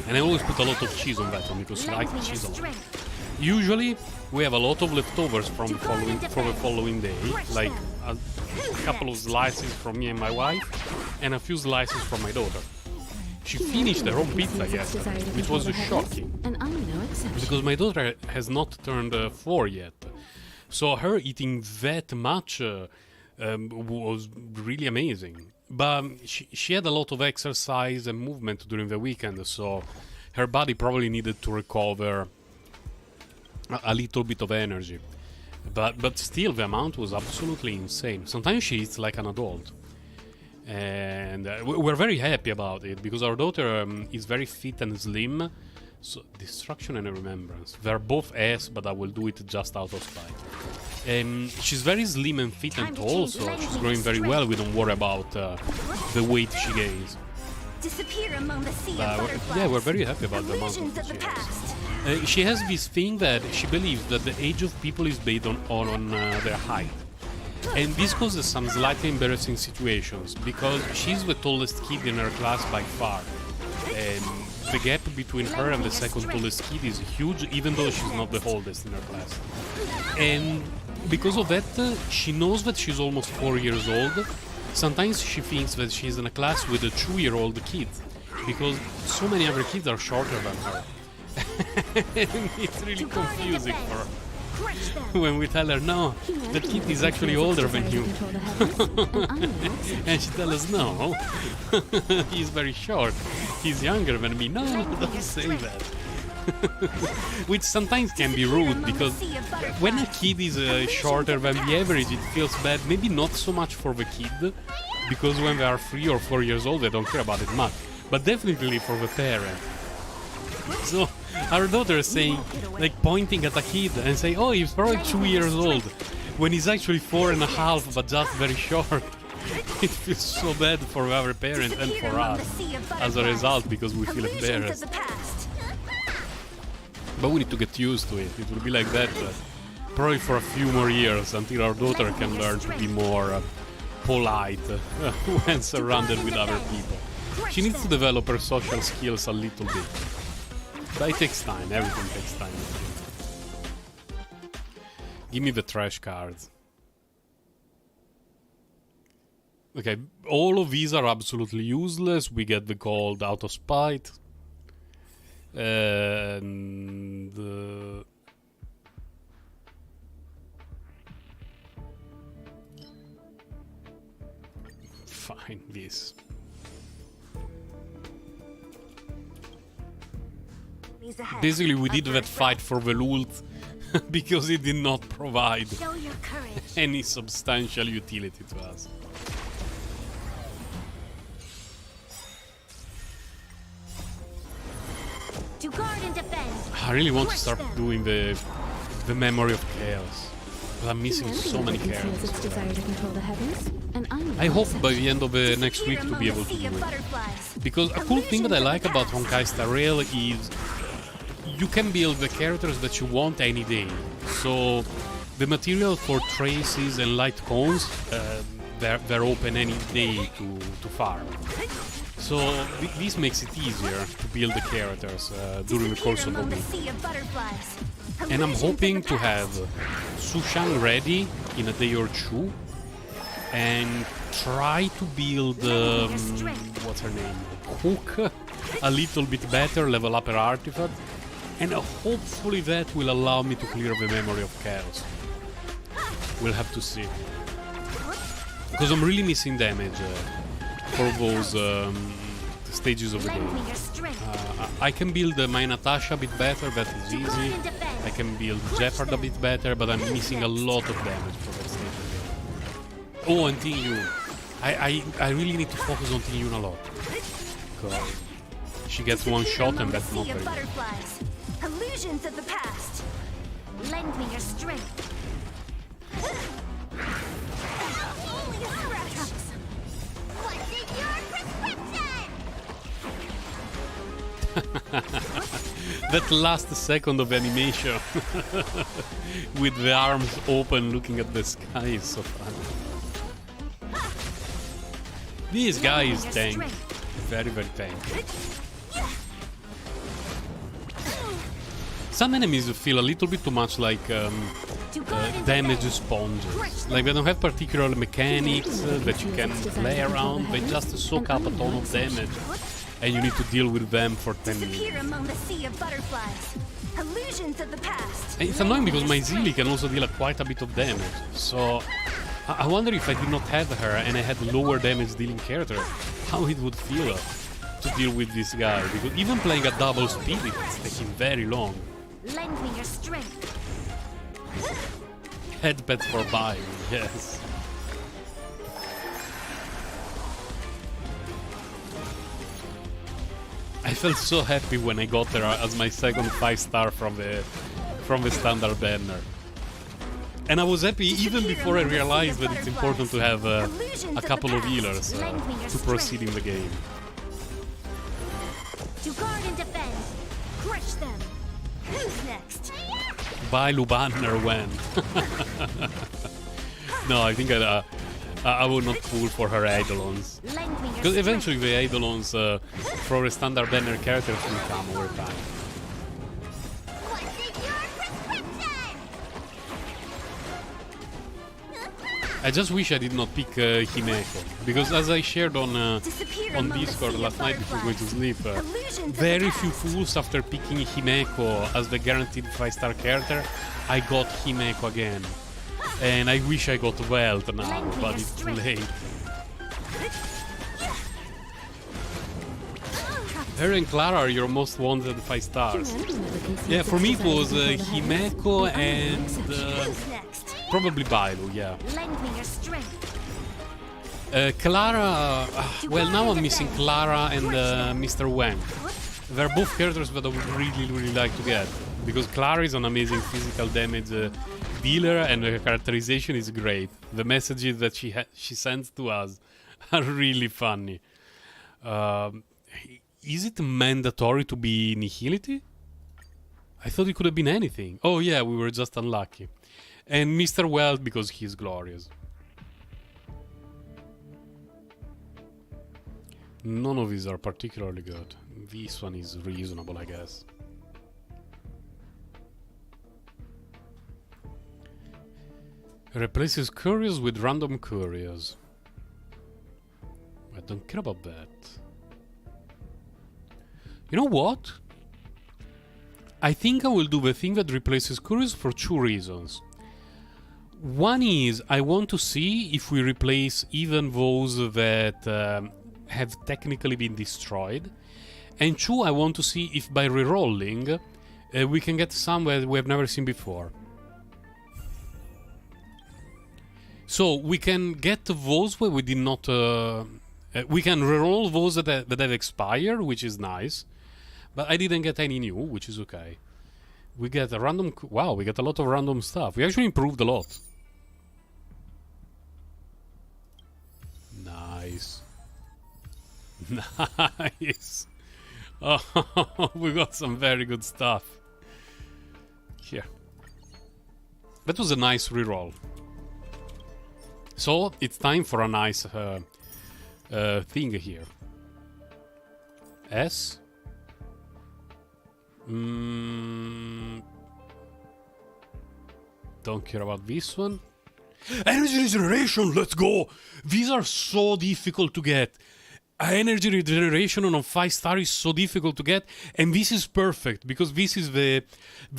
And I always put a lot of cheese on that one, because she likes cheese a lot. Usually, we have a lot of leftovers for the following day, like a couple of slices from me and my wife, and a few slices from my daughter. She finished her own pizza yesterday, which was shocking, And I'm no exception. because my daughter has not turned 4 yet. So her eating that much was really amazing. But she had a lot of exercise and movement during the weekend, so her body probably needed to recover a little bit of energy. But still, the amount was absolutely insane. Sometimes she eats like an adult. And we're very happy about it, because our daughter is very fit and slim. So, Destruction and Remembrance. They're both S, but I will do it just out of spite. She's very slim and fit and tall, so she's growing very well. We don't worry about the weight she gains. Disappear among the sea of butterflies. Yeah, we're very happy about the amount Illusions of of the she has. past. She has this thing that she believes that the age of people is based on their height. And this causes some slightly embarrassing situations, because she's the tallest kid in her class by far. And the gap between her and the second tallest kid is huge, even though she's not the oldest in her class. And because of that, she knows that she's almost 4 years old. Sometimes she thinks that she's in a class with a 2-year-old kid, because so many other kids are shorter than her. And it's really confusing for her. When we tell her, no, that kid is actually older than you. And she tells us, no, he's very short. He's younger than me. No, don't say that. Which sometimes can be rude, because when a kid is shorter than the average, it feels bad. Maybe not so much for the kid, because when they are 3 or 4 years old, they don't care about it much. But definitely for the parent. So our daughter is saying, like, pointing at a kid and saying, oh, he's probably 2 years old, when he's actually 4.5, but just very short. It feels so bad for our parents and for us as a result, because we feel embarrassed. But we need to get used to it. It will be like that probably for a few more years, until our daughter can learn to be more polite when surrounded with other people. She needs to develop her social skills a little bit. But it takes time, everything takes time. Give me the trash cards. Okay, all of these are absolutely useless. We get the gold out of spite. And... fine, this. Basically, we did that fight for the loot because it did not provide any substantial utility to us. To guard and defend. I really want to start doing the Memory of Chaos. But I'm missing so many characters. I hope by the end of the next week to be able to do it. Because a cool thing that I like about Honkai Star Rail is you can build the characters that you want any day. So the material for traces and light cones, they're open any day to farm. So this makes it easier to build the characters during the course of the week. And I'm hoping to have Sushang ready in a day or two, and try to build what's her name, Hook, a little bit better, level up her artifact, and hopefully that will allow me to clear the Memory of Chaos. We'll have to see, because I'm really missing damage for those stages of the game. I can build my Natasha a bit better, that is easy. I can build Jeopard a bit better, but I'm missing a lot of damage for that stage of the game. Oh, and Ting-Yun. I really need to focus on Ting-Yun a lot, because she gets one shot and that's not very good. Illusions of the past. Lend me your strength. What's in your prescription? That last second of animation with the arms open looking at the sky is so fun. This guy is tank. Very, very tank. Some enemies feel a little bit too much like damage sponges. Like they don't have particular mechanics that you can play around. They just soak up a ton of damage, and you need to deal with them for 10 minutes. Among the sea of butterflies. Illusions of the past. And it's annoying because my Zilli can also deal quite a bit of damage. So I wonder if I did not have her and I had lower damage dealing character, how it would feel. to deal with this guy, because even playing at double speed, it's taking very long. Lend me your strength. Headpad for buying, yes. I felt so happy when I got her as my second 5-star from the standard banner. And I was happy even before I realized that it's important to have a couple of healers to proceed in the game. To guard and defend. Crush them. Who's next? Bailu banner when? No, I think I would not pull for her Eidolons. Because eventually the Eidolons for a standard banner characters will come over time. What's in your prescription? I just wish I did not pick Himeko, because as I shared on Discord last night before going to sleep, very few fools after picking Himeko as the guaranteed 5-star character, I got Himeko again. And I wish I got Wealth now, but it's too late. Her and Clara are your most wanted 5 stars. Yeah, for me it was Himeko and probably Bailu, yeah. Clara, well now I'm missing Clara and Mr. Wang. They're both characters that I would really like to get, because Clara is an amazing physical damage dealer and her characterization is great. The messages that she sends to us are really funny. Is it mandatory to be Nihility? I thought it could have been anything. Oh yeah, we were just unlucky. And Mr. Wealth because he's glorious. None of these are particularly good. This one is reasonable, I guess. Replaces curious with random curious. I don't care about that. You know what? I think I will do the thing that replaces curious for 2 reasons. One is I want to see if we replace even those that have technically been destroyed. And 2, I want to see if by rerolling we can get some that we have never seen before. So we can get those where we did not... we can reroll those that have expired, which is nice. But I didn't get any new, which is okay. We get a random... Wow, we get a lot of random stuff. We actually improved a lot. Nice. Nice. Oh, we got some very good stuff. Here. That was a nice reroll. So, it's time for a nice thing here. S. Don't care about this one. Energy regeneration, let's go! These are so difficult to get. Energy regeneration on a 5-star is so difficult to get, and this is perfect because this is the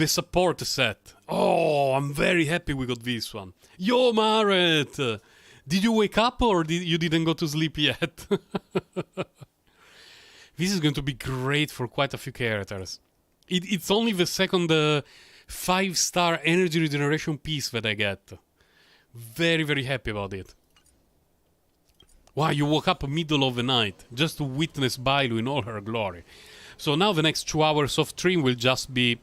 support set. Oh, I'm very happy we got this one. Yo, Maret! Did you wake up or you didn't go to sleep yet? This is going to be great for quite a few characters. It's only the second 5-star energy regeneration piece that I get. Very happy about it. Wow, you woke up middle of the night just to witness Bailu in all her glory. So now the next 2 hours of stream will just be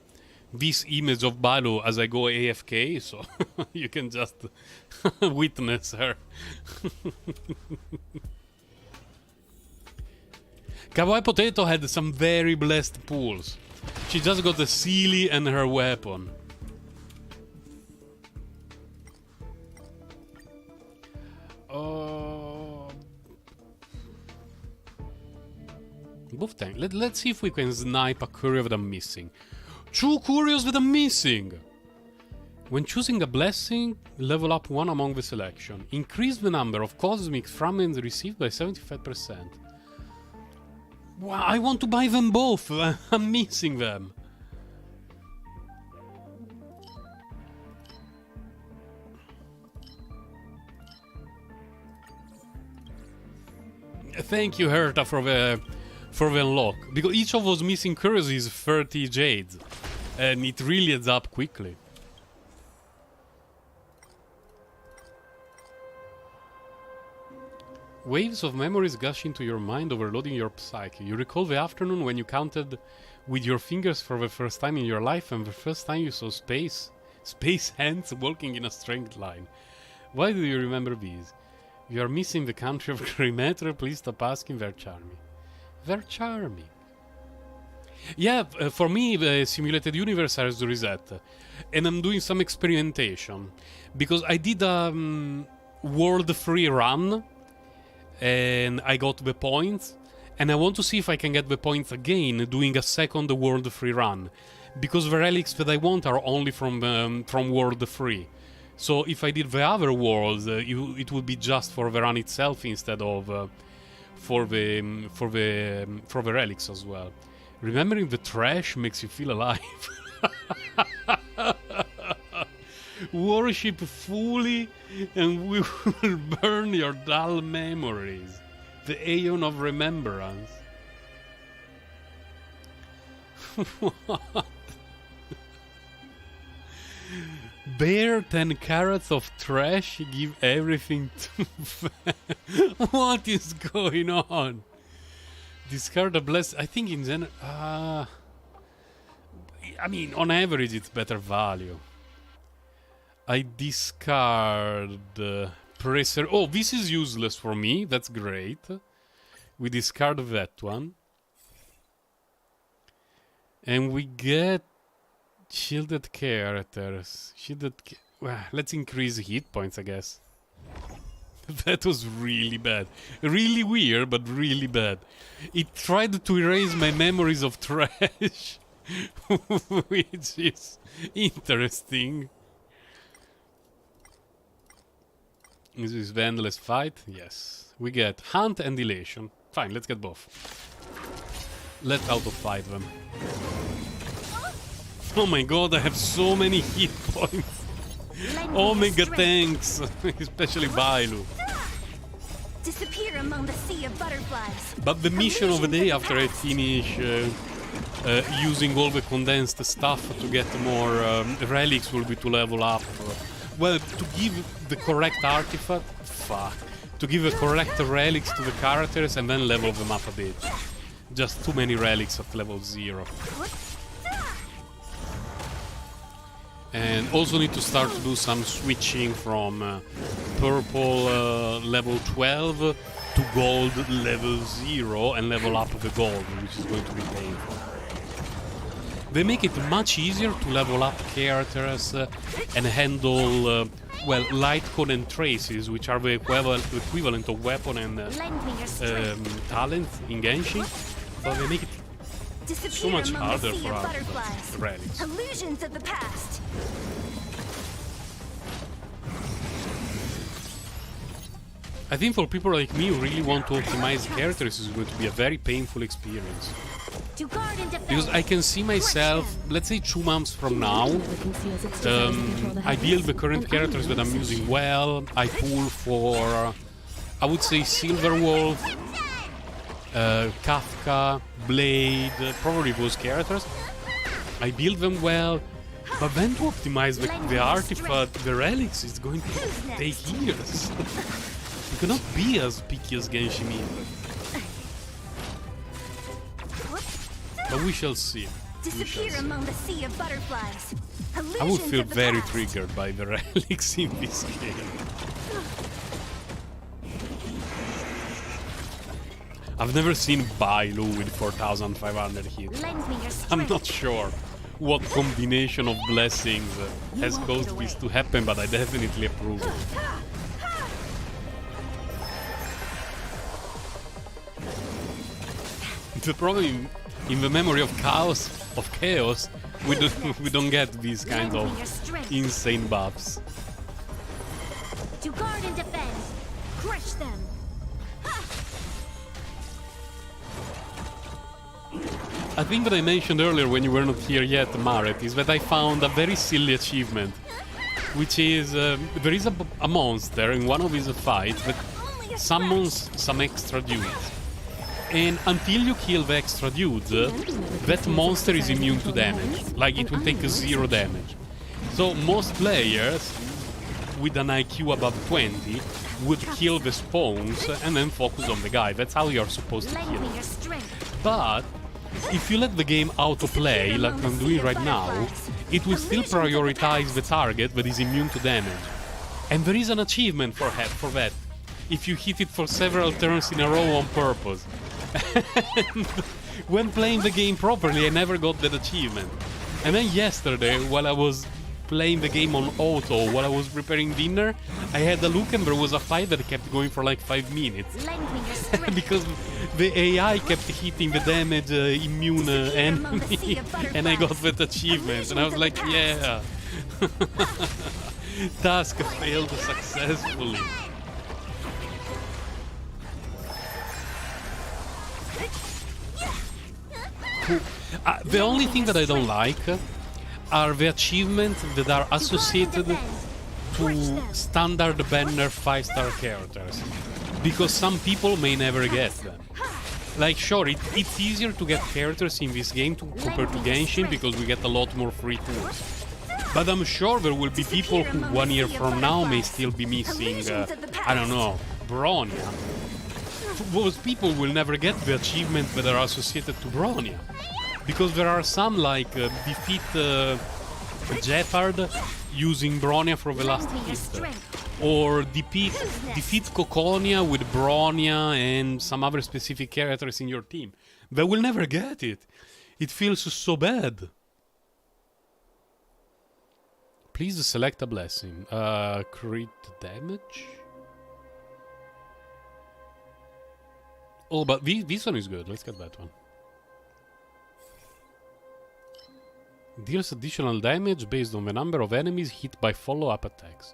this image of Bailu as I go AFK, so you can just witness her. Kawaii Potato had some very blessed pulls. She just got the Sealy and her weapon. Both tank. Let's see if we can snipe a courier that I'm missing. 2 couriers that I'm missing! When choosing a blessing, level up 1 among the selection. Increase the number of cosmic fragments received by 75%. Wow, I want to buy them both! I'm missing them. Thank you, Herta, for the for the unlock. Because each of those missing currencies is 30 jades. And it really adds up quickly. Waves of memories gush into your mind, overloading your psyche. You recall the afternoon when you counted with your fingers for the first time in your life, and the first time you saw space hands walking in a straight line. Why do you remember these? You are missing the country of Grimetre. Please stop asking. They're charming. They're charming. Yeah, for me, the simulated universe has to reset. And I'm doing some experimentation. Because I did a world free run. And I got the points. And I want to see if I can get the points again doing a second world free run. Because the relics that I want are only from world free. So if I did the other worlds, it would be just for the run itself instead of for the relics as well. Remembering the trash makes you feel alive. Worship fully, and we will burn your dull memories. The Aeon of Remembrance. What? Bear 10 carats of trash, give everything to What is going on? Discard a bless. I think in general. I mean, on average, it's better value. I discard. Oh, this is useless for me. That's great. We discard that one. And we get. Shielded characters. Well, let's increase hit points, I guess. That was really bad. Really weird, but really bad. It tried to erase my memories of trash. Which is interesting. Is this the endless fight? Yes. We get hunt and elation. Fine, let's get both. Let's auto-fight them. Oh my god, I have so many hit points. Omega tanks, especially Bailu. Disappear among the sea of butterflies. But the mission of the day after I finish using all the condensed stuff to get more relics will be to level up. Well, to give the correct artifact, to give the correct relics to the characters and then level them up a bit. Just too many relics at level 0. And also need to start to do some switching from purple level 12 to gold level 0 and level up the gold, which is going to be painful. They make it much easier to level up characters and handle, well, light cone and traces, which are the equivalent of weapon and talent in Genshin, but they make it so much harder for us. Relics. Illusions of the past. I think for people like me who really want to optimize characters, it's going to be a very painful experience. Because I can see myself, let's say 2 months from now, I build the current characters that I'm using well, I pull for, I would say Silver Wolf, Kafka, Blade, probably those characters. I build them well, but then to optimize the artifact, the relics, is going to take years. You cannot be as picky as Genshin Impact. But we shall see. Disappear among the sea of butterflies. I would feel very triggered by the relics in this game. I've never seen Bailu with 4,500 hits. I'm not sure what combination of blessings has caused this to happen, but I definitely approve it. The problem in the memory of chaos, we don't get these kinds of insane buffs. To guard and defend, crush them. I think that I mentioned earlier when you were not here yet, Maret, is that I found a very silly achievement, which is there is a monster in one of his fights that summons some extra units. And until you kill the extra dudes, that monster is immune to damage. Like, it will take 0 damage. So most players with an IQ above 20 would kill the spawns and then focus on the guy. That's how you're supposed to kill. But if you let the game autoplay, like I'm doing right now, it will still prioritize the target that is immune to damage. And there is an achievement for that, if you hit it for several turns in a row on purpose. And when playing the game properly, I never got that achievement. And then yesterday, while I was playing the game on auto, while I was preparing dinner, I had a look and there was a fight that kept going for like 5 minutes. Because the AI kept hitting the damage immune enemy, and I got that achievement. And I was like, yeah. Task failed successfully. The only thing that I don't like are the achievements that are associated to standard banner 5-star characters, because some people may never get them. Like, sure, it's easier to get characters in this game compared to Genshin, because we get a lot more free tools. But I'm sure there will be people who 1 year from now may still be missing, I don't know, Bronya. Those people will never get the achievements that are associated to Bronya. Because there are some, like, defeat Jeopard using Bronya for the last hit. Or defeat Coconia with Bronya and some other specific characters in your team. They will never get it. It feels so bad. Please select a blessing. Crit damage? Oh, but this one is good. Let's get that one. Deals additional damage based on the number of enemies hit by follow-up attacks.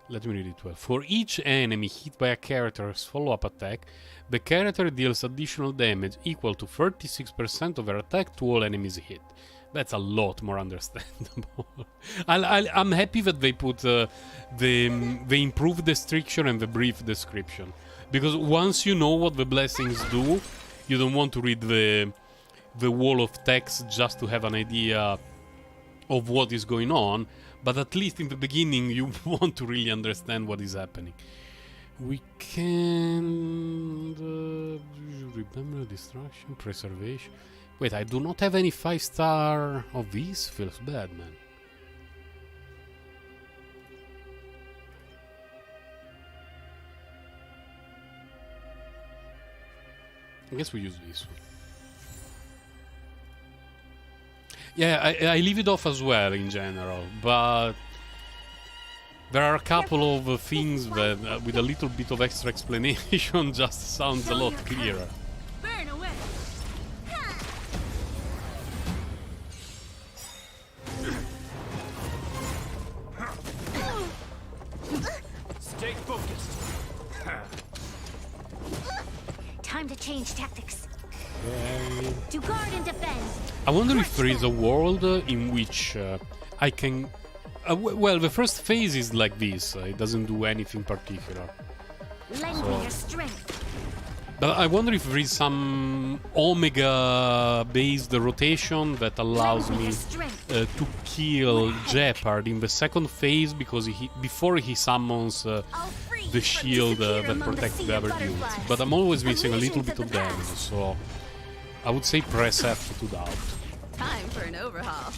Let me read it well. For each enemy hit by a character's follow-up attack, the character deals additional damage equal to 36% of their attack to all enemies hit. That's a lot more understandable. I'm happy that they put the improved description and the brief description. Because once you know what the blessings do, you don't want to read the wall of text just to have an idea of what is going on, but at least in the beginning you want to really understand what is happening. We can remember destruction, preservation. Wait, I do not have any 5-star of these? Feels bad, man. I guess we use this one. Yeah, I leave it off as well in general, but there are a couple of things that, with a little bit of extra explanation, just sounds a lot clearer. Burn away. Stay focused. Time to change tactics. Okay. To guard and defend. I wonder if there is a world in which I can... well, the first phase is like this. It doesn't do anything particular. Lend me your strength. But I wonder if there is some Omega-based rotation that allows me to kill Jeopard in the second phase, because before he summons the shield that protects the other dudes. But I'm always missing a little bit of damage, so I would say press F to doubt. Time for an overhaul.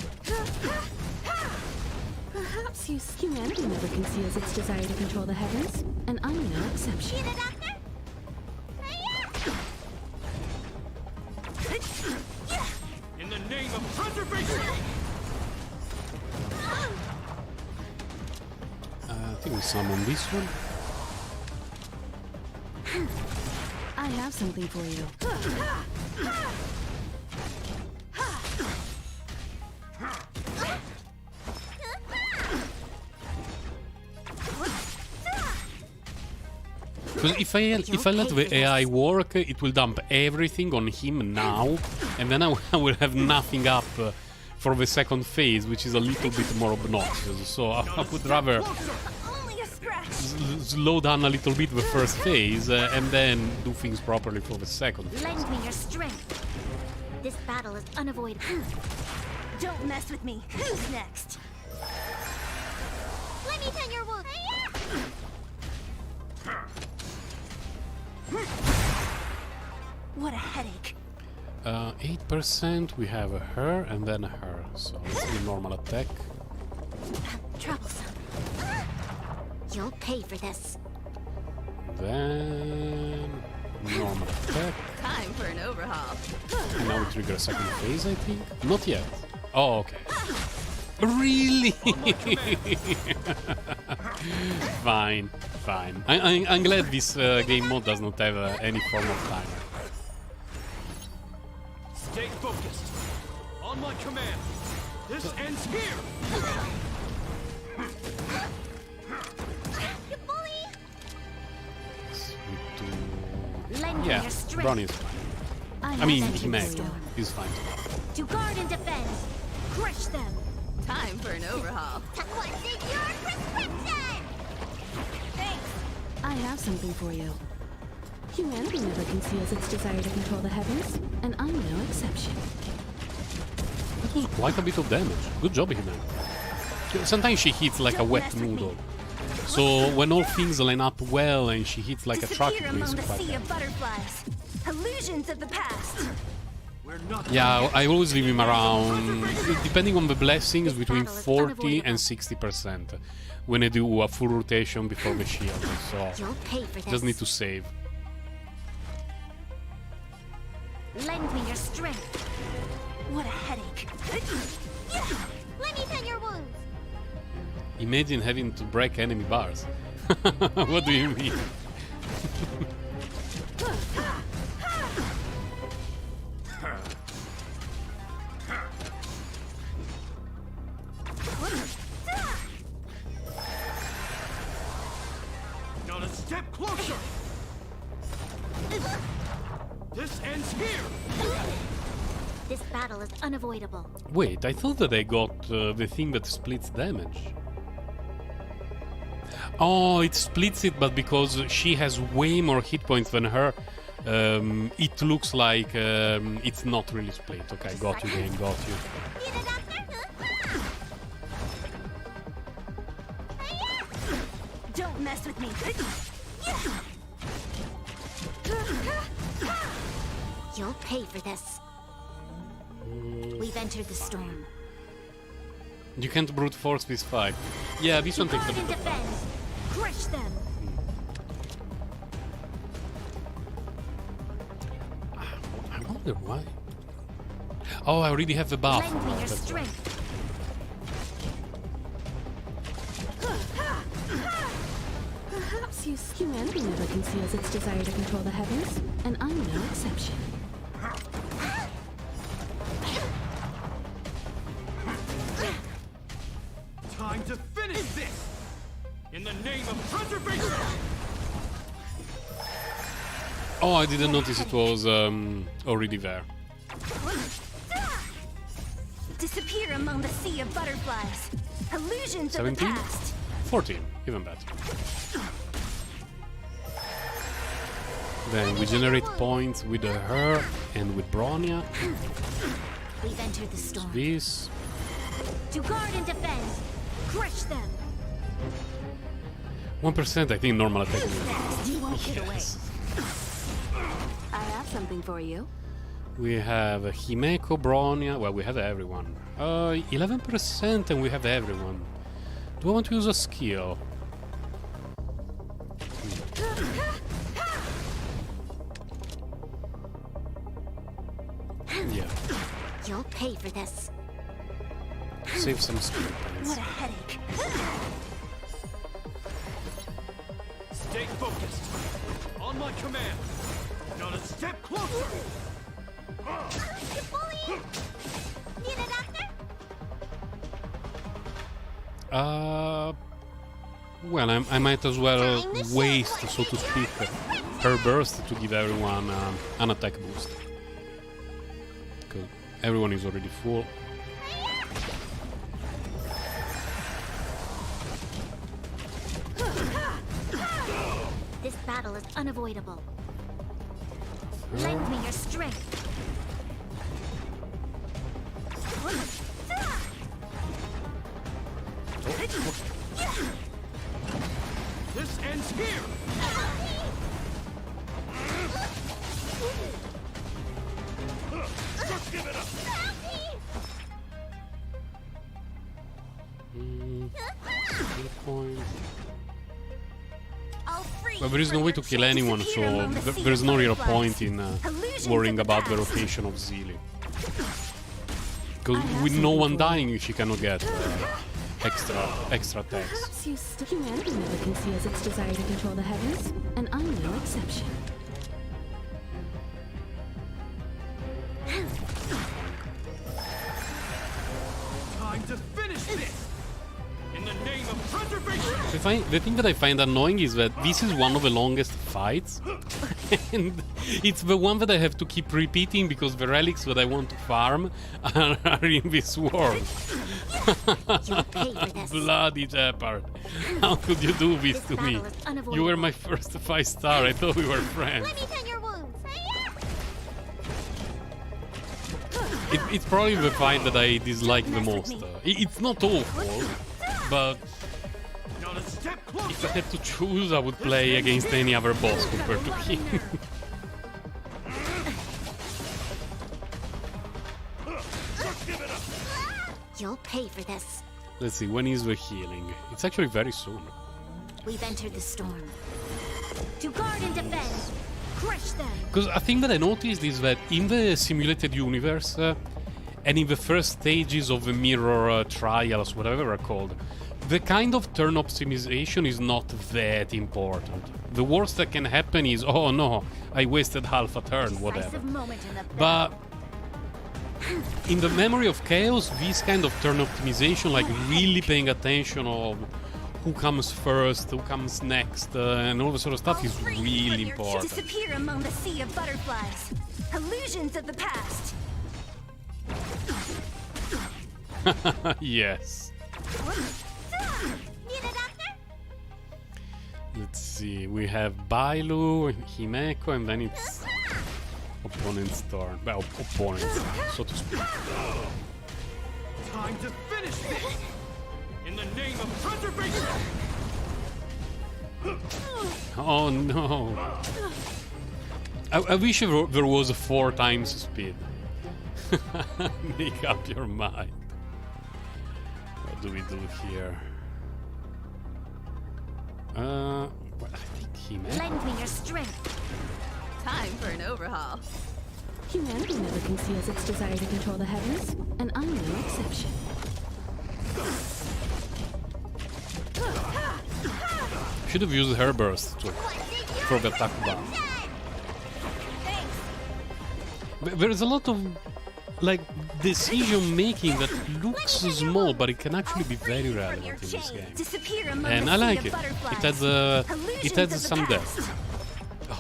Perhaps humanity never conceals its desire to control the heavens, and I'm no exception. See the doctor? In the name of preservation. I think we summon this one. I have something for you. Because if I let the AI work, it will dump everything on him now, and then I will have nothing up for the second phase, which is a little bit more obnoxious. So I would rather Only a scratch. slow down a little bit the first phase and then do things properly for the second phase. Lend me your strength. This battle is unavoidable. Don't mess with me. Who's next? Let me tend your wound. What a headache. 8% we have a her and then a her. So let's do normal attack. Troublesome. You'll pay for this. Then normal attack. Time for an overhaul. And now we trigger a second phase, I think. Not yet. Oh, okay. Really? Fine, fine. I'm glad this game mode does not have any form of timer. Stay focused. On my command. This ends here. You bully! We Lend me yeah, your strength. Brownie is fine. I mean, Himeko is fine too. To guard and defend. Crush them. Time for an overhaul. What's in your prescription? Thanks. I have something for you. Humanity never conceals its desire to control the heavens, and I'm no exception. That was quite a bit of damage. Good job, Himeko. Sometimes she hits like a wet noodle. So when all things line up well and she hits like a truck, Disappear it's among the quite sea bad. of butterflies. Illusions of the past. We're not. Yeah, I always leave him around, depending on the blessings, between 40 and 60% when I do a full rotation before the shield. So You'll pay for this. just need to save. Lend me your strength. What a headache. Let me tend your wounds. Imagine having to break enemy bars. What do you mean? Not a step closer. This ends here. This battle is unavoidable. Wait, I thought that I got the thing that splits damage. Oh, it splits it, but because she has way more hit points than her, it looks like it's not really split. Okay, got you, game, got you. Need a doctor? Don't mess with me. You'll pay for this. We've entered the storm. You can't brute force this fight. Yeah, this one takes a Guard bit and of time. defend. Crush them. I wonder why. Oh, I already have the buff. Lend me your That's why. strength. Perhaps humanity never conceals its desire to control the heavens, and I'm no exception. Time to finish this. In the name of preservation. Oh, I didn't notice it was already there. Disappear among the sea of butterflies. Illusions of the 17? past. 14, even better. Then we generate points with her and with Bronya. We've entered the storm. This. To guard and defend. Crush them. 1%, I think normal attack. You won't get away. Yes. I have something for you. We have Himeko, Bronya. Well, we have everyone. 11% and we have everyone. Do I want to use a skill? Yeah, You'll pay for this. save some skill points. What a headache. Stay focused. On my command. Not a step closer. You bully! Need a doctor? Well, I might as well waste, so to speak, her burst to give everyone an attack boost. Because everyone is already full. battle is unavoidable. Lend me your strength. This ends here! Just give it up! Point. I'll free Well, there is no way to kill anyone, so there's no real point in worrying about the rotation of Zeely. Because with no one dying, she cannot get extra attacks. Perhaps humanity never conceals its desire to control the heavens, and I'm no exception. Time to finish this! In the name of preservation! The thing that I find annoying is that this is one of the longest fights, and it's the one that I have to keep repeating because the relics that I want to farm are in this world. You'll pay for this. Bloody Shepard. How could you do this to me? battle is unavoidable. You were my first 5-star. I thought we were friends. Let me tend your wounds. It's probably the fight that I dislike the most. It's not awful, but Not a step closer! if I had to choose, I would play against any other boss compared to him. Just give it up! You'll pay for this. Let's see, when is the healing? It's actually very soon. We've entered the storm. To guard and defend. Crush them. Because a thing that I noticed is that in the simulated universe and in the first stages of the mirror trials, whatever they're called, the kind of turn optimization is not that important. The worst that can happen is, oh no, I wasted half a turn, whatever. Decisive moment in the But in the memory of chaos, this kind of turn optimization, like really paying attention of who comes first, who comes next, and all the sort of stuff is really important. Disappear among the sea of butterflies. Illusions of the past. Yes. Need a doctor? Let's see, we have Bailu, Himeko, and then it's opponent's turn. Well, opponents, so to speak. Time to finish this! In the name of preservation! Oh no. I wish there was a 4 times speed. Make up your mind. What do we do here? Well, I think Himeko. Lend me your strength. Time for an overhaul. Humanity never conceals its desire to control the heavens, and I'm no exception. Should have used her burst to throw the attack down. There's a lot of like decision making that looks small, but it can actually be very relevant in this game. And I like it. It adds some depth.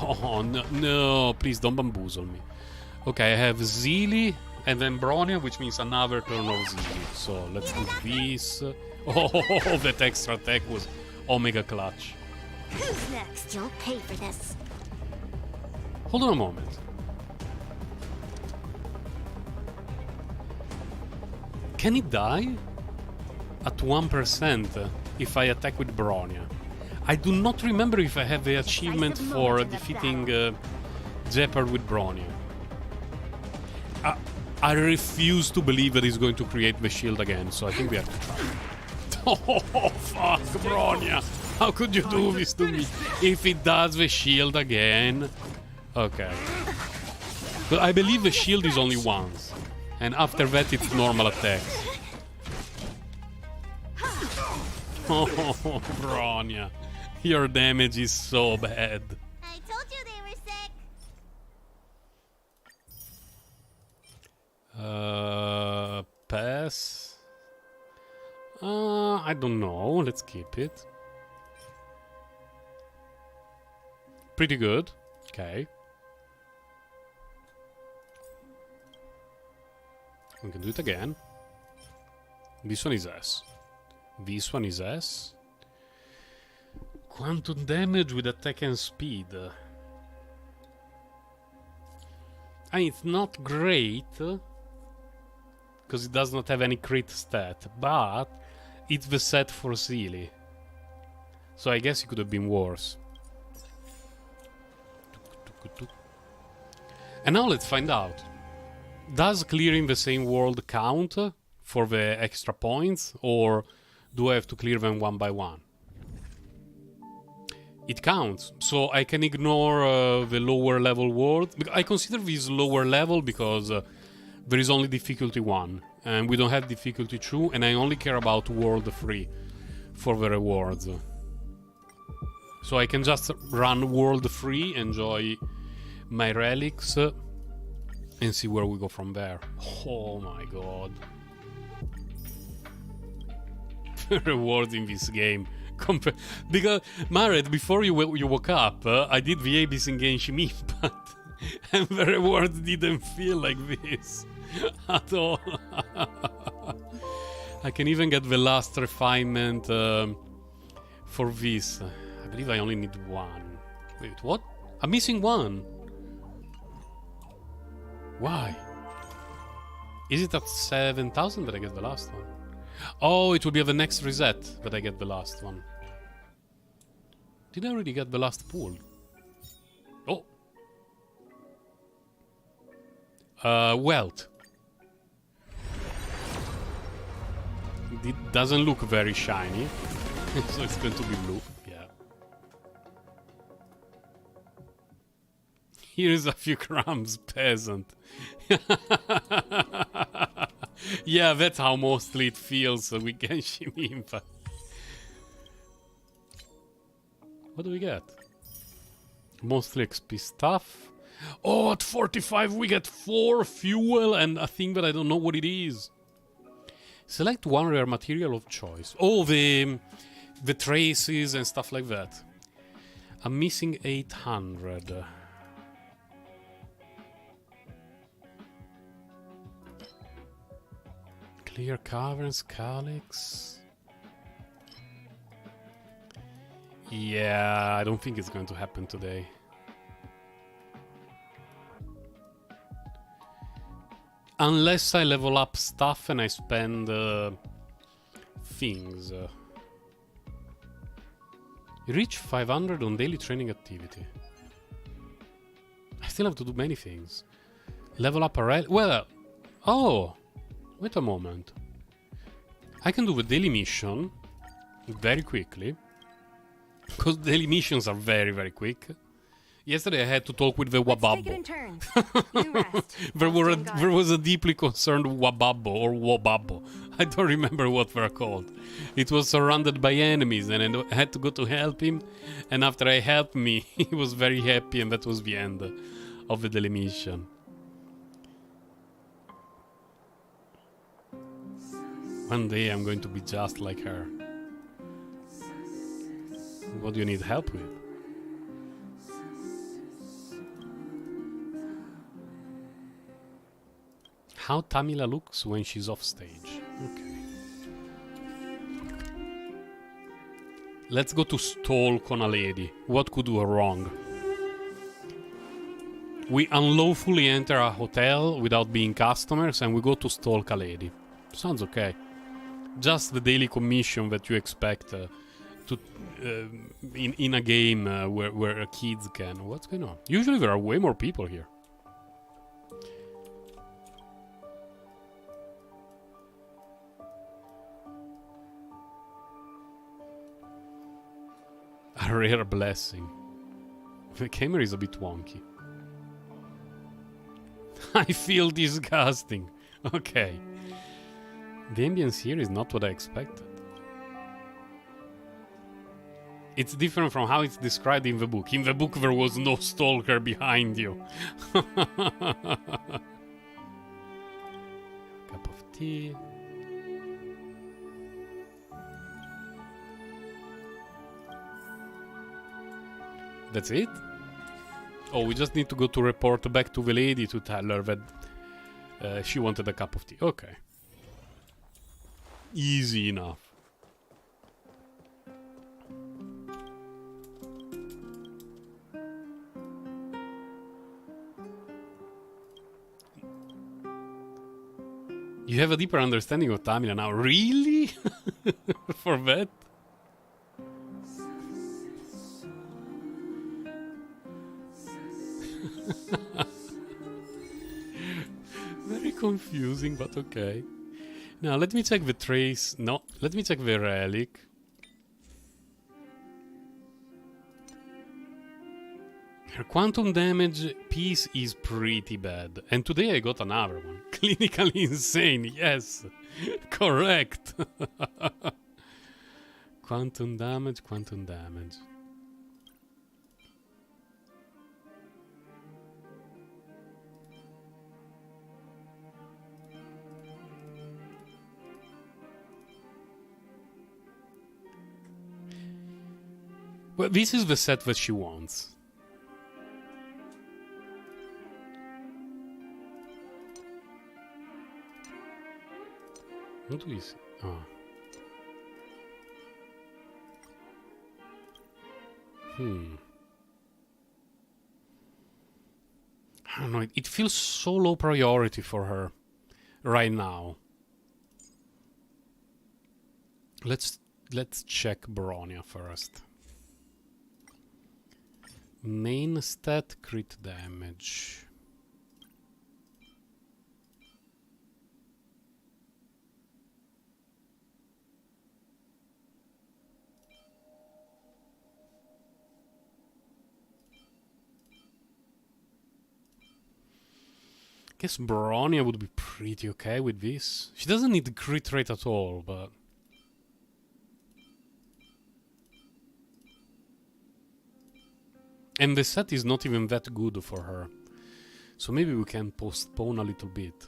Oh no, no! Please don't bamboozle me. Okay, I have Zeely and then Bronya, which means another turn of Zeely. So let's do this. Oh, that extra attack was Omega Clutch. Who's next? You'll pay for this. Hold on a moment. Can it die? At 1% if I attack with Bronya. I do not remember if I have the achievement for defeating Shepard with Bronya. I refuse to believe that he's going to create the shield again, so I think we have to try. Oh, fuck, Bronya! How could you do this to me? If it does the shield again... Okay. But I believe the shield is only once. And after that it's normal attack. Oh, Bronya. Your damage is so bad. I told you they were sick. Pass. I don't know. Let's keep it. Pretty good. Okay. We can do it again. This one is S. This one is S. Quantum damage with attack and speed. It's not great, because it does not have any crit stat, but it's the set for Sealy. So I guess it could have been worse. And now let's find out. Does clearing the same world count for the extra points, or do I have to clear them one by one? It counts, so I can ignore the lower level world. I consider this lower level because there is only difficulty 1, and we don't have difficulty 2, and I only care about world 3 for the rewards. So I can just run world 3, enjoy my relics, and see where we go from there. Oh my god. The rewards in this game. Because, Maret, before you woke up, I did the Abyss in Genshin Impact, and the rewards didn't feel like this at all. I can even get the last refinement for this. I believe I only need 1. Wait, what? I'm missing 1. Why? Is it at 7,000 that I get the last one? Oh, it will be at the next reset that I get the last one. Did I already get the last pool? Oh. Wealth. It doesn't look very shiny, so it's going to be blue. Yeah. Here is a few crumbs, peasant. Yeah, that's how mostly it feels with Genshin Impact. What do we get? Mostly XP stuff. Oh, at 45 we get 4 fuel and a thing that I don't know what it is. Select one rare material of choice. Oh, the traces and stuff like that. I'm missing 800. Clear caverns, calyx. Yeah, I don't think it's going to happen today. Unless I level up stuff and I spend things. Reach 500 on daily training activity. I still have to do many things. Level up a relic. Well, oh, wait a moment. I can do the daily mission very quickly. Because daily missions are very, very quick. Yesterday I had to talk with the Wababo. There was a deeply concerned Wababo or Wababo. I don't remember what they're called. It was surrounded by enemies and I had to go to help him. And after I helped me, he was very happy and that was the end of the daily mission. One day I'm going to be just like her. What do you need help with? How Tamila looks when she's off stage. Okay. Let's go to stalk on a lady. What could go wrong? We unlawfully enter a hotel without being customers and we go to stalk a lady. Sounds okay. Just the daily commission that you expect in a game where kids can. What's going on? Usually there are way more people here. A rare blessing. The camera is a bit wonky. I feel disgusting. Okay. The ambience here is not what I expected. It's different from how it's described in the book. In the book there was no stalker behind you. Cup of tea. That's it? Oh, we just need to go to report back to the lady to tell her that she wanted a cup of tea. Okay. Easy enough. You have a deeper understanding of Tamil now. Really? For that? Very confusing, but okay. Now, let me check the trace. No, let me check the relic. Her quantum damage piece is pretty bad. And today I got another one. Clinically insane, yes. Correct. Quantum damage, quantum damage. Well, this is the set that she wants. What do we see? Oh. I don't know. It feels so low priority for her right now. Let's check Bronya first. Main stat crit damage. Guess Bronya would be pretty okay with this. She doesn't need the crit rate at all, but... And the set is not even that good for her. So maybe we can postpone a little bit.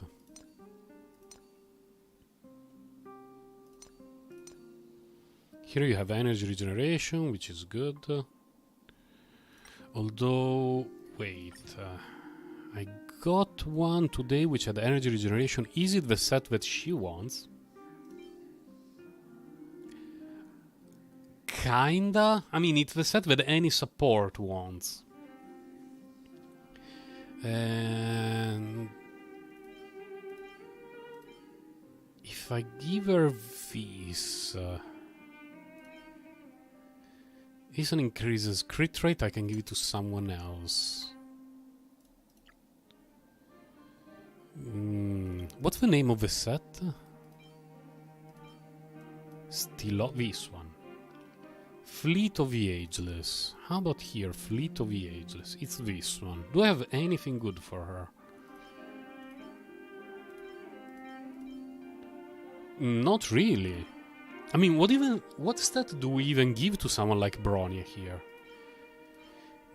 Here you have energy regeneration, which is good. Although... Wait... I got one today which had energy regeneration. Is it the set that she wants? Kinda. I mean, it's the set that any support wants. And if I give her this, this one increases crit rate. I can give it to someone else. What's the name of the set? Still this one. Fleet of the Ageless. How about here? Fleet of the Ageless. It's this one. Do I have anything good for her? Not really. I mean, what stat do we even give to someone like Bronya here?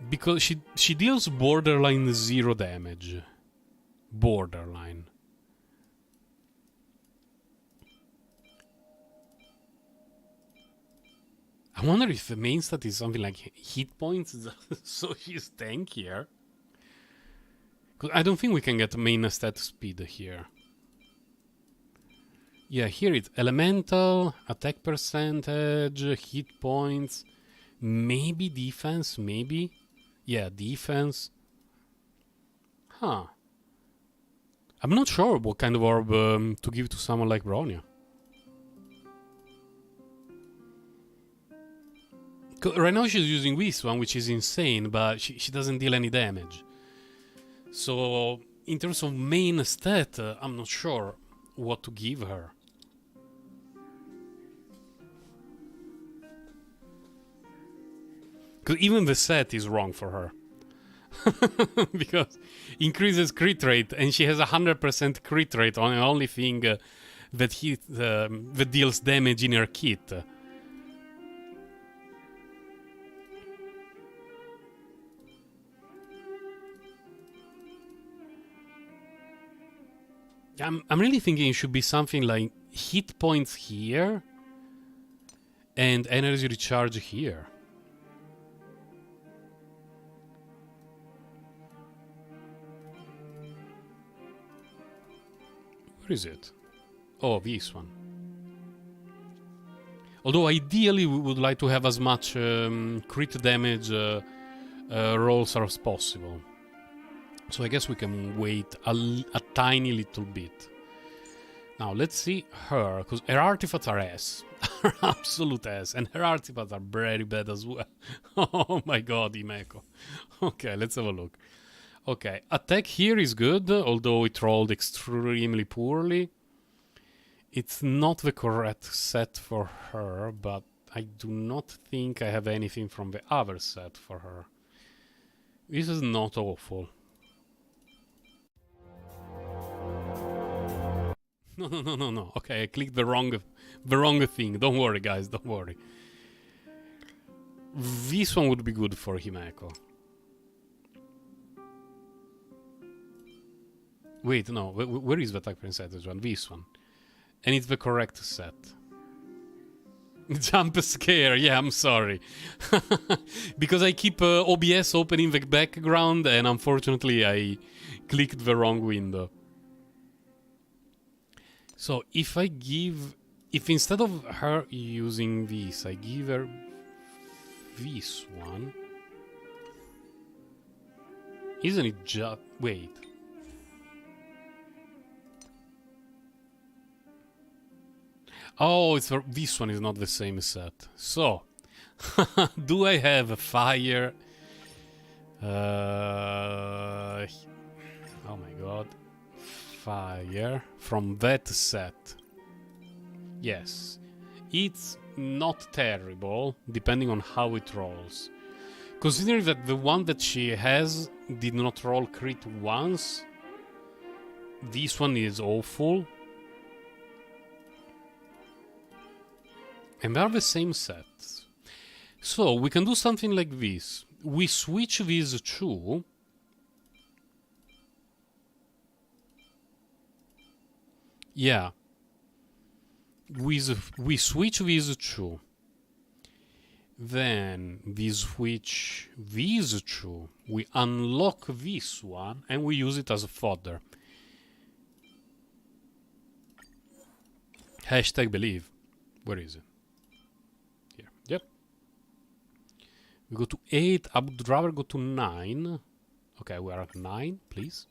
Because she deals borderline 0 damage. Borderline. I wonder if the main stat is something like hit points, so she's tankier. 'Cause I don't think we can get main stat speed here. Yeah, here it's elemental, attack percentage, hit points, maybe defense, maybe. Yeah, defense. Huh. I'm not sure what kind of orb to give to someone like Bronya. Right now she's using this one, which is insane, but she doesn't deal any damage. So, in terms of main stat, I'm not sure what to give her. Because even the set is wrong for her. Because increases crit rate, and she has 100% crit rate on the only thing that deals damage in her kit. I'm really thinking it should be something like hit points here and energy recharge here. Where is it? Oh, this one. Although ideally we would like to have as much crit damage rolls as possible. So I guess we can wait a tiny little bit. Now let's see her, because her artifacts are S. Absolute S. And her artifacts are very bad as well. Oh my god, Himeko. Okay, let's have a look. Okay, attack here is good, although it rolled extremely poorly. It's not the correct set for her, but I do not think I have anything from the other set for her. This is not awful. No. Okay, I clicked the wrong thing. Don't worry, guys. Don't worry. This one would be good for Himeko. Wait, no. Where is the attack percentage one? This one. And it's the correct set. Jump scare. Yeah, I'm sorry. Because I keep OBS open in the background and unfortunately I clicked the wrong window. So if instead of her using this, I give her this one. Isn't it just... Wait. Oh, this one is not the same set. So, do I have a fire? Oh my god. Fire from that set. Yes. It's not terrible, depending on how it rolls. Considering that the one that she has did not roll crit once, this one is awful. And they are the same sets. So we can do something like this. We switch these two. Yeah. We switch these two. Then we switch these two. We unlock this one and we use it as a fodder. Hashtag believe. Where is it? Here. Yep. We go to 8. I would rather go to 9. Okay, we are at 9, please.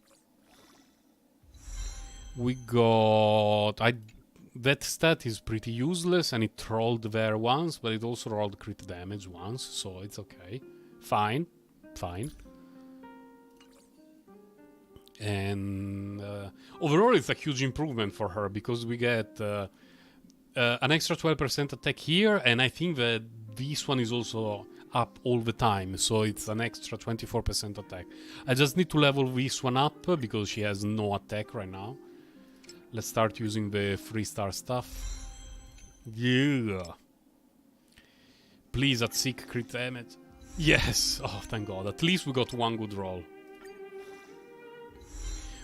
We got... that stat is pretty useless and it rolled there once, but it also rolled crit damage once, so it's okay. Fine. And overall it's a huge improvement for her because we get an extra 12% attack here, and I think that this one is also up all the time, so it's an extra 24% attack. I just need to level this one up because she has no attack right now. Let's start using the 3-star stuff. Yeah. Please at 6 crit damage. Yes! Oh, thank god. At least we got one good roll.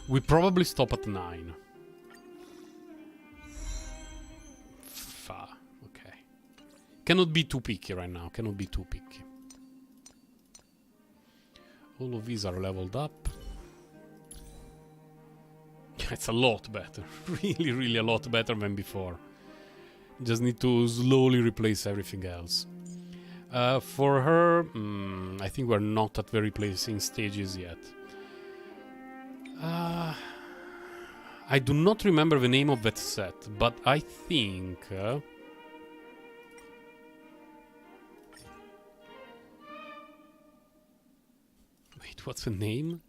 We probably stop at 9. Okay. Cannot be too picky right now. Cannot be too picky. All of these are leveled up. It's a lot better. Really a lot better than before. Just need to slowly replace everything else. For her, I think we're not at the replacing stages yet. I do not remember the name of that set, but I think... Wait, what's the name?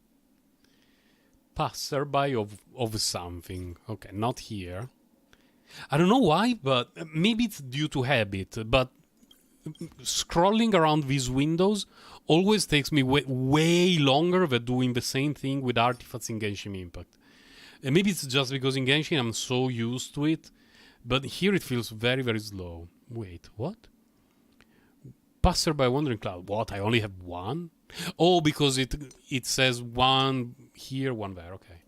Passerby of something. Okay, not here. I don't know why, but maybe it's due to habit, but scrolling around these windows always takes me way longer than doing the same thing with artifacts in Genshin Impact. And maybe it's just because in Genshin I'm so used to it, but here it feels very slow. Wait, what? Passerby Wandering Cloud. What? I only have one? Oh, because it says one here, one there. Okay.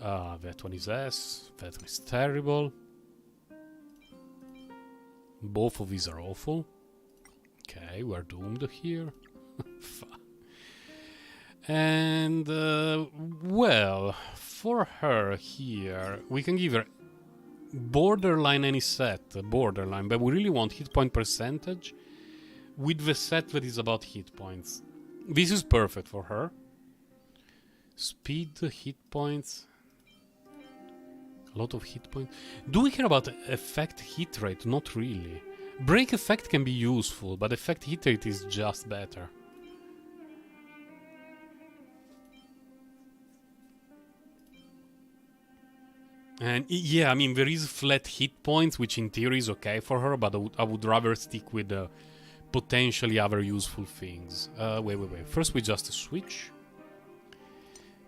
That one is S. That one is terrible. Both of these are awful. Okay, we're doomed here. And, well, for her here, we can give her borderline any set. Borderline, but we really want hit point percentage with the set that is about hit points. This is perfect for her. Speed, hit points. A lot of hit points. Do we care about effect hit rate? Not really. Break effect can be useful, but effect hit rate is just better. And yeah, I mean, there is flat hit points, which in theory is okay for her, but I would rather stick with potentially other useful things. Wait. First we just switch.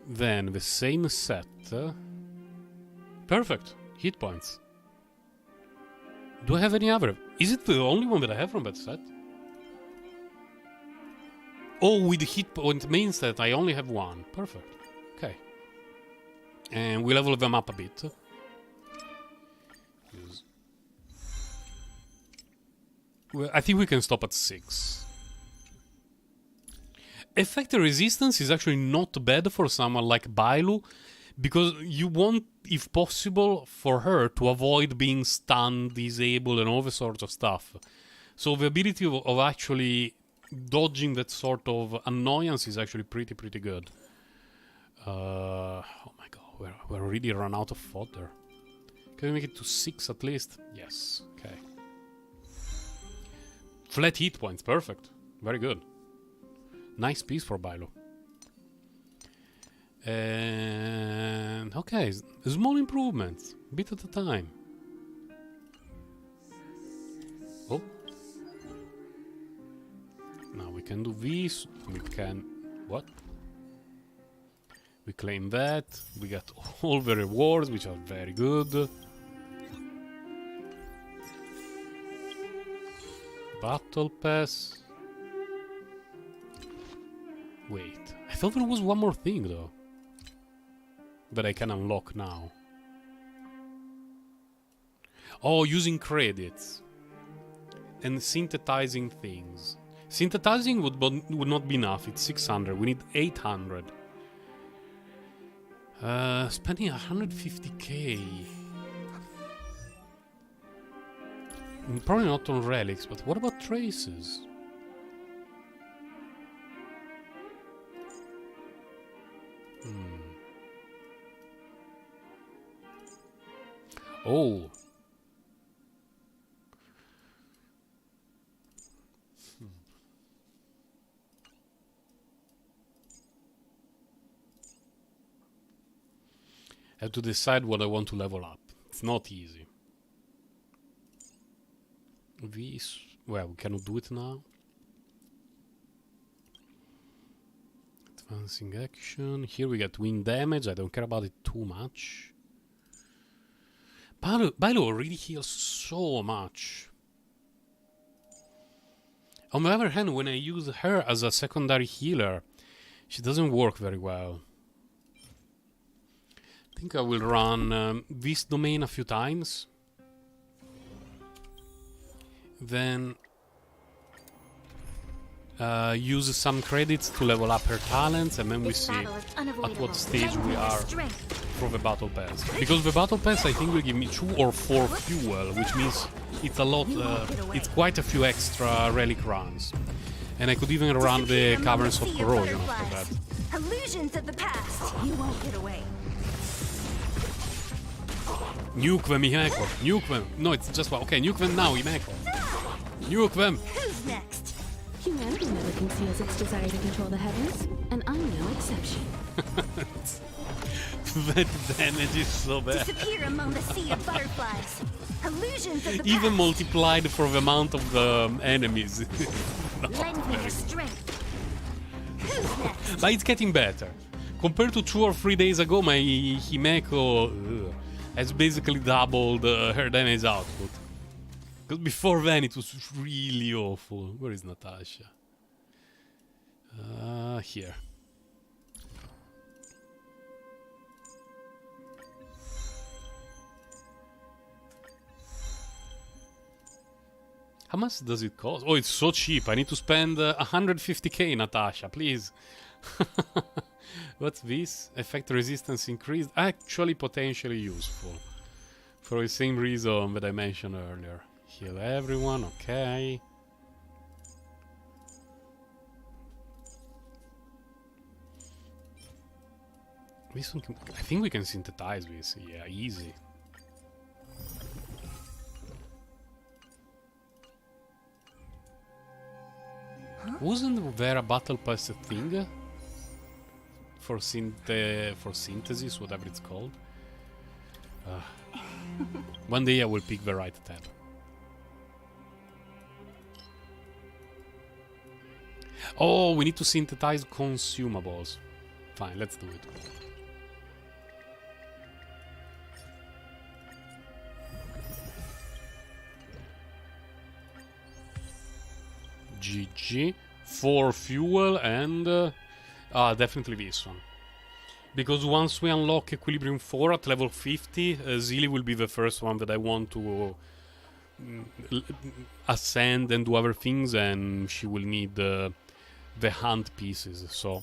Then the same set. Perfect. Hit points. Do I have any other? Is it the only one that I have from that set? Oh, with the hit point main set, I only have one. Perfect. Okay. And we level them up a bit. Well, I think we can stop at 6. Effect resistance is actually not bad for someone like Bailu, because you want, if possible, for her to avoid being stunned, disabled, and all the sorts of stuff. So the ability of actually dodging that sort of annoyance is actually pretty good. Oh my god, we're already run out of fodder. Can we make it to 6 at least? Yes, okay. Flat hit points, perfect. Very good. Nice piece for Bailu. And okay, small improvements, bit at a time. Oh. Now we can do this, we can... what? We claim that, we got all the rewards, which are very good. Battle Pass. Wait, I thought there was one more thing though that I can unlock now. Oh, using credits and synthesizing things. Synthesizing would not be enough. It's 600. We need 800. Spending 150k. Probably not on relics, but what about traces? Oh. I have to decide what I want to level up. It's not easy. This... well, we cannot do it now. Advancing action. Here we get wind damage. I don't care about it too much. Bailu already heals so much. On the other hand, when I use her as a secondary healer, she doesn't work very well. I think I will run this domain a few times. Then use some credits to level up her talents, and then we see at what stage we are for the battle pass. Because the battle pass, I think, will give me 2 or 4 fuel, which means it's a lot. It's quite a few extra relic runs, and I could even run the caverns of corrosion after that. Illusions of the past. You won't get away. Nuke them, Himeko. Nuke them. No, it's just one. Okay, nuke them now, Himeko. Nuke them. Who's next? Humanity never conceals its desire to control the heavens, and I'm no exception. That damage is so bad. Disappear among the sea of butterflies. Illusions of the Even past. multiplied for the amount of the enemies. Lend me your strength. Who's next? But it's getting better. Compared to 2 or 3 days ago, my Himeko has basically doubled her damage output. Because before then it was really awful. Where is Natasha? Here. How much does it cost? Oh, it's so cheap. I need to spend 150k, Natasha, please. What's this? Effect resistance increased. Actually, potentially useful. For the same reason that I mentioned earlier. Heal everyone, okay. This one can, I think we can synthesize this. Yeah, easy. Wasn't there a battle pass thing? For synthesis, whatever it's called. One day I will pick the right tab. Oh, we need to synthesize consumables. Fine, let's do it. GG. 4 fuel and... definitely this one. Because once we unlock Equilibrium 4 at level 50, Zilly will be the first one that I want to ascend and do other things, and she will need the hunt pieces. So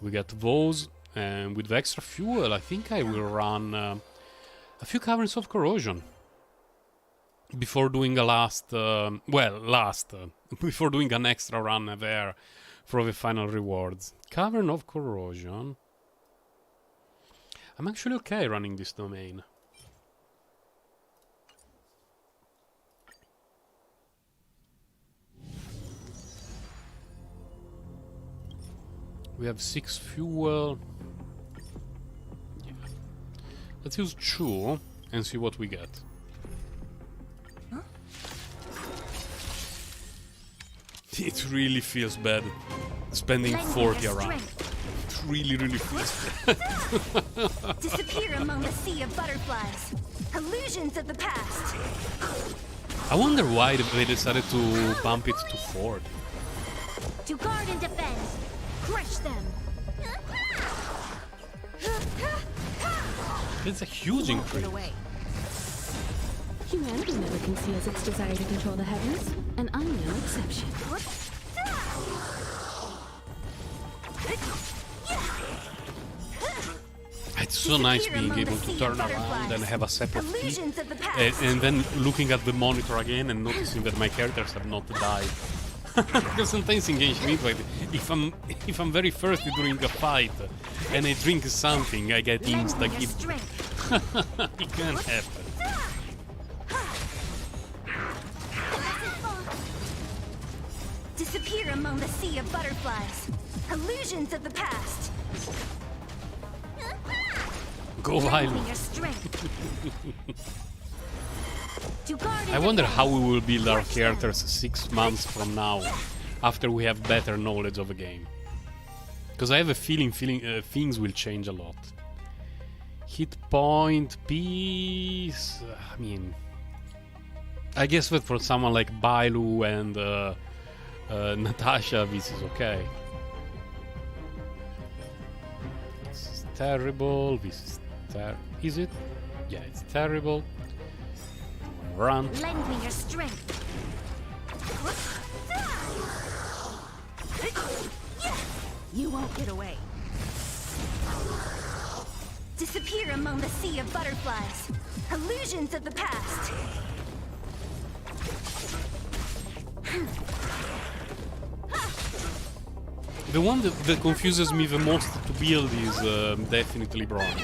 we get those, and with the extra fuel, I think I will run a few Caverns of Corrosion before doing a before doing an extra run there for the final rewards. Cavern of Corrosion. I'm actually okay running this domain. We have 6 fuel. Yeah. Let's use 2 and see what we get. It really feels bad spending 40 around. It really feels bad. Disappear among the sea of butterflies. Illusions of the past. I wonder why they decided to bump it to 40. To guard and defend. Crush them. It's a huge increase. Humanity never conceals its desire to control the heavens, and I'm no exception. It's so nice being able to turn around and have a separate feed, and then looking at the monitor again and noticing that my characters have not died. Because sometimes in Genshin Impact, if I'm very thirsty during a fight and I drink something, I get insta-hit. It can't happen. Disappear among the sea of butterflies. Illusions of the past. Go violent. I wonder how we will build our characters 6 months from now, after we have better knowledge of the game. Because I have a feeling things will change a lot. Hit point, peace... I mean... I guess that for someone like Bailu and Natasha, this is okay. This is terrible, this is is it? Yeah, it's terrible. Run. Lend me your strength. You won't get away. Disappear among the sea of butterflies. Illusions of the past. The one that confuses me the most to build is definitely Bronze.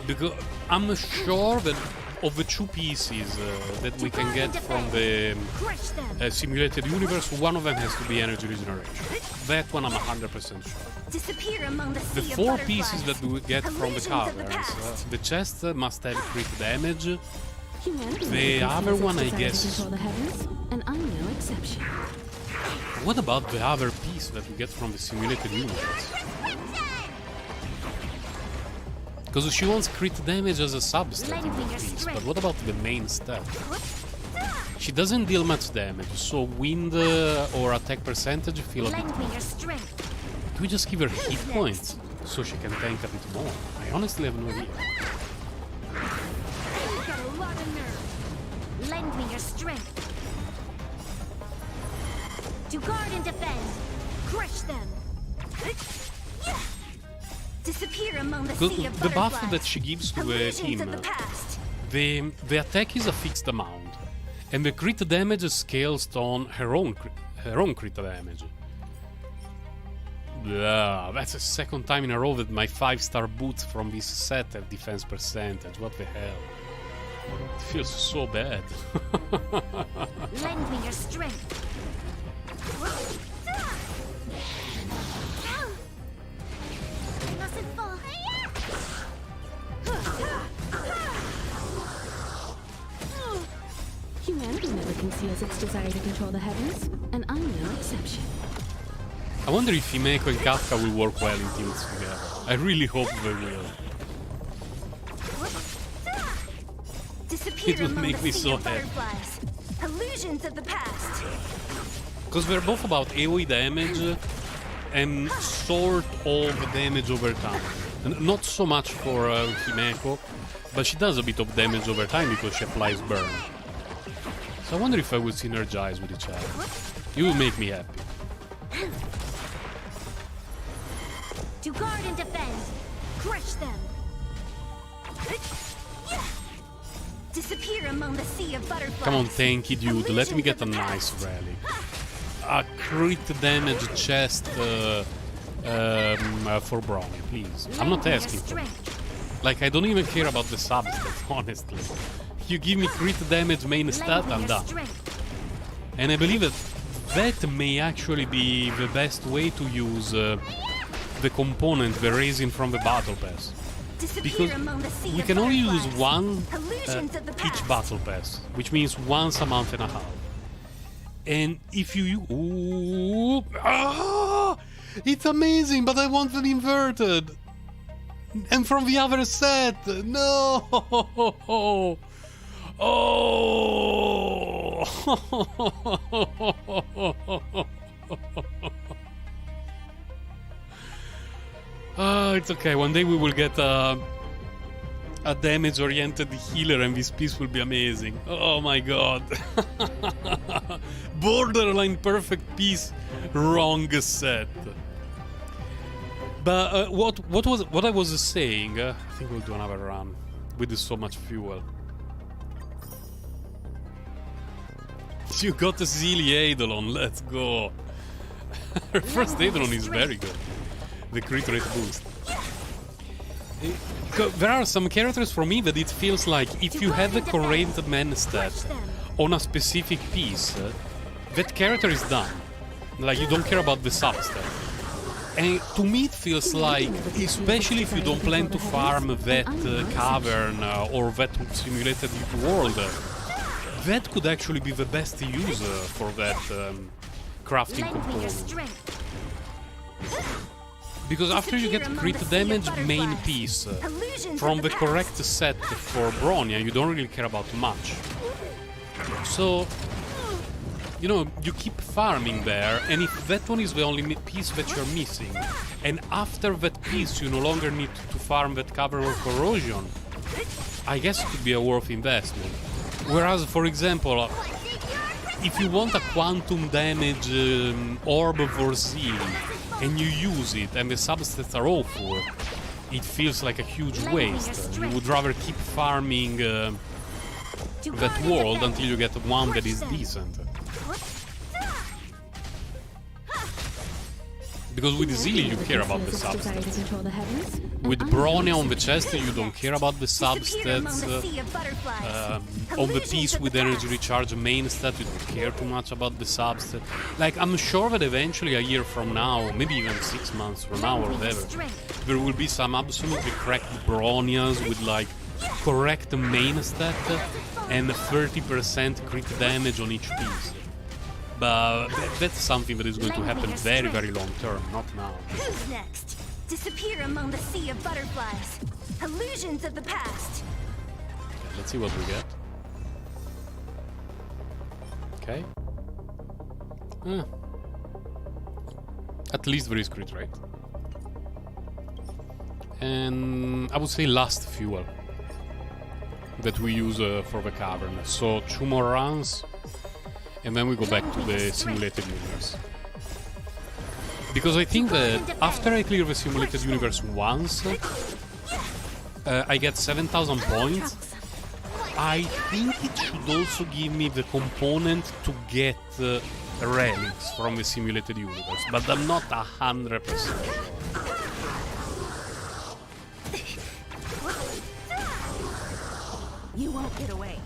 Because I'm sure that of the 2 pieces that we can get from the simulated universe, one of them has to be energy regeneration. That one I'm 100% sure. Disappear among the The sea 4 of pieces that we get from the Illusions of the caverns, past. the chest must have crit damage. Humanity The never other conceals one, its I desire guess. to control the heavens, and I'm no exception. What about the other piece that we get from the simulated universe? Because she wants crit damage as a substitute piece, but what about the main stat? She doesn't deal much damage, so wind or attack percentage feel a bit... Lend me your strength. Do we just give her hit points so she can tank a bit more? I honestly have no idea. You've got a lot of nerve. Lend me your strength. To guard and defend. Crush them. Disappear among the sea of The buff butterflies. that she gives to Illusions him, of the past. the attack is a fixed amount, and the crit damage scales on her own crit damage. Blah, that's the second time in a row that my 5-star boots from this set have defense percentage. What the hell? It feels so bad. Lend me your strength. I mustn't fall. Humanity never conceals its desire to control the heavens, and I'm no exception. I wonder if Himeko and Kafka will work well in teams together. I really hope they will. Disappear It will among make the me sea so of happy. butterflies. Illusions of the past. Because they're both about AoE damage and sort of damage over time. Not so much for Himeko, but she does a bit of damage over time because she applies burn. So I wonder if I would synergize with each other. You will make me happy. To guard and defend. Crush them. Disappear among the sea of butterflies. Come on, tanky dude, let me get a nice rally. A crit damage chest for Brony, please. I'm not asking for it. Like, I don't even care about the substats, honestly. You give me crit damage main stat, I'm done. And I believe that may actually be the best way to use the component, the raising from the battle pass. Because we can only use one each battle pass, which means once a month and a half. And if you it's amazing, but I want it inverted. And from the other set, no. Oh. It's okay. One day we will get a damage-oriented healer, and this piece will be amazing. Oh my god! Borderline perfect piece, wrong set. But what I was saying? I think we'll do another run with so much fuel. You got a Zeely Eidolon. Let's go. Her first Eidolon is very good. The crit rate boost. There are some characters for me that it feels like if you have the correct man stat on a specific piece, that character is done. Like, you don't care about the substat. And to me it feels like, especially if you don't plan to farm that cavern or that simulated world, that could actually be the best use for that crafting component. Because after you get crit damage main piece from the correct set for Bronya, you don't really care about much. So, you know, you keep farming there, and if that one is the only piece that you're missing, and after that piece you no longer need to farm that cavern or corrosion, I guess it could be a worth investment. Whereas, for example, if you want a quantum damage orb for Zeely, and you use it, and the substats are awful, it feels like a huge waste. You would rather keep farming that world until you get one that is decent. Because with Zeely you care about the substats. With Bronya on the chest you don't care about the substats. On the piece with energy recharge main stat you don't care too much about the substat. Like, I'm sure that eventually a year from now, maybe even 6 months from now or whatever, there will be some absolutely cracked Bronyas with like correct main stat and 30% crit damage on each piece. But that's something that is going to happen very, very long term, not now. Who's next? Disappear among the sea of butterflies. Illusions of the past. Okay, let's see what we get. Okay. At least there is crit rate. And I would say last fuel that we use for the cavern. So 2 more runs. And then we go back to the simulated universe. Because I think that after I clear the simulated universe once, I get 7,000 points. I think it should also give me the component to get relics from the simulated universe, but I'm not 100%. You won't Get away.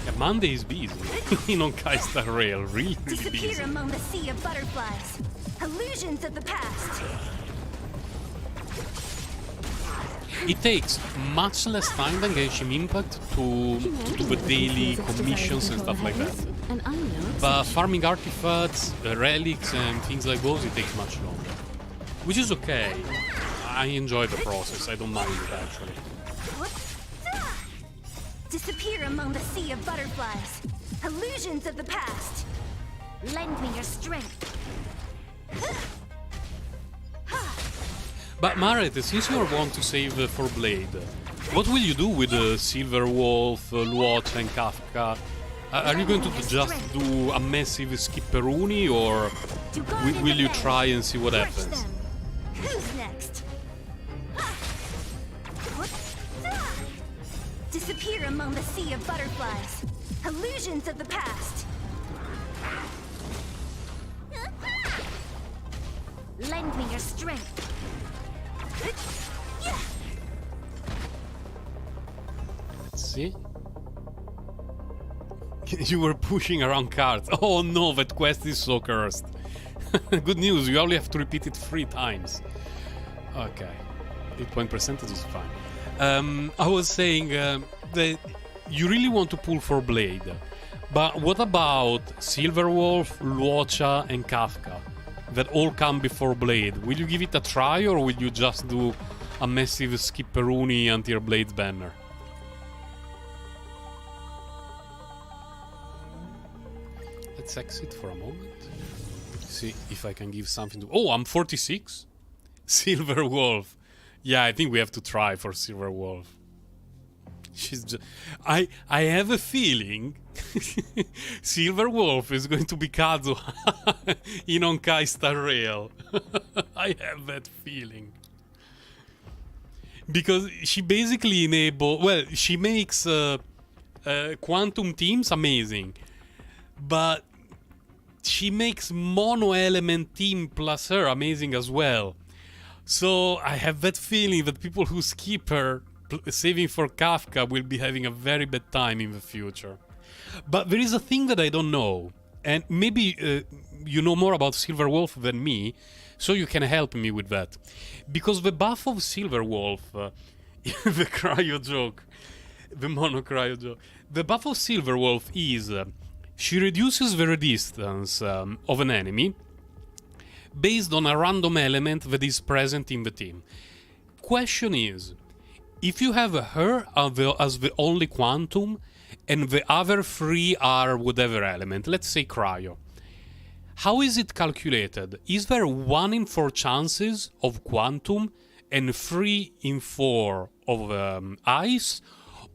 Yeah, Monday is busy. On Kaista Rail, really Disappear busy. among the sea of butterflies. Illusions of the past. It takes much less time than Genshin Impact to do the daily commissions and stuff like that. And I'm no But farming artifacts, relics and things like those, it takes much longer. Which is okay. I enjoy the process, I don't mind it actually. Disappear among the sea of butterflies. Illusions of the past. Lend me your strength. But Maret, since you want to save for Blade, what will you do with Silver Wolf, Luocha and Kafka? Are you going to just do a massive skipperuni, or will you try and see what happens? Who's next? Disappear among the sea of butterflies. Illusions of the past. Lend me your strength. Let's see. You were pushing around cards. Oh no, that quest is so cursed. Good news, you only have to repeat it 3 times. Okay. 8 percentage is fine. I was saying that you really want to pull for Blade. But what about Silverwolf, Luocha and Kafka? That all come before Blade. Will you give it a try, or will you just do a massive skipperuni until Blade's banner? Let's exit for a moment. See if I can give something to... Oh, I'm 46? Silver Wolf. Yeah, I think we have to try for Silver Wolf. She's just... I have a feeling Silver Wolf is going to be Kazuha in Honkai Star Rail. I have that feeling. Because she basically enables... Well, she makes quantum teams amazing. But she makes mono element team plus her amazing as well. So I have that feeling that people who skip her saving for Kafka will be having a very bad time in the future. But there is a thing that I don't know, and maybe you know more about Silver Wolf than me, so you can help me with that. Because the buff of Silver Wolf, the cryo joke, the mono cryo joke, the buff of Silver Wolf is she reduces the resistance of an enemy based on a random element that is present in the team. Question is, if you have her as the only quantum and the other 3 are whatever element, let's say cryo, how is it calculated? Is there 1 in 4 chances of quantum and 3 in 4 of ice?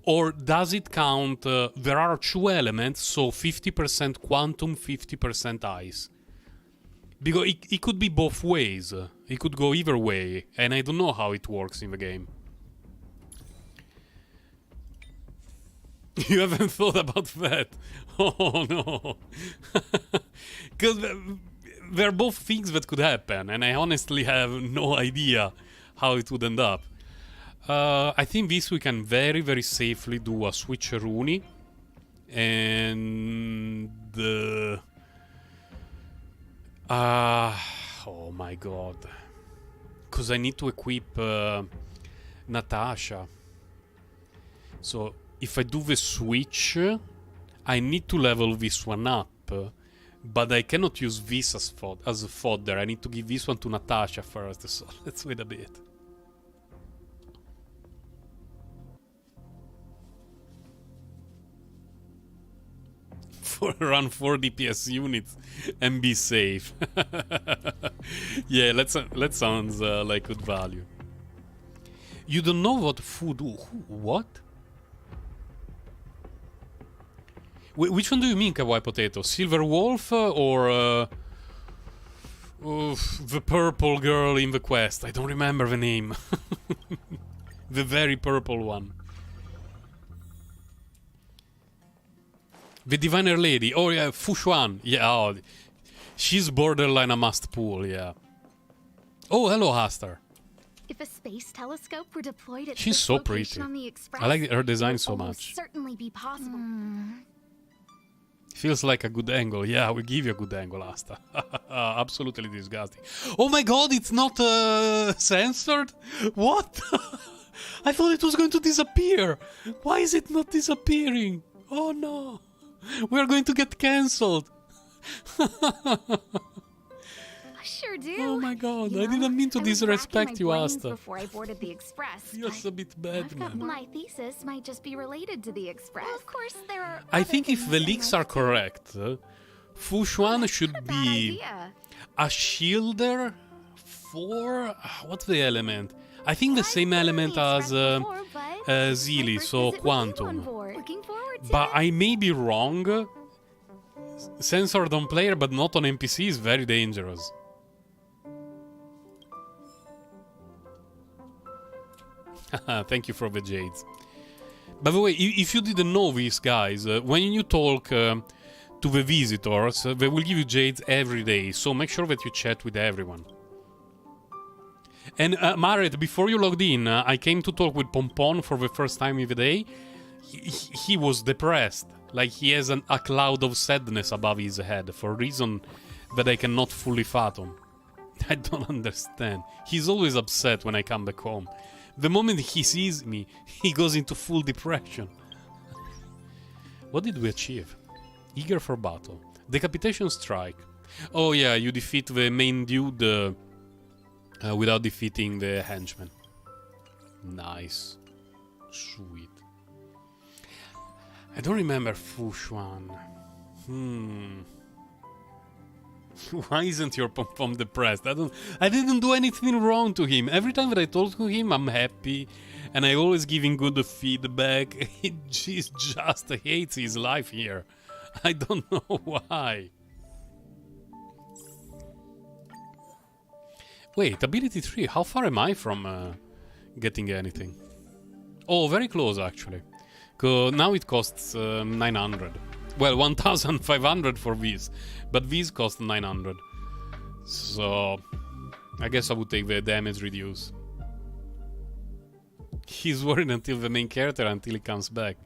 Or does it count, there are 2 elements, so 50% quantum, 50% ice? Because it could be both ways. It could go either way, and I don't know how it works in the game. You haven't thought about that? Oh no. Because they're both things that could happen, and I honestly have no idea how it would end up. I think this we can very, very safely do a switcheroonie. And... oh my god. Because I need to equip Natasha. So, if I do the switch, I need to level this one up. But I cannot use this as a fodder. I need to give this one to Natasha first. So, let's wait a bit. For run 4 DPS units and be safe. Yeah, that sounds like good value. You don't know what food... What? Which one do you mean, Kawaii Potato? Silver Wolf or... the purple girl in the quest? I don't remember the name. The very purple one. The Diviner Lady. Oh yeah, Fushuan. Yeah, oh, she's borderline a must pull, yeah. Oh, hello, Hastar. If a space telescope were deployed at She's this so location pretty. on the Express, I like her design it would so almost much. certainly be possible. Feels like a good angle. Yeah, we give you a good angle, Asta. Absolutely disgusting. Oh my god, it's not censored? What? I thought it was going to disappear. Why is it not disappearing? Oh no. We are going to get cancelled. Sure do. Oh my god, You I know, didn't mean to I was disrespect racking you, my brains Asta. before I boarded the Express. Feels but a bit bad, man. my thesis might just be related to the Express. Well, of course, there are. I other think if things the in leaks life are correct, Fu Xuan should Not a bad be idea. a shielder for... what's the element? I think the same element as Zili, so Quantum. Looking forward to But it. I may be wrong. Censored on player but not on NPC is very dangerous. Thank you for the jades. By the way, if you didn't know this, guys, when you talk to the visitors, they will give you jades every day, so make sure that you chat with everyone. And Maret, before you logged in, I came to talk with Pompon for the first time of the day. He was depressed. Like, he has a cloud of sadness above his head for a reason that I cannot fully fathom. I don't understand. He's always upset when I come back home. The moment he sees me, he goes into full depression. What did we achieve? Eager for battle. Decapitation strike. Oh yeah, you defeat the main dude without defeating the henchman. Nice. Sweet. I don't remember Fu Xuan. Why isn't your Pom-Pom depressed? I didn't do anything wrong to him. Every time that I talk to him, I'm happy. And I always give him good feedback. He just hates his life here. I don't know why. Wait, ability 3. How far am I from getting anything? Oh, very close actually. Now it costs 900. Well, 1,500 for these. But these cost 900. So I guess I would take the damage reduce. He's worried until the main character until he comes back.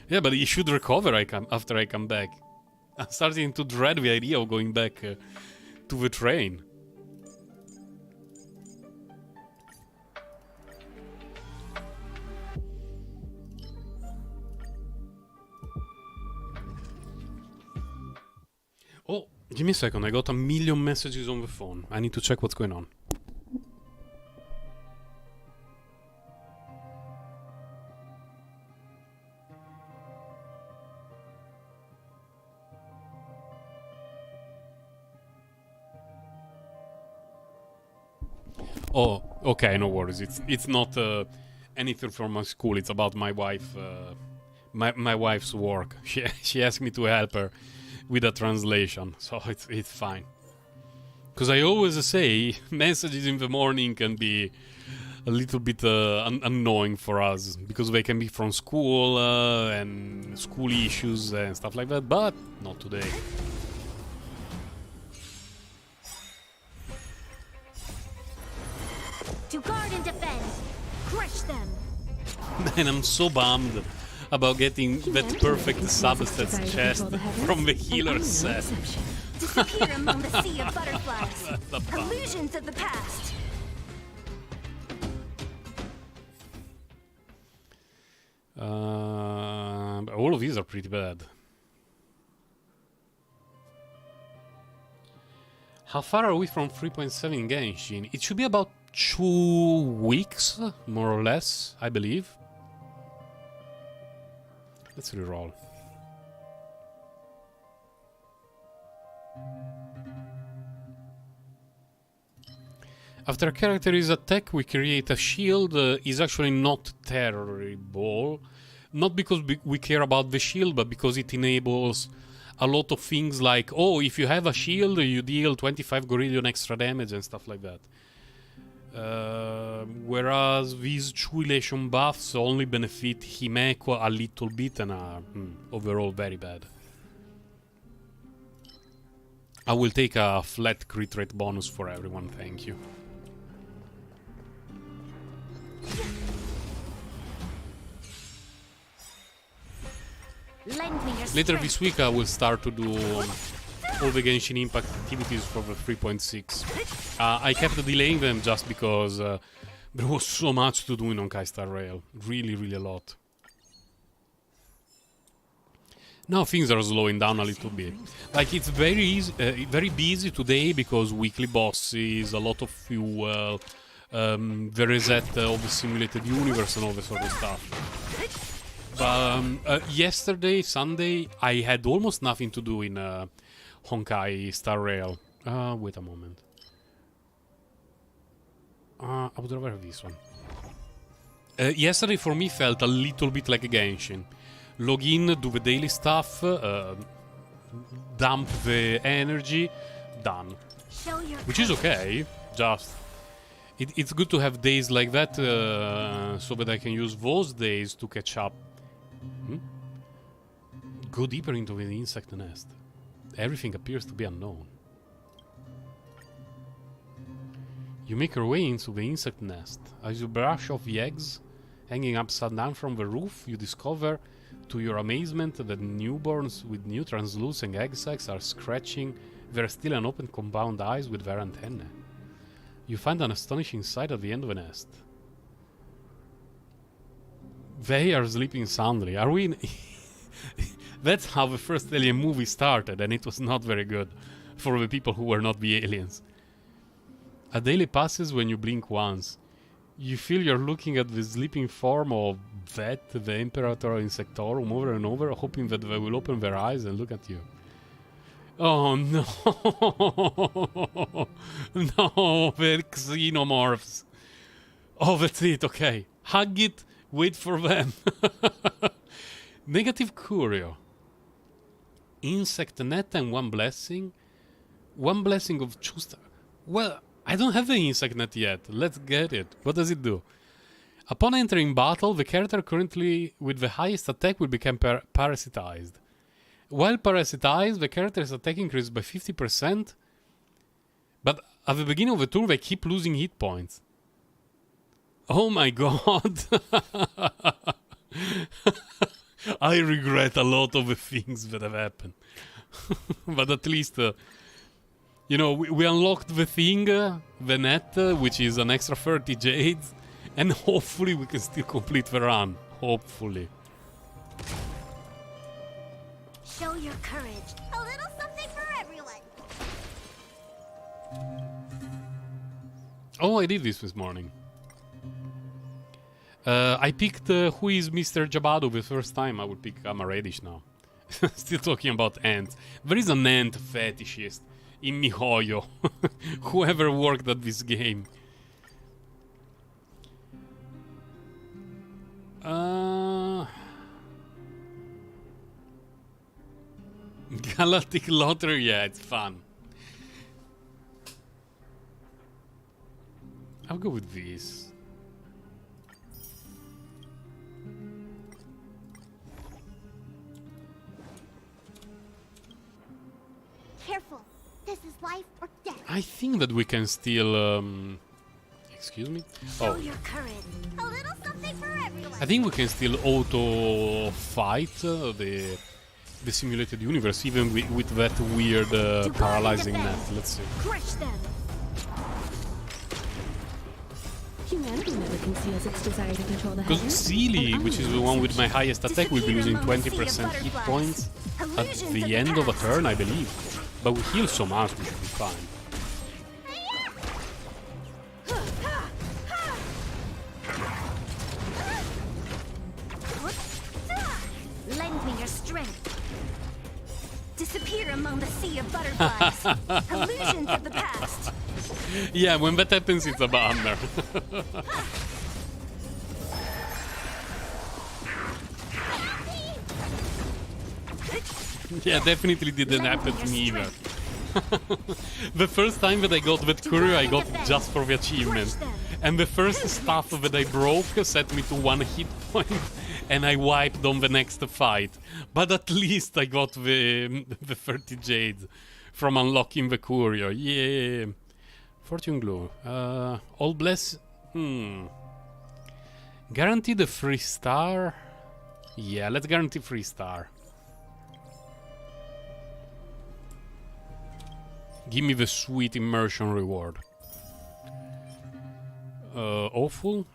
Yeah, but he should recover after I come back. I'm starting to dread the idea of going back to the train. Oh, give me a second. I got a million messages on the phone. I need to check what's going on. Oh, okay, no worries. It's not anything from my school. It's about my wife, my wife's work. She asked me to help her with a translation, so it's fine. Because I always say messages in the morning can be a little bit annoying for us because they can be from school and school issues and stuff like that, but not today. To guard and defend. Crush them. Man, I'm so bummed about getting that perfect substats chest from the healer set. Disappear among the sea of butterflies. Illusions of the past. All of these are pretty bad. How far are we from 3.7 in Genshin? It should be about 2 weeks, more or less, I believe. Let's reroll. After a character is attacked, we create a shield. Is actually not terrible. Not because we care about the shield, but because it enables a lot of things like, oh, if you have a shield, you deal 25 gorillion extra damage and stuff like that. Whereas these two elation buffs only benefit Himeko a little bit and are overall very bad. I will take a flat crit rate bonus for everyone, thank you. Lend me your Later strength. this week I will start to do all the Genshin Impact activities for the 3.6. I kept delaying them just because there was so much to do in Honkai Star Rail. Really, really a lot. Now things are slowing down a little bit. Like it's very easy, very busy today because weekly bosses, a lot of fuel, the reset of the simulated universe and all this sort of stuff. Yesterday, Sunday, I had almost nothing to do in Honkai Star Rail. Wait a moment. I would rather have this one. Yesterday for me felt a little bit like a Genshin. Log in, do the daily stuff, dump the energy, done. Show your Which is okay, just... It's good to have days like that, so that I can use those days to catch up. Go deeper into the insect nest. Everything appears to be unknown. You make your way into the insect nest. As you brush off the eggs hanging upside down from the roof, you discover, to your amazement, that newborns with new translucent egg sacs are scratching their still unopened compound eyes with their antennae. You find an astonishing sight at the end of the nest. They are sleeping soundly. Are we... That's how the first Alien movie started, and it was not very good for the people who were not the aliens. A day passes when you blink once. You feel you're looking at the sleeping form of Vet, the Imperator Insectorum, over and over, hoping that they will open their eyes and look at you. Oh no! No, the xenomorphs! Oh, that's it, okay. Hug it, wait for them. Negative Curio. Insect net and one blessing. One blessing of Chusta. Well, I don't have the insect net yet. Let's get it. What does it do? Upon entering battle, the character currently with the highest attack will become parasitized. While parasitized, the character's attack increases by 50%. But at the beginning of the turn, they keep losing hit points. Oh my god. I regret a lot of the things that have happened. But at least, you know, we unlocked the thing, the net, which is an extra 30 jades. And hopefully we can still complete the run. Hopefully. Show your courage. A little something for everyone. Oh, I did this morning. I picked Who is Mr. Jabado the first time. I would pick Amaredish now. Still talking about ants. There is an ant fetishist in Mihoyo. Whoever worked at this game. Galactic Lottery, yeah, it's fun. I'll go with this. Careful. This is life or death. I think that we can still... Excuse me? Show Oh, your courage. A little something for everyone. I think we can still auto-fight the simulated universe, even with that weird paralyzing net. Let's see. Crush them. Humanity never conceals its desire to control the Because heavens. Sealy, and which is I'm the no one with my exception. highest attack, will be losing 20% hit points at the end of a turn, I believe. But we heal so much, we should be fine. Lend me your strength. Disappear among the sea of butterflies. Illusions of the past. Yeah, when that happens, it's a bummer. Yeah, definitely didn't happen to me either. The first time that I got that courier, I got it just for the achievement. And the first stuff that I broke set me to 1 hit point, and I wiped on the next fight. But at least I got the 30 jades from unlocking the courier. Yeah. Fortune Glue. All bless... Guarantee the free star. Yeah, let's guarantee free star. Give me the sweet immersion reward. Awful.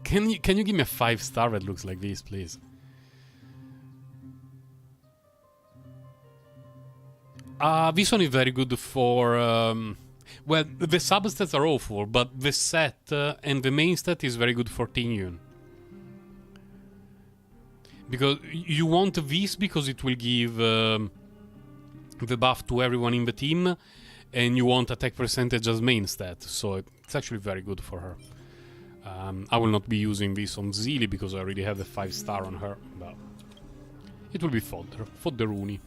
Can you give me a 5-star that looks like this, please? This one is very good for. Well, the substats are awful, but the set and the main stat is very good for Teen Yun. Because you want this because it will give the buff to everyone in the team, and you want attack percentage as main stat, so it's actually very good for her. I will not be using this on Zeely because I already have the 5-star on her, but it will be fodder. Fodderuni.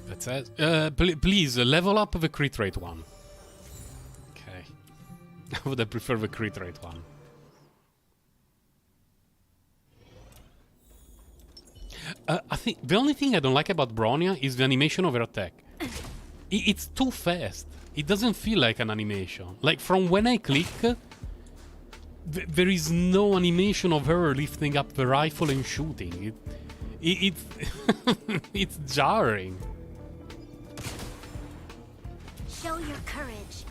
That's it. Please level up the crit rate one. Okay. I would prefer the crit rate one. I think the only thing I don't like about Bronya is the animation of her attack. It's too fast. It doesn't feel like an animation. Like from when I click, there is no animation of her lifting up the rifle and shooting. It's it's jarring. Show your courage.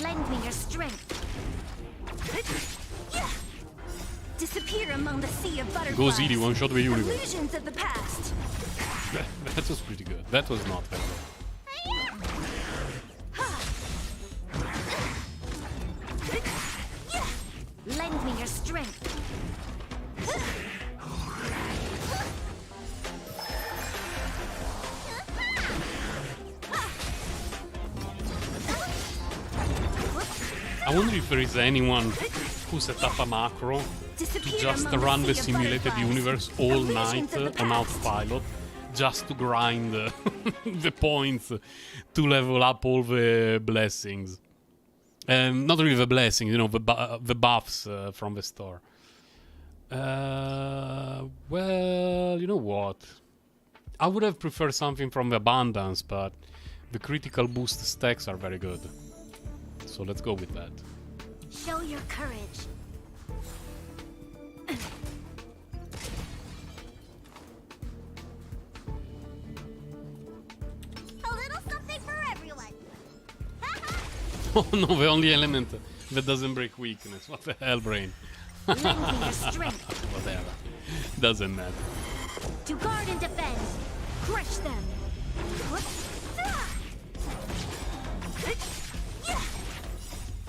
Lend me your strength. Disappear among the sea of butterflies. Go Zeely, one shot the universe. Illusions of the past. That was pretty good. That was not very good. Lend me your strength. I wonder if there is anyone who set up a macro to just run the simulated universe all night on autopilot, just to grind the points to level up all the blessings. Not really the blessings, you know, the buffs from the store. Well, you know what? I would have preferred something from the abundance, but the critical boost stacks are very good. So let's go with that. Show your courage. A little something for everyone. Oh no, the only element that doesn't break weakness. What the hell, brain? Lend me your strength. Whatever. Doesn't matter. To guard and defend. Crush them.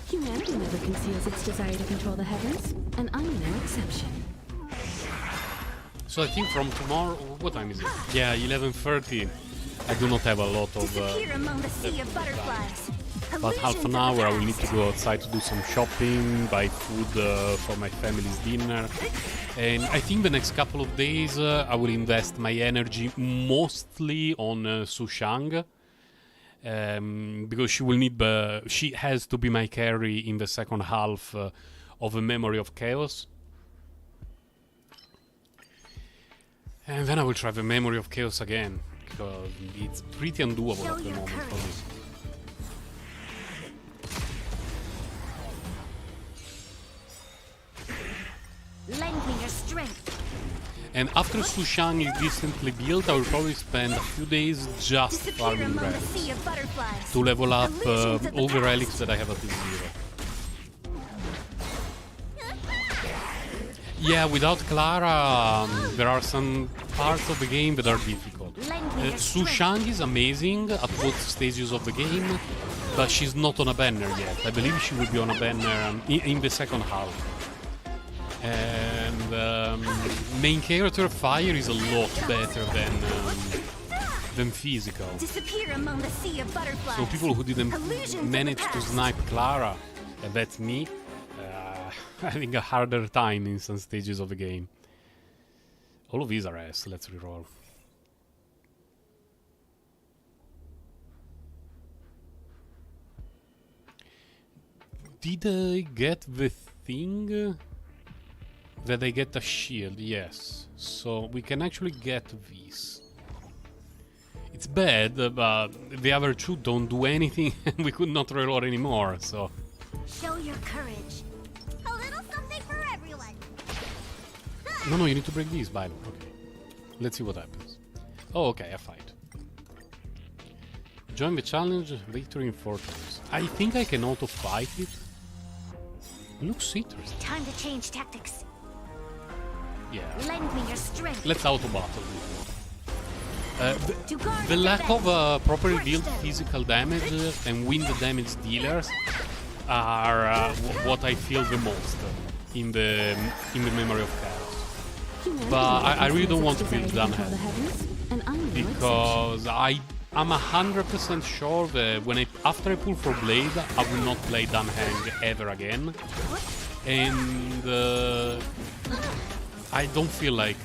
Humanity never conceals its desire to control the heavens, and I'm no exception. So I think from tomorrow, what time is it? Yeah, 11:30. I do not have a lot of Disappear among the sea of butterflies. about half an hour. I will need to go outside to do some shopping, buy food for my family's dinner. And I think the next couple of days I will invest my energy mostly on Sushang. Because she will need she has to be my carry in the second half of a Memory of Chaos. And then I will try the Memory of Chaos again, because it's pretty undoable at the moment for me. Lend me your strength. And after Sushang is decently built, I will probably spend a few days just Disappear farming among the relics sea of butterflies. to level up Illusions of the all the past. relics that I have at the 0. Yeah, without Clara, there are some parts of the game that are difficult. Lend me your Sushang is amazing at both stages of the game, but she's not on a banner yet. I believe she will be on a banner in the second half. And main character Fire is a lot better than physical. Disappear among the sea of butterflies. So people who didn't Illusions of the manage to past. snipe Clara, and that's me, having a harder time in some stages of the game. All of these are S. Let's reroll. Did I get the thing? that I get a shield, yes. So we can actually get this. It's bad, but the other two don't do anything and we could not reload anymore, so... Show your courage. A little something for everyone. No, you need to break these, Bilo. Okay. Let's see what happens. Oh, okay, a fight. Join the challenge, victory in 4 turns. I think I can auto-fight it. Looks interesting. Time to change tactics. Yeah. Lend me your strength. Let's auto-battle To guard the lack of properly Crush dealt them. physical damage and wind damage dealers are what I feel the most in the Memory of Chaos. But I really don't want to build Dunham because I'm 100% sure that after I pull for Blade, I will not play Dunhang ever again, and I don't feel like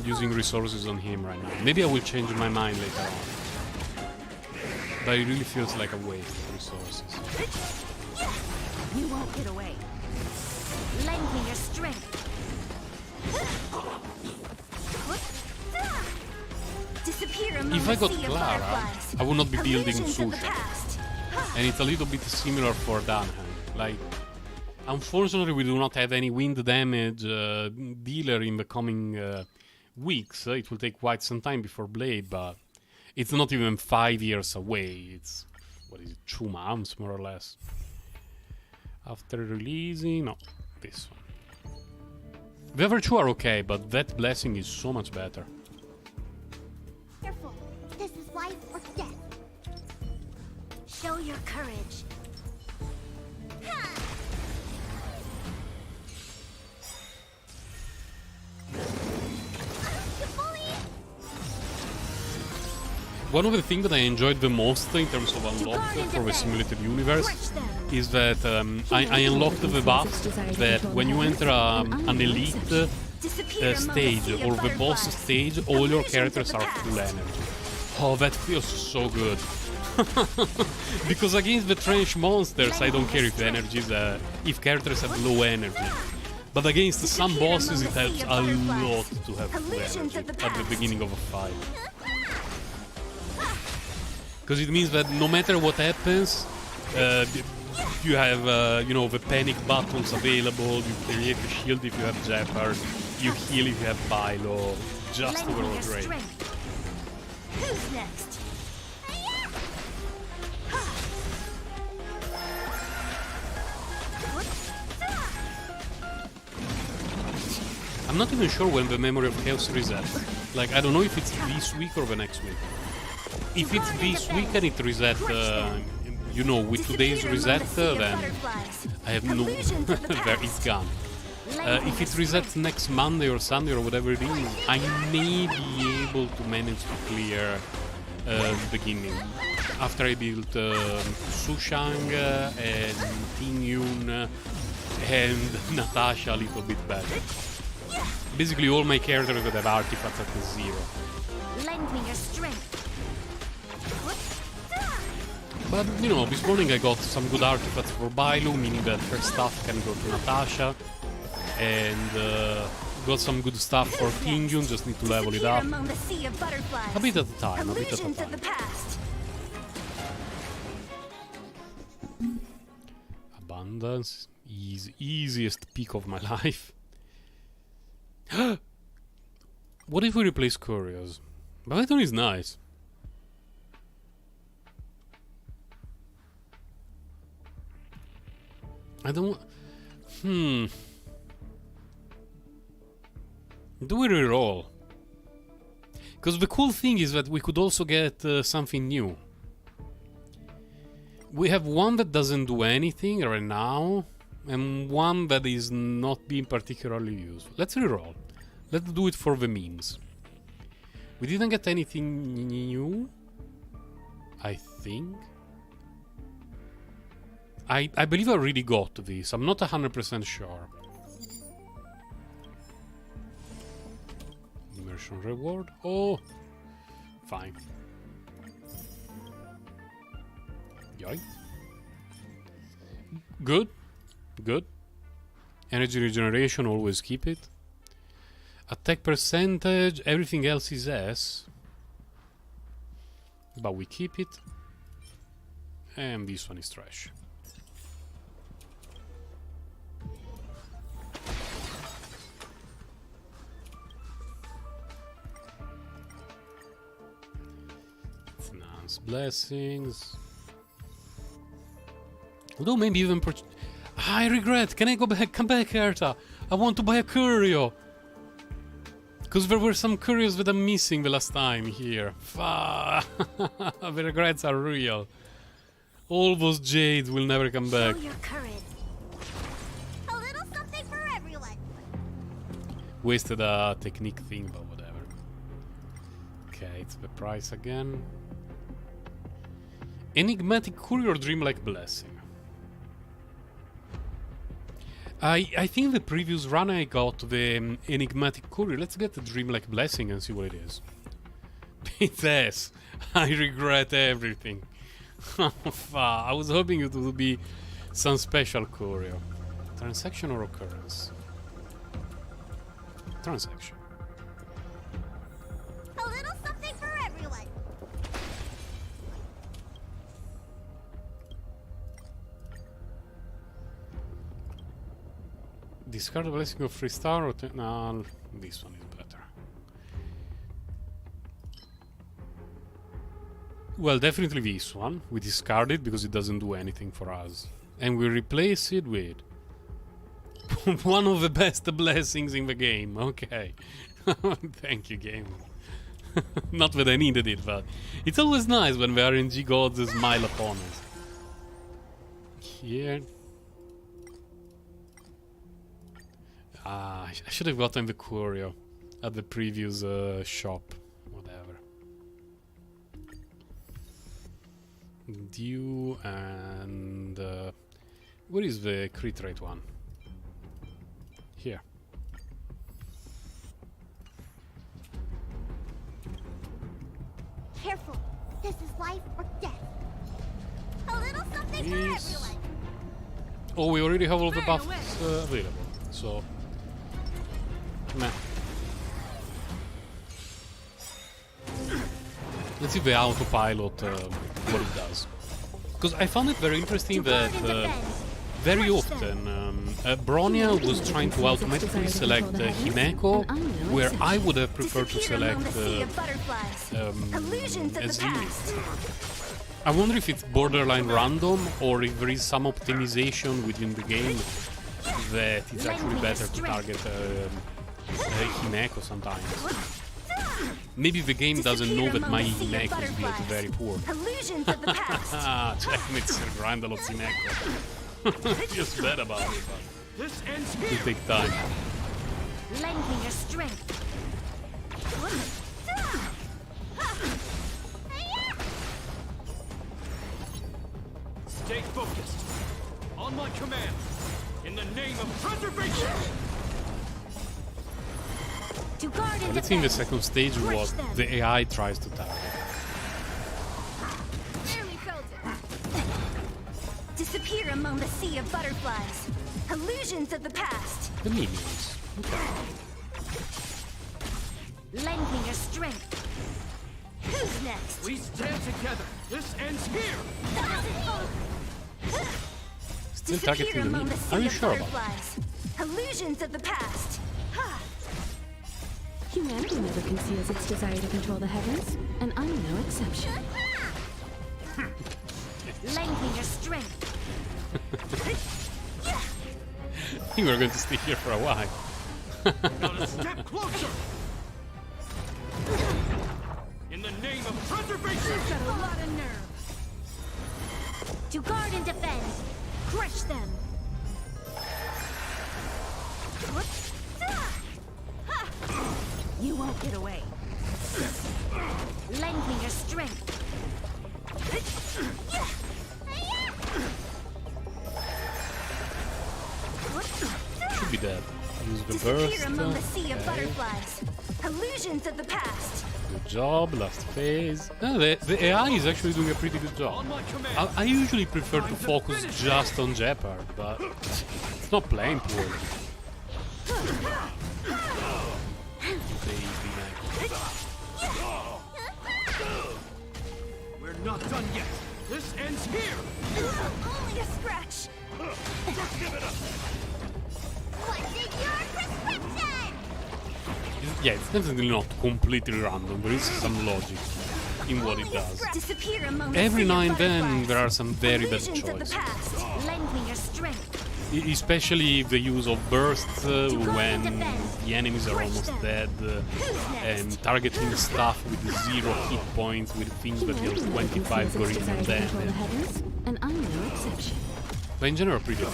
using resources on him right now. Maybe I will change my mind later on, but it really feels like a waste of resources. You won't get away. Lend me your strength. Disappear among If I the got sea of Clara, butterflies. I would not be building Illusions of the Susha. past. And it's a little bit similar for Dunham. Like, unfortunately, we do not have any wind damage dealer in the coming weeks. It will take quite some time before Blade, but it's not even 5 years away. It's, what is it, 2 months, more or less. After releasing... No, this one. The other two are okay, but that blessing is so much better. Careful. This is life or death. Show your courage. One of the things that I enjoyed the most in terms of unlock for the simulated universe is that I unlocked the buff that when you enter an elite stage or the boss stage, all your characters are full energy. Oh, that feels so good. Because against the trench monsters, I don't care if the if characters have low energy. But against some bosses, it helps a lot to have full energy at the beginning of a fight. Because it means that no matter what happens, you have, the panic buttons available, you create a shield if you have Jeopard, you heal if you have Bilo, just overall great. Who's next? I'm not even sure when the Memory of Chaos resets. Like, I don't know if it's this week or the next week. If it's this week and it reset, with today's reset, then I have no... it's gone. If it resets next Monday or Sunday or whatever it is, I may be able to manage to clear the beginning. After I built Sushang and Tingyun and Natasha a little bit better. Basically all my characters that have artifacts at the 0. Lend me your strength. But, this morning I got some good artifacts for Bailu, meaning that her stuff can go to Natasha. And got some good stuff for Tingyun, just need to level it up. A bit at a time, Abundance, easiest peak of my life. What if we replace Curious? But that one is nice. I don't... Do we reroll? Because the cool thing is that we could also get something new. We have one that doesn't do anything right now, and one that is not being particularly useful. Let's reroll. Let's do it for the memes. We didn't get anything new, I think. I believe I already got this. I'm not 100% sure. Immersion reward. Oh, fine. Yoink. Good. Good. Energy regeneration, always keep it. Attack percentage, everything else is S. But we keep it. And this one is trash. Enhance blessings. Although maybe even I regret. Can I go back? Come back, Herta. I want to buy a curio. Because there were some curios that I'm missing the last time here. The regrets are real. All those jades will never come back. Show your courage. A little something for everyone. Wasted a technique thing, but whatever. Okay, it's the price again. Enigmatic courier, dreamlike blessing. I think the previous run I got the enigmatic courier. Let's get the dreamlike blessing and see what it is. It says, I regret everything. I was hoping it would be some special courier. Transaction or occurrence? Transaction. A little something for everyone. Discard a blessing of 3-star or no, this one is better. Well, definitely this one. We discard it because it doesn't do anything for us. And we replace it with one of the best blessings in the game. Okay. Thank you, game. Not that I needed it, but it's always nice when the RNG gods smile upon us. Here. I should have gotten the curio at the previous shop. Whatever. Due and... where is the crit rate one? Here. Careful. This is life or death. A little something for Yes. everyone. Oh, we already have all the buffs available, so... Meh. Let's see the autopilot, what it does. Because I found it very interesting that very often Bronya was trying to automatically select Himeko, where I would have preferred to select SG. I wonder if it's borderline random or if there is some optimization within the game that it's actually better to target Himeko sometimes. Maybe the game doesn't know that my Himeko is built very poor. Checkmate Sir Grandel of Himeko. Just bad about it, but it will take time. Lend me your strength. Stay focused. On my command. In the name of preservation. To guard and Let's see in the defend. second stage what the AI tries to target. Barely felt it. Disappear among the sea of butterflies. Illusions of the past. The minions. Okay. Lend me your strength. Who's next? We stand together. This ends here. Still Disappear targeting the among the minions. sea Are you of sure about that? butterflies. Illusions of the past. Humanity never conceals its desire to control the heavens, and I'm no exception. Lend me your strength. I think we're going to stay here for a while. Gotta step closer. In the name of preservation. Got a lot of nerve. To guard and defend. Crush them. You won't get away. Lend me your strength. Should be dead. Use the Disappear burst. among the sea of Okay. butterflies. Illusions of the past. Good job, last phase. Oh, the AI is actually doing a pretty good job. On my command. I usually prefer to focus just on Jeopard, but it's not playing poorly. This ends here! Only a scratch! What's in your prescription? Yeah, it's definitely not completely random. There is some logic in what it does. Disappear among the Every sea now of and then butterflies. there are some very bad Illusions of the choices. past. Lend me your strength. Especially the use of bursts when defend. the enemies are almost dead, and targeting stuff with 0 hit points with things that deal 25 He gorilla has its desire to control the damage. heavens, and I'm no exception. But in general, pretty bad.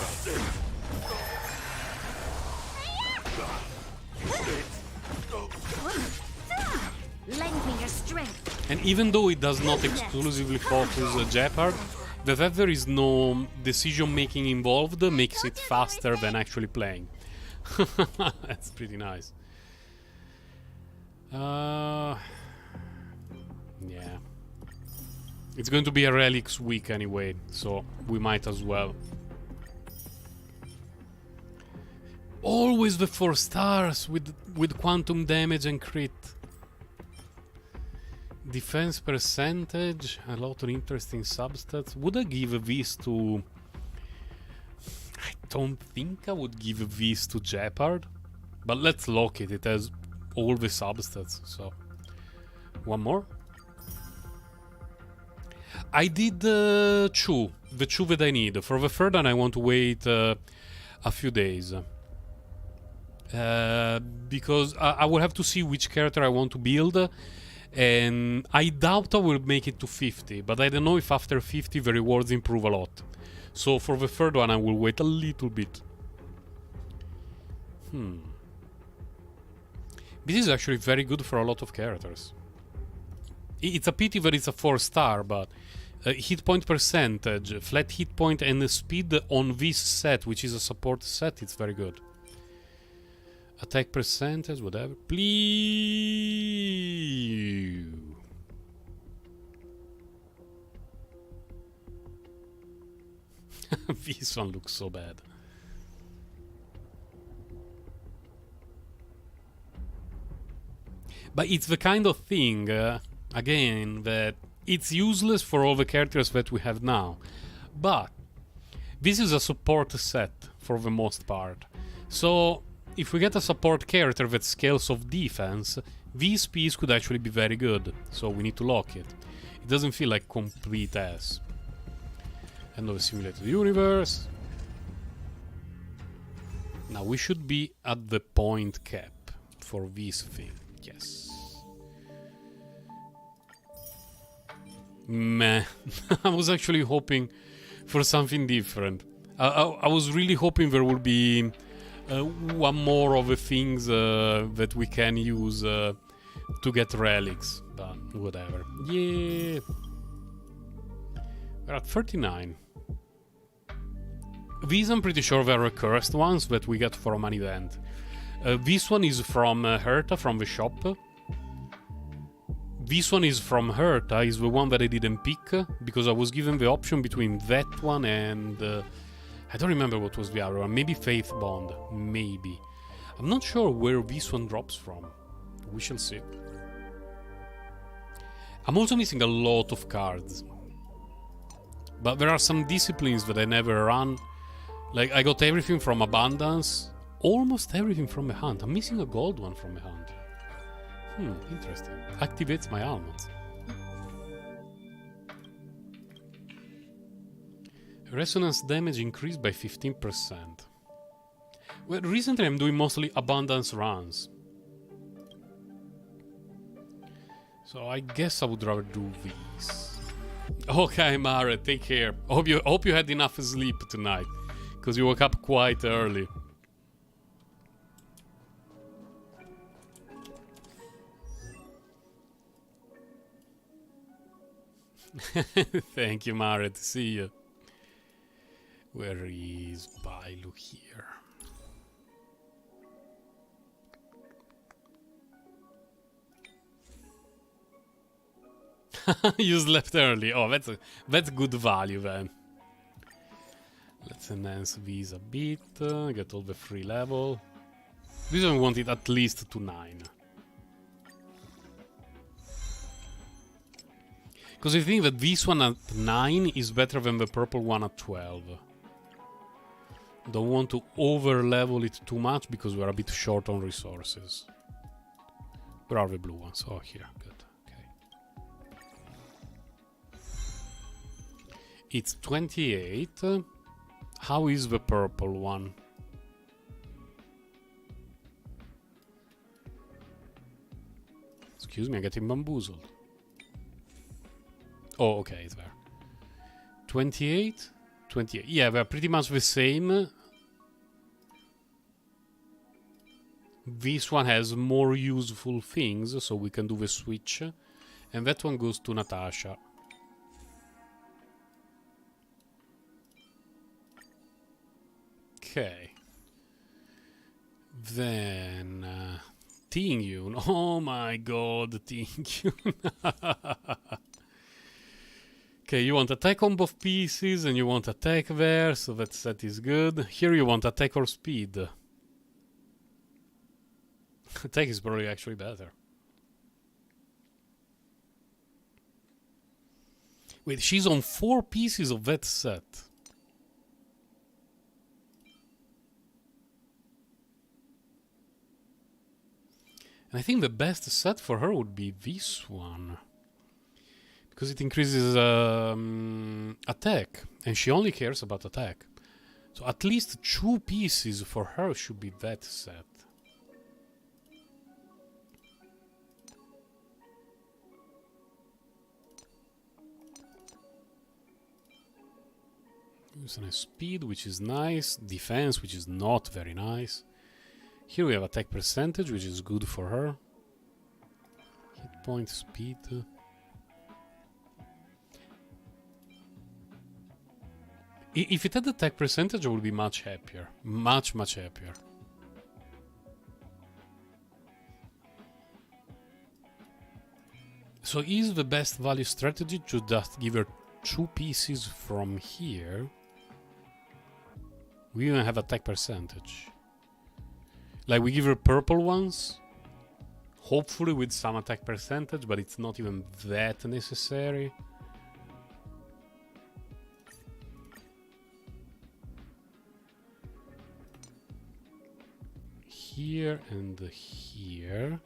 Lend me your strength. And even though it does not exclusively focus Jeopard, the fact there is no decision making involved makes it faster than actually playing. That's pretty nice. Yeah. It's going to be a relics week anyway, so we might as well. Always the 4 stars with quantum damage and crit. Defense percentage, a lot of interesting substats. Would I give this to... I don't think I would give this to Jeopard. But let's lock it, it has all the substats, so... One more? I did the two that I need. For the third one I want to wait a few days. Because I will have to see which character I want to build. And I doubt I will make it to 50, but I don't know if after 50 the rewards improve a lot. So for the third one I will wait a little bit. This is actually very good for a lot of characters. It's a pity that it's a 4 star, but hit point percentage, flat hit point and speed on this set, which is a support set, it's very good. Attack percentage, whatever. Please. This one looks so bad. But it's the kind of thing, again, that it's useless for all the characters that we have now. But this is a support set for the most part. So if we get a support character that scales of defense, this piece could actually be very good. So we need to lock it. It doesn't feel like complete ass. End of the simulated universe. Now we should be at the point cap for this thing. Yes. Meh. I was actually hoping for something different. I was really hoping there would be one more of the things that we can use to get relics, but whatever. Yeah. We're at 39. These I'm pretty sure they're cursed ones that we get from an event. This one is from Herta, from the shop. This one is from Herta, is the one that I didn't pick, because I was given the option between that one and... I don't remember what was the other one, maybe Faith Bond, maybe. I'm not sure where this one drops from. We shall see. I'm also missing a lot of cards. But there are some disciplines that I never run. Like, I got everything from Abundance, almost everything from the Hunt. I'm missing a gold one from the Hunt. Interesting. Activates my almonds. Resonance damage increased by 15%. Well, recently I'm doing mostly Abundance runs. So I guess I would rather do these. Okay, Mara, take care. Hope you had enough sleep tonight, because you woke up quite early. Thank you, Mara. See you. Where is Bailu here? You slept early. Oh, that's good value then. Let's enhance these a bit. Get all the free level. This one wanted at least to 9. Because I think that this one at 9 is better than the purple one at 12. Don't want to over-level it too much because we're a bit short on resources. Where are the blue ones? Oh, here. Good. Okay. It's 28. How is the purple one? Excuse me, I'm getting bamboozled. Oh, okay, it's there. 28? 28. Yeah, they're pretty much the same. This one has more useful things, so we can do the switch. And that one goes to Natasha. Okay. Then... Tingyun. Oh my god, Tingyun. Okay, you want attack on both pieces, and you want attack there, so that is good. Here you want attack or speed. Attack is probably actually better. Wait, she's on 4 pieces of that set. And I think the best set for her would be this one. Because it increases attack. And she only cares about attack. So at least 2 pieces for her should be that set. Use a speed, which is nice. Defense, which is not very nice. Here we have attack percentage, which is good for her. Hit point, speed. If it had attack percentage, I would be much happier. Much, much happier. So is the best value strategy to just give her 2 pieces from here? We even have attack percentage. Like we give her purple ones, hopefully with some attack percentage, but it's not even that necessary. Here and here.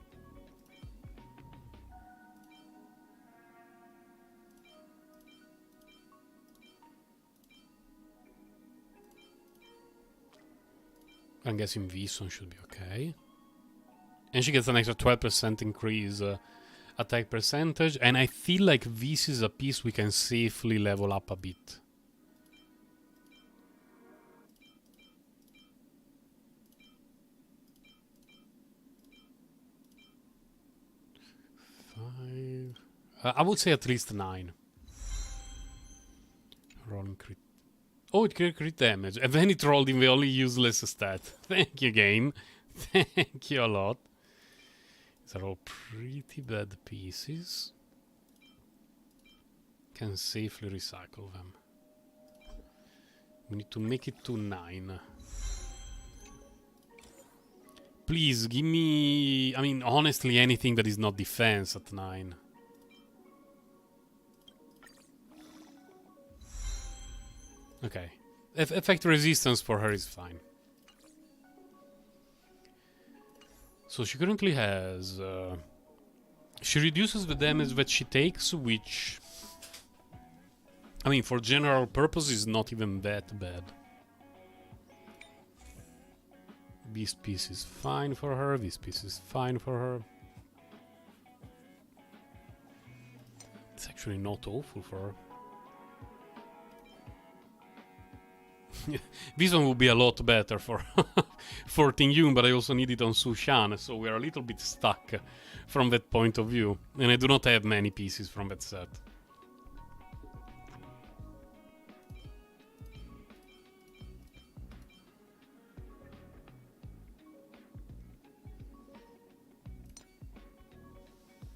I'm guessing this one should be okay. And she gets an extra 12% increase attack percentage. And I feel like this is a piece we can safely level up a bit. I would say at least 9. Rolling crit. Oh, it crit damage. And then it rolled in the only useless stat. Thank you, game. Thank you a lot. These are all pretty bad pieces. Can safely recycle them. We need to make it to 9. Please, give me... I mean, honestly, anything that is not defense at 9. Okay. Effect resistance for her is fine. So she currently has... she reduces the damage that she takes, which... I mean, for general purpose is not even that bad. This piece is fine for her, this piece is fine for her. It's actually not awful for her. This one would be a lot better for for Tingyun, but I also need it on Sushan, so we're a little bit stuck from that point of view. And I do not have many pieces from that set.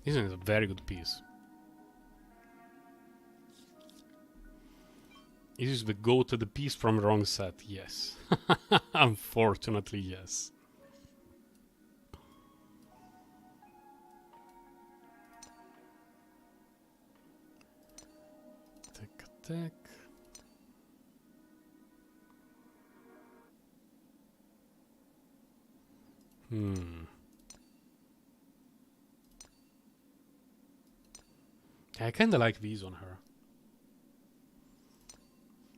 This one is a very good piece. Is this the goated piece from wrong set? Yes. Unfortunately, yes. attack. I kinda like these on her.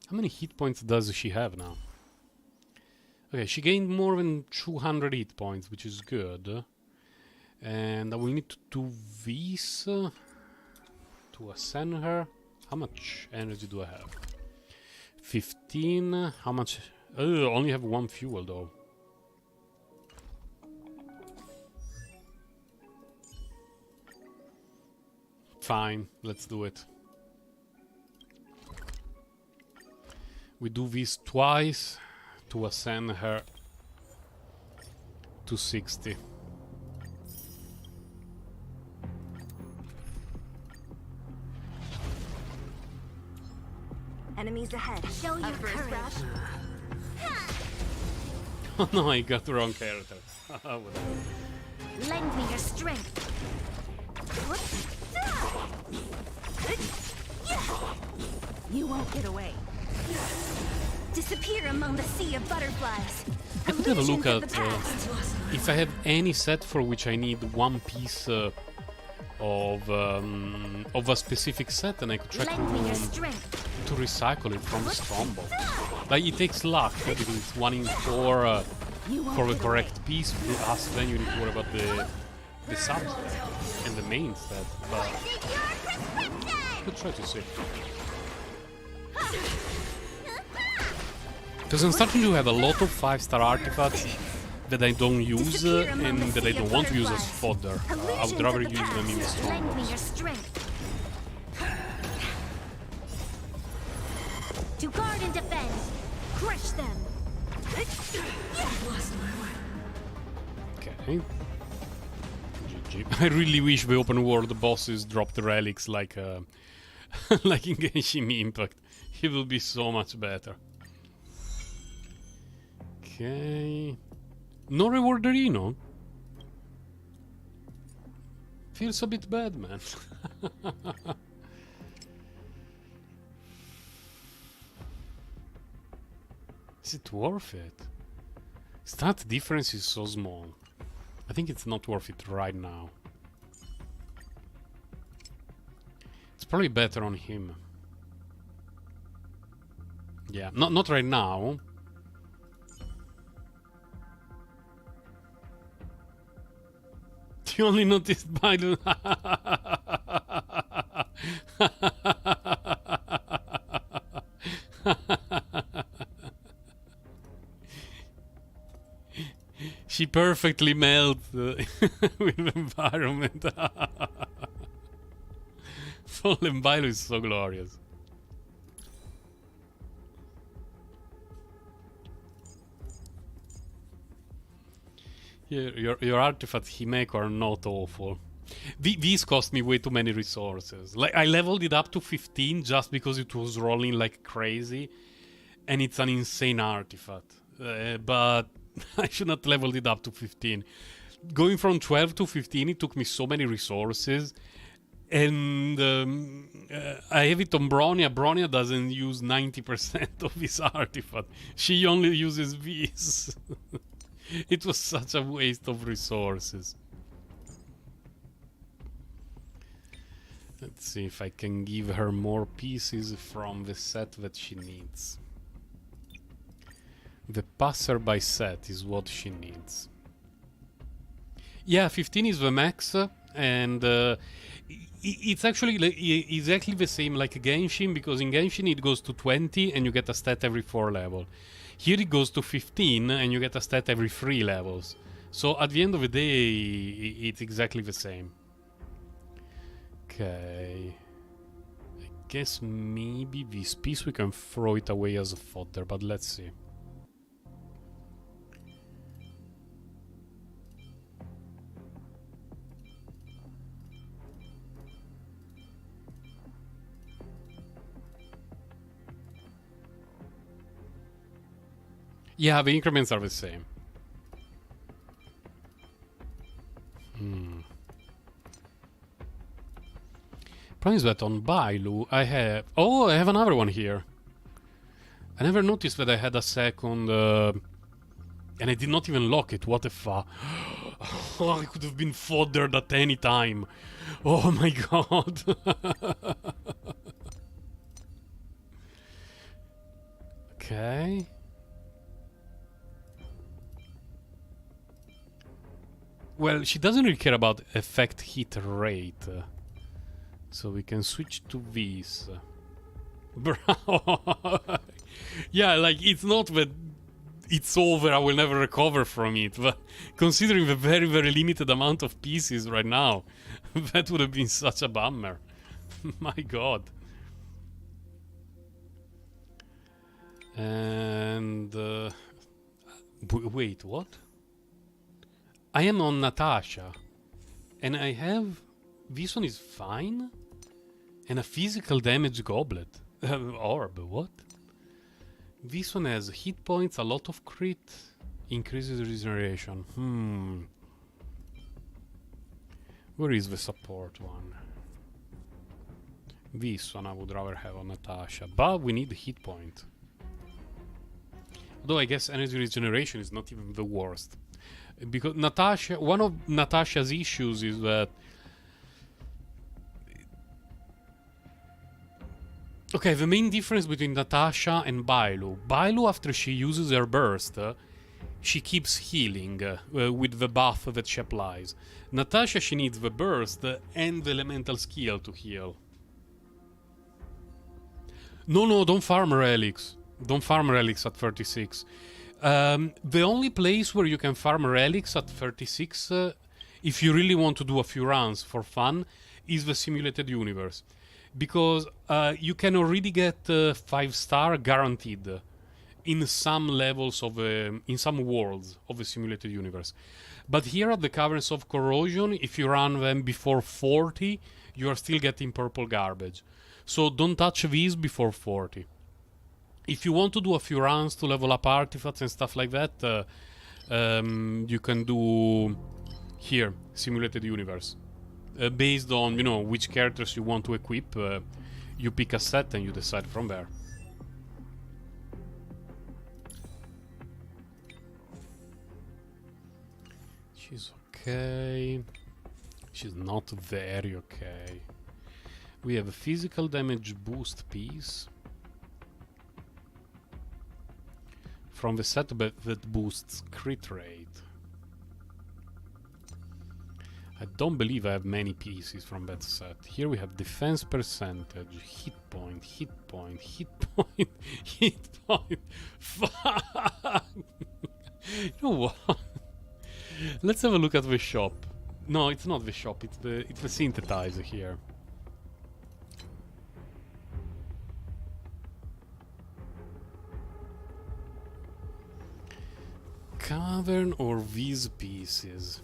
How many hit points does she have now? Okay, she gained more than 200 hit points, which is good. And I will need to do this to ascend her. How much energy do I have? 15. How much? Only have one fuel though. Fine, let's do it. We do this twice to ascend her to 60. Enemies ahead. Show your courage. Oh no, I got the wrong character. Lend me your strength. You won't get away. Disappear among the sea of butterflies. I could have a look Illusions at of the past. if I have any set for which I need one piece of a specific set, and I could try Lend me your strength. to recycle it from the Strombo. Like, it takes luck, because it's 1 in 4 You won't for the get correct piece, plus then you need to worry about the subs and the main set. But I could try to see. Because I'm starting to have a lot of 5-star artifacts that I don't use and that I don't want to use as fodder. I would rather use them in the Lend me Strombo. your strength. To guard and defend. Crush them. Okay. GG. I really wish the open world bosses dropped the relics like like in Genshin Impact. It will be so much better. Okay. No rewarderino. Feels a bit bad, man. Is it worth it? Stat difference is so small. I think it's not worth it right now. It's probably better on him. Yeah, not right now. You only noticed Biden. She perfectly melts with environment. Fallen Bilo is so glorious. Your artifacts he make are not awful. These cost me way too many resources. Like, I leveled it up to 15 just because it was rolling like crazy, and it's an insane artifact. But I should not leveled it up to 15. Going from 12 to 15, it took me so many resources. And I have it on Bronya. Bronya doesn't use 90% of his artifact. She only uses these. It was such a waste of resources. Let's see if I can give her more pieces from the set that she needs. The passerby set is what she needs. Yeah, 15 is the max, and it's actually exactly the same like Genshin, because in Genshin it goes to 20 and you get a stat every 4 levels. Here it goes to 15 and you get a stat every 3 levels. So at the end of the day, it's exactly the same. Okay. I guess maybe this piece we can throw it away as a fodder, but let's see. Yeah, the increments are the same. Problem is that on Bailu I have... Oh, I have another one here. I never noticed that I had a second... and I did not even lock it. What the fuck? Oh, I could have been foddered at any time. Oh my god. Okay. Well, she doesn't really care about effect hit rate. So we can switch to this. Bro. Yeah, like, it's not that it's over, I will never recover from it, but considering the very, very limited amount of pieces right now, that would have been such a bummer. My god. And... wait, what? I am on Natasha, and I have... This one is fine? And a physical damage goblet. Orb, what? This one has hit points, a lot of crit, increases regeneration. Where is the support one? This one I would rather have on Natasha, but we need the hit point. Although I guess energy regeneration is not even the worst. Because Natasha, one of Natasha's issues is that... Okay, the main difference between Natasha and Bailu. Bailu, after she uses her burst, she keeps healing with the buff that she applies. Natasha, she needs the burst and the elemental skill to heal. No, don't farm relics. Don't farm relics at 36. The only place where you can farm relics at 36, if you really want to do a few runs for fun, is the simulated universe. Because you can already get 5-star guaranteed in some levels of in some worlds of the simulated universe. But here at the Caverns of Corrosion, if you run them before 40, you are still getting purple garbage. So don't touch these before 40. If you want to do a few runs to level up artifacts and stuff like that, you can do here, simulated universe. Based on, you know, which characters you want to equip, you pick a set and you decide from there. She's okay. She's not very okay. We have a physical damage boost piece from the set that boosts crit rate. I don't believe I have many pieces from that set. Here we have defense percentage, hit point, hit point, hit point, hit point. Fuck! You know what? Let's have a look at the shop. No, it's not the shop, it's the synthesizer here. Cavern or these pieces?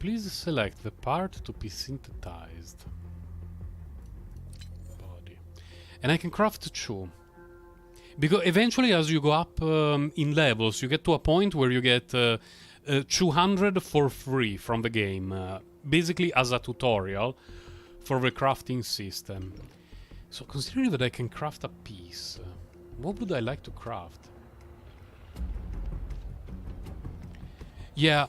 Please select the part to be synthesized. Body. And I can craft 2. Because eventually as you go up in levels, you get to a point where you get 200 for free from the game. Basically as a tutorial for the crafting system. So considering that I can craft a piece, what would I like to craft? Yeah.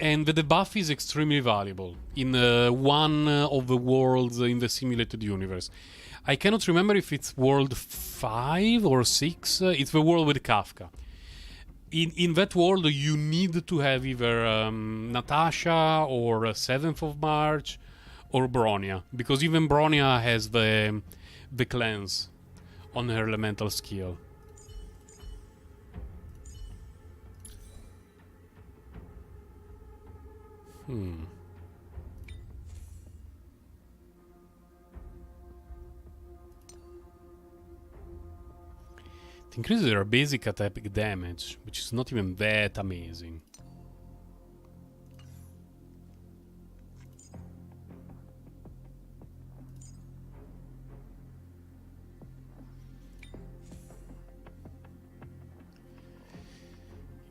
And the debuff is extremely valuable in one of the worlds in the simulated universe. I cannot remember if it's world 5 or 6. It's the world with Kafka. In that world, you need to have either Natasha or 7th of March or Bronya. Because even Bronya has the cleanse on her elemental skill. It increases their basic attack damage, which is not even that amazing.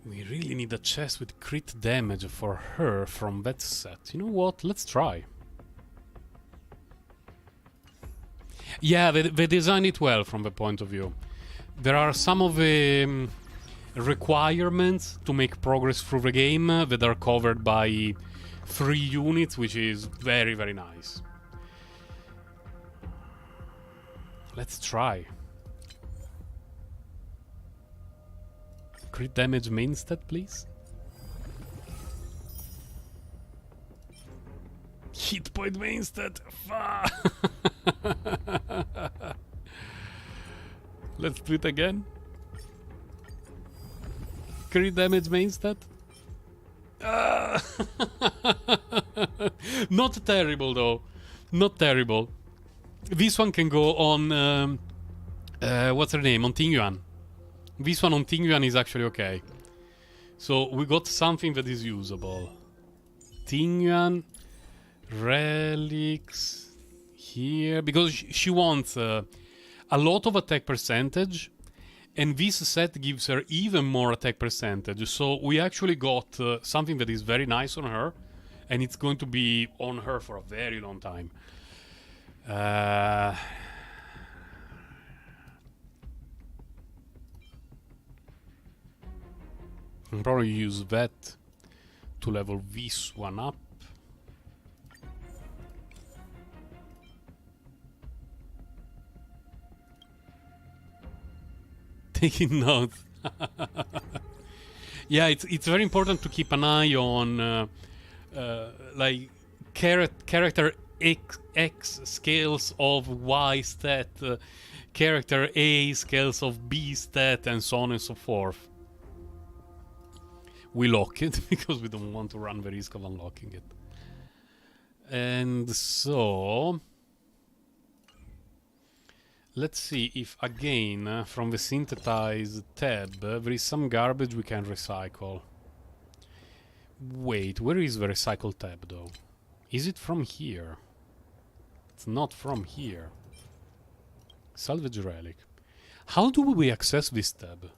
We really need a chest with crit damage for her from that set. You know what? Let's try. Yeah, they designed it well from the point of view. There are some of the requirements to make progress through the game that are covered by 3 units, which is very, very nice. Let's try. Crit damage main stat, please. Hit point main stat. Let's do it again. Crit damage main stat. Not terrible though. Not terrible. This one can go on what's her name? On Tingyuan. This one on Tingyuan is actually okay. So we got something that is usable. Tingyuan relics here, because she wants a lot of attack percentage, and this set gives her even more attack percentage. So we actually got something that is very nice on her, and it's going to be on her for a very long time. I'll probably use that to level this one up. Taking notes. Yeah, it's very important to keep an eye on like character X scales of Y stat, character A scales of B stat, and so on and so forth. We lock it because we don't want to run the risk of unlocking it. And so let's see if again from the synthesize tab there is some garbage we can recycle. Wait, where is the recycle tab though? Is it from here? It's not from here. Salvage relic. How do we access this tab?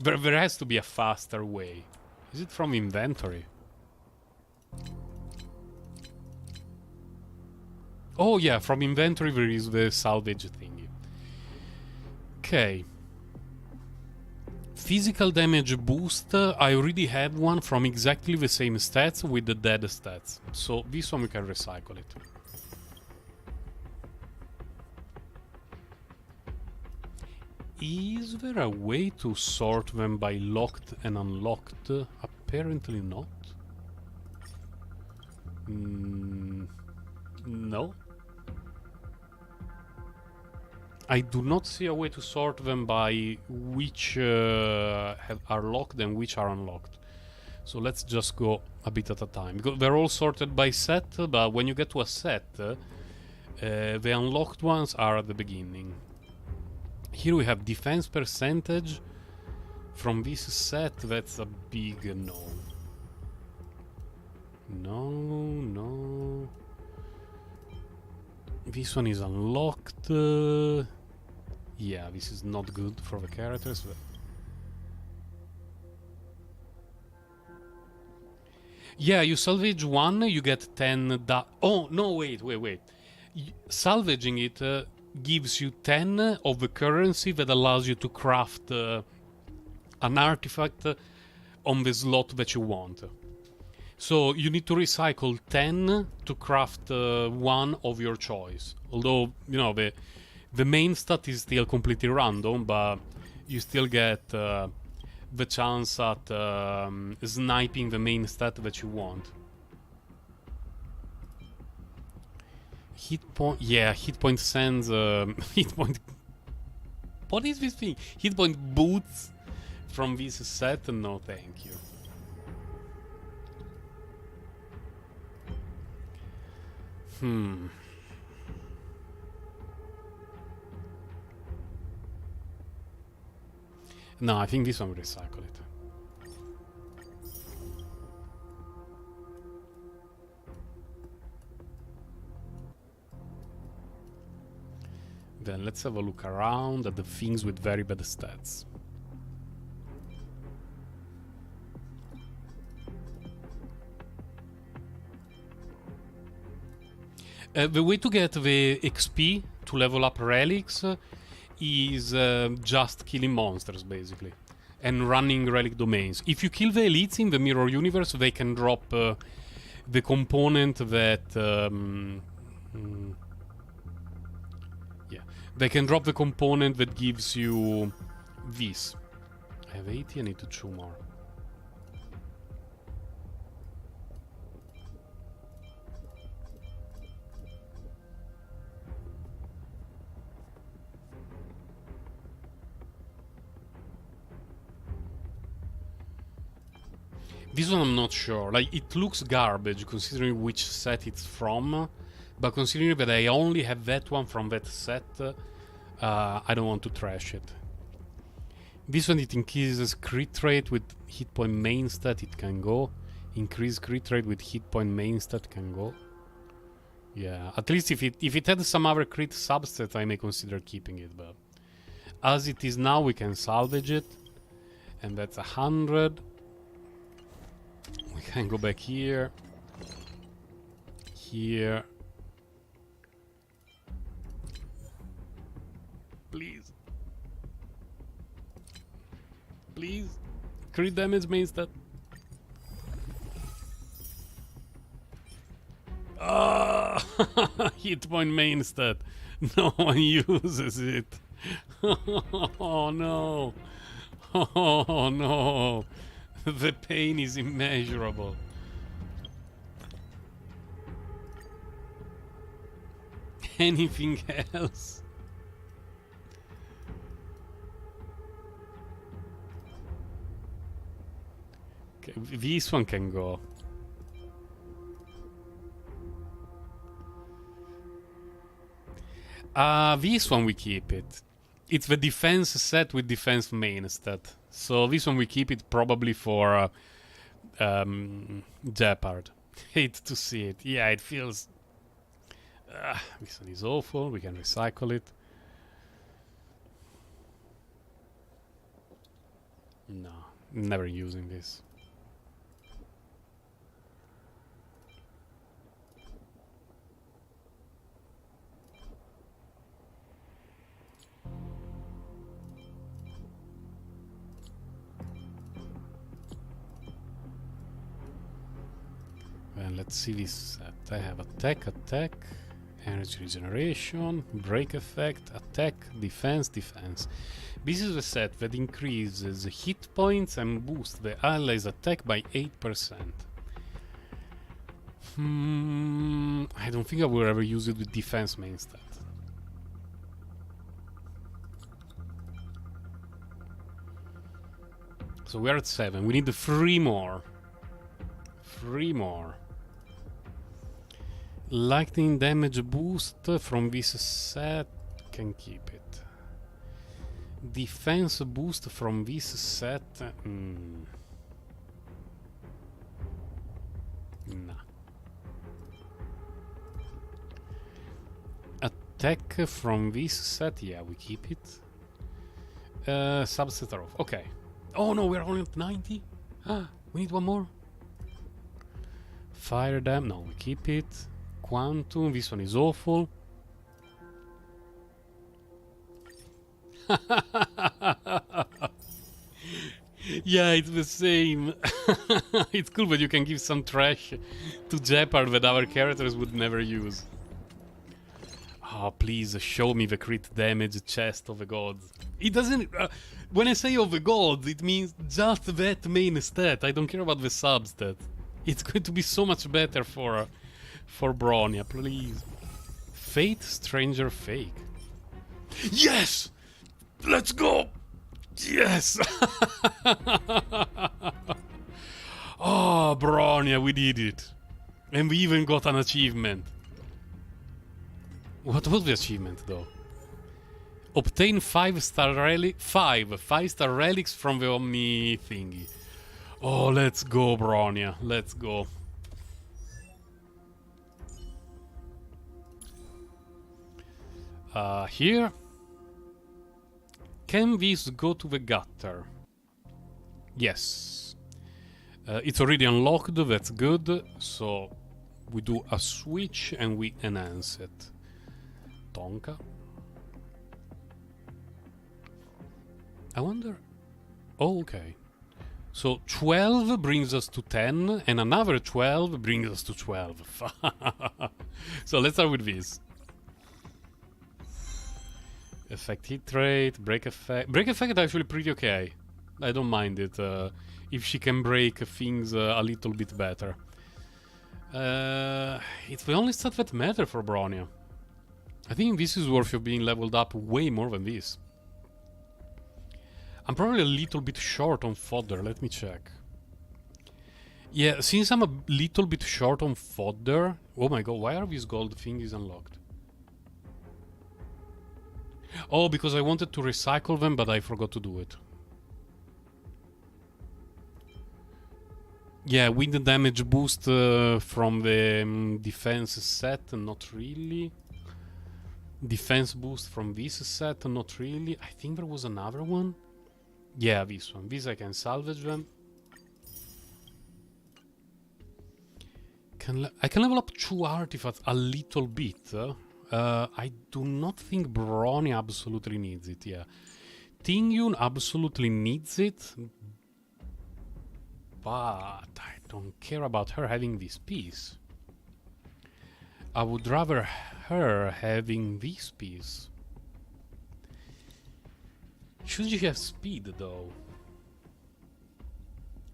There has to be a faster way. Is it from inventory? Oh yeah, from inventory there is the salvage thingy. Okay. Physical damage boost. I already have one from exactly the same stats with the dead stats. So this one we can recycle it. Is there a way to sort them by locked and unlocked? Apparently not. No. I do not see a way to sort them by which are locked and which are unlocked. So let's just go a bit at a time. Because they're all sorted by set, but when you get to a set, the unlocked ones are at the beginning. Here we have defense percentage. From this set, that's a big no. No. This one is unlocked. Yeah, this is not good for the characters. Yeah, you salvage one, you get 10 oh, no, wait. Salvaging it gives you 10 of the currency that allows you to craft an artifact on the slot that you want. So you need to recycle 10 to craft one of your choice. Although, you know, the main stat is still completely random, but you still get the chance at sniping the main stat that you want. Hit point, yeah, hit point sends hit point. What is this thing? Hit point boots from this set? No, thank you. No, I think this one will recycle it. Then let's have a look around at the things with very bad stats. The way to get the XP to level up relics is just killing monsters, basically, and running relic domains. If you kill the elites in the mirror universe, they can drop the component that... yeah, they can drop the component that gives you this. I have 80, I need to chew more. This one I'm not sure. Like, it looks garbage considering which set it's from, but considering that I only have that one from that set, I don't want to trash it. This one, it increases crit rate with hit point main stat, it can go. Increase crit rate with hit point main stat can go. Yeah, at least if it had some other crit subset, I may consider keeping it, but as it is now, we can salvage it. And that's 100. We can go back here. Here. Please. Please. Crit damage main stat. Ah, hit point main stat. No one uses it. Oh no. Oh no. The pain is immeasurable. Anything else? Okay, this one can go. This one we keep it. It's the defense set with defense main stat. So this one we keep it probably for Jeopard. Hate to see it. Yeah, it feels... this one is awful. We can recycle it. No, never using this. And let's see this set. I have attack, energy regeneration, break effect, attack, defense. This is a set that increases hit points and boosts the allies' attack by 8%. I don't think I will ever use it with defense main stat. So we're at 7. We need 3 more. 3 more. Lightning damage boost from this set, can keep it. Defense boost from this set, nah. Attack from this set, yeah, we keep it. Subset are off, okay. Oh no, we're only at 90? We need one more. Fire dam, no, we keep it. Quantum, this one is awful. Yeah, it's the same. It's cool, but you can give some trash to Jeopard that our characters would never use. Oh, please show me the crit damage chest of the gods. It doesn't... when I say of the gods, it means just that main stat. I don't care about the substat. It's going to be so much better for Bronya, please. Fate Stranger Fake. Yes! Let's go! Yes! Oh, Bronya, we did it. And we even got an achievement. What was the achievement, though? Obtain 5-star relic... 5-star relics from the Omni thingy. Oh, let's go, Bronya. Let's go. Here. Can this go to the gutter? Yes. It's already unlocked, that's good. So, We do a switch and we enhance it. Tonka. I wonder... Oh, okay. So 12 brings us to 10, and another 12 brings us to 12. So let's start with this. Effect hit rate, break effect. Break effect is actually pretty okay. I don't mind it. If she can break things a little bit better. It's the only stat that matter for Bronya. I think this is worth of being leveled up way more than this. I'm probably a little bit short on fodder, let me check. Yeah, since I'm a little bit short on fodder... Oh my god, why are these gold things unlocked? Oh, because I wanted to recycle them, but I forgot to do it. Yeah, with the damage boost from the defense set, not really. Defense boost from this set, not really. I think there was another one. Yeah, this one. This I can salvage them. I can level up 2 artifacts a little bit. I do not think Bronya absolutely needs it, yeah. Tingyun absolutely needs it. But I don't care about her having this piece. I would rather her having this piece. Should she have speed though?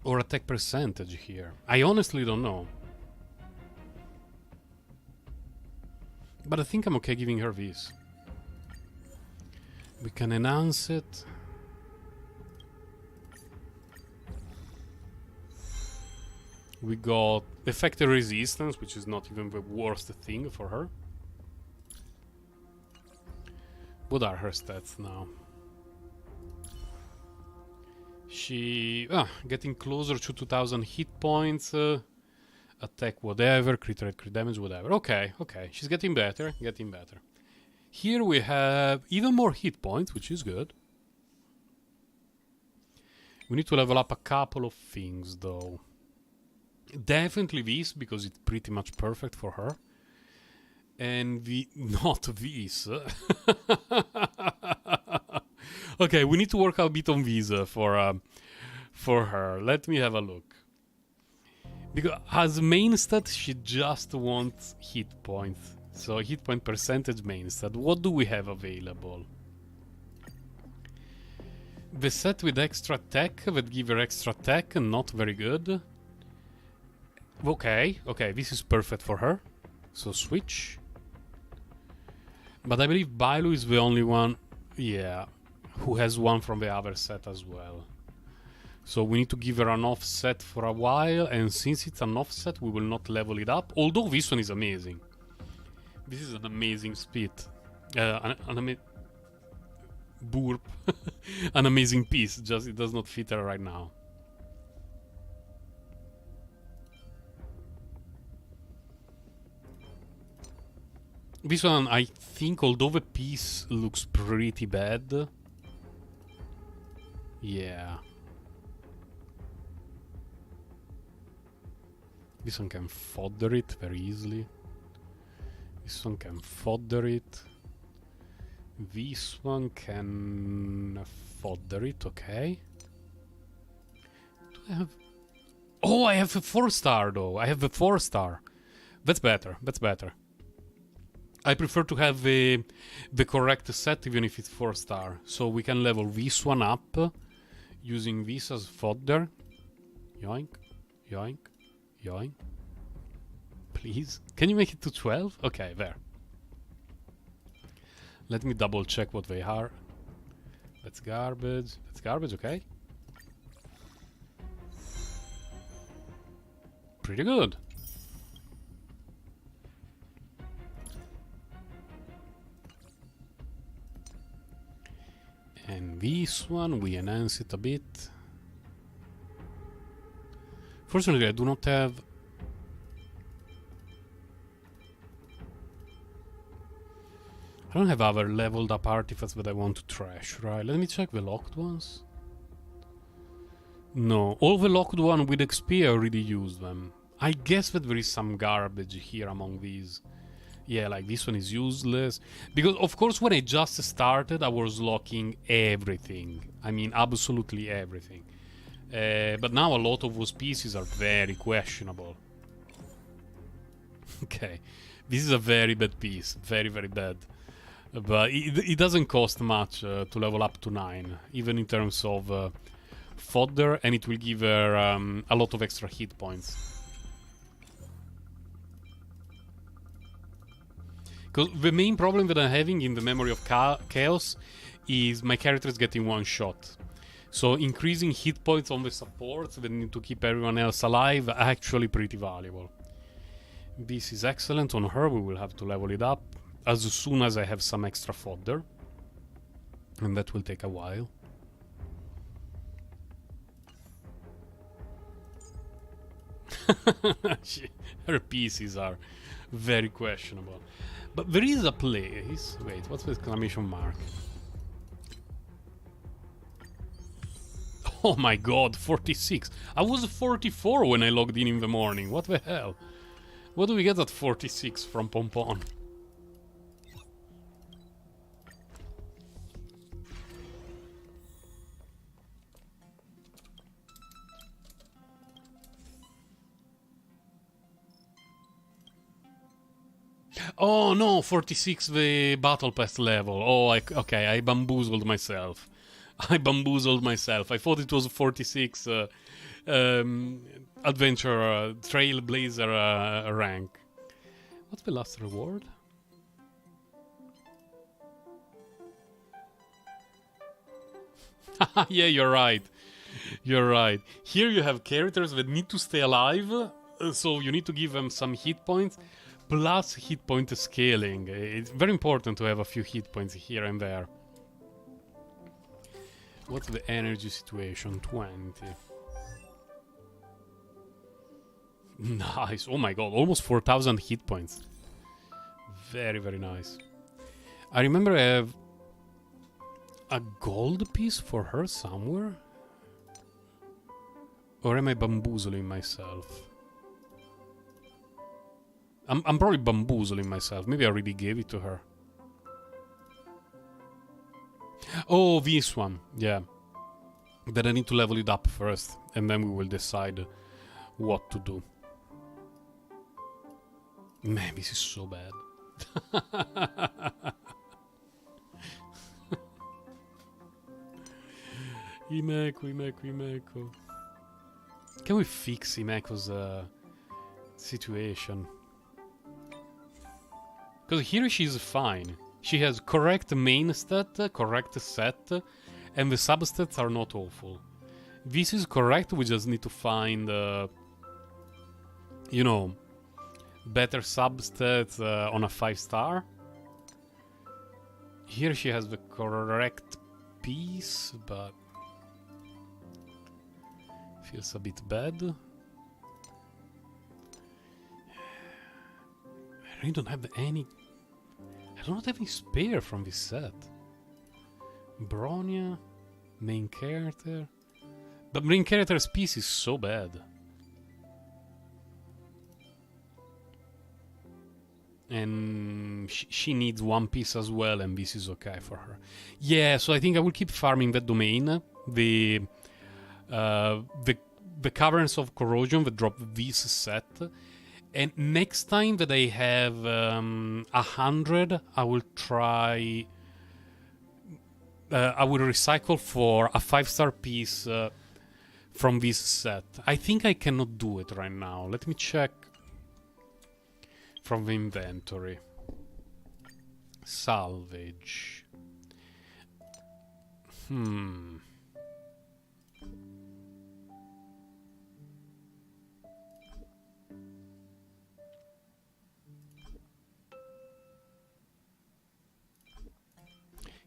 Or attack percentage here? I honestly don't know. But I think I'm okay giving her this. We can enhance it. We got effective resistance, which is not even the worst thing for her. What are her stats now? She... getting closer to 2000 hit points. Attack whatever, crit rate, crit damage, whatever. Okay, okay. She's getting better, getting better. Here we have even more hit points, which is good. We need to level up a couple of things, though. Definitely this, because it's pretty much perfect for her. And not this. Okay, we need to work a bit on this for her. Let me have a look. Because as main stat, she just wants hit points. So hit point percentage main stat. What do we have available? The set with extra tech that give her extra tech, not very good. Okay, okay, this is perfect for her. So switch. But I believe Bailu is the only one, yeah, who has one from the other set as well. So we need to give her an offset for a while, and since it's an offset, we will not level it up. Although this one is amazing. This is an amazing speed. Burp. An amazing piece, just it does not fit her right now. This one, I think, although the piece looks pretty bad... Yeah. This one can fodder it very easily. This one can fodder it. This one can fodder it, okay. Do I have... Oh, I have a 4-star though. I have a 4-star. That's better, that's better. I prefer to have the correct set even if it's 4-star. So we can level this one up using this as fodder. Yoink, yoink, yoink. Please. Can you make it to 12? Okay, there. Let me double check what they are. That's garbage. That's garbage, okay. Pretty good. And this one, we enhance it a bit. Fortunately, I do not have... I don't have other leveled up artifacts that I want to trash, right? Let me check the locked ones. No, all the locked ones with XP I already used them. I guess that there is some garbage here among these. Yeah, like this one is useless. Because, of course, when I just started, I was locking everything. I mean, absolutely everything. But now a lot of those pieces are very questionable. Okay, this is a very bad piece. Very, very bad. But it doesn't cost much to level up to 9. Even in terms of fodder. And it will give her a lot of extra hit points. Because the main problem that I'm having in the Memory of Chaos is my character is getting one shot. So increasing hit points on the supports that need to keep everyone else alive actually pretty valuable. This is excellent. On her we will have to level it up as soon as I have some extra fodder. And that will take a while. Her pieces are very questionable. But there is a place... Wait, what's the exclamation mark? Oh my god, 46. I was 44 when I logged in the morning. What the hell? What do we get at 46 from Pompon? Oh no, 46 the battle pass level. Oh, okay, I bamboozled myself. I bamboozled myself. I thought it was 46 adventure trailblazer rank. What's the last reward? Yeah, you're right. You're right. Here you have characters that need to stay alive, so you need to give them some hit points. Plus hit point scaling. It's very important to have a few hit points here and there. What's the energy situation? 20. Nice. Oh my god, almost 4,000 hit points. Very, very nice. I remember I have a gold piece for her somewhere? Or am I bamboozling myself? I'm probably bamboozling myself. Maybe I already gave it to her. Oh, this one. Yeah. Then I need to level it up first. And then we will decide what to do. Man, this is so bad. Himeko. Can we fix Himeko's situation? Because here she's fine. She has correct main stat, correct set, and the substats are not awful. This is correct, we just need to find, you know, better substats on a 5-star. Here she has the correct piece, but feels a bit bad. I really don't have any... I don't have any spare from this set. Bronya, main character... But main character's piece is so bad. And she needs one piece as well, and this is okay for her. Yeah, so I think I will keep farming that domain. The Caverns of Corrosion that drop this set. And next time that I have 100, I will try... I will recycle for a 5-star piece from this set. I think I cannot do it right now. Let me check from the inventory. Salvage.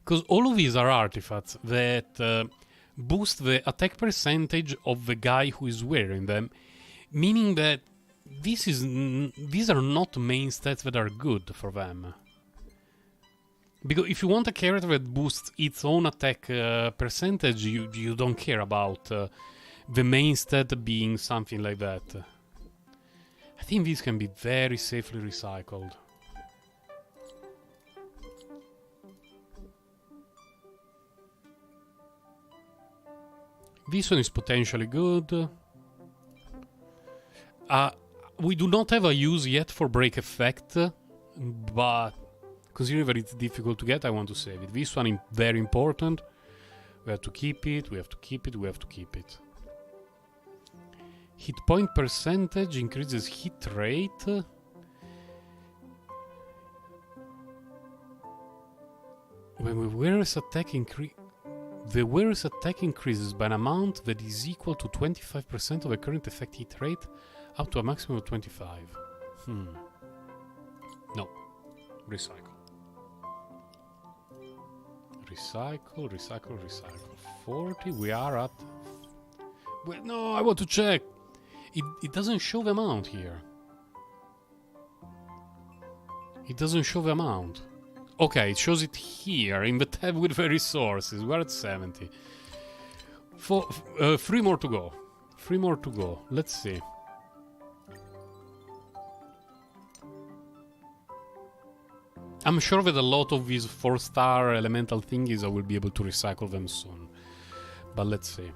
Because all of these are artifacts that boost the attack percentage of the guy who is wearing them, meaning that these are not main stats that are good for them. Because if you want a character that boosts its own attack percentage, you don't care about the main stat being something like that. think these can be very safely recycled. This one is potentially good. We do not have a use yet for break effect, but considering that it's difficult to get, I want to save it. This one is very important. We have to keep it, we have to keep it, we have to keep it. Hit point percentage increases hit rate. When the wearer's attack increases by an amount that is equal to 25% of the current effect hit rate, up to a maximum of 25. No. Recycle. Recycle, recycle, recycle. 40, we are at... Wait, no, I want to check. It doesn't show the amount here. It doesn't show the amount. Okay, it shows it here in the tab with the resources. We're at 70. 3 more to go. 3 more to go. Let's see. I'm sure that a lot of these 4-star elemental thingies I will be able to recycle them soon. But let's see.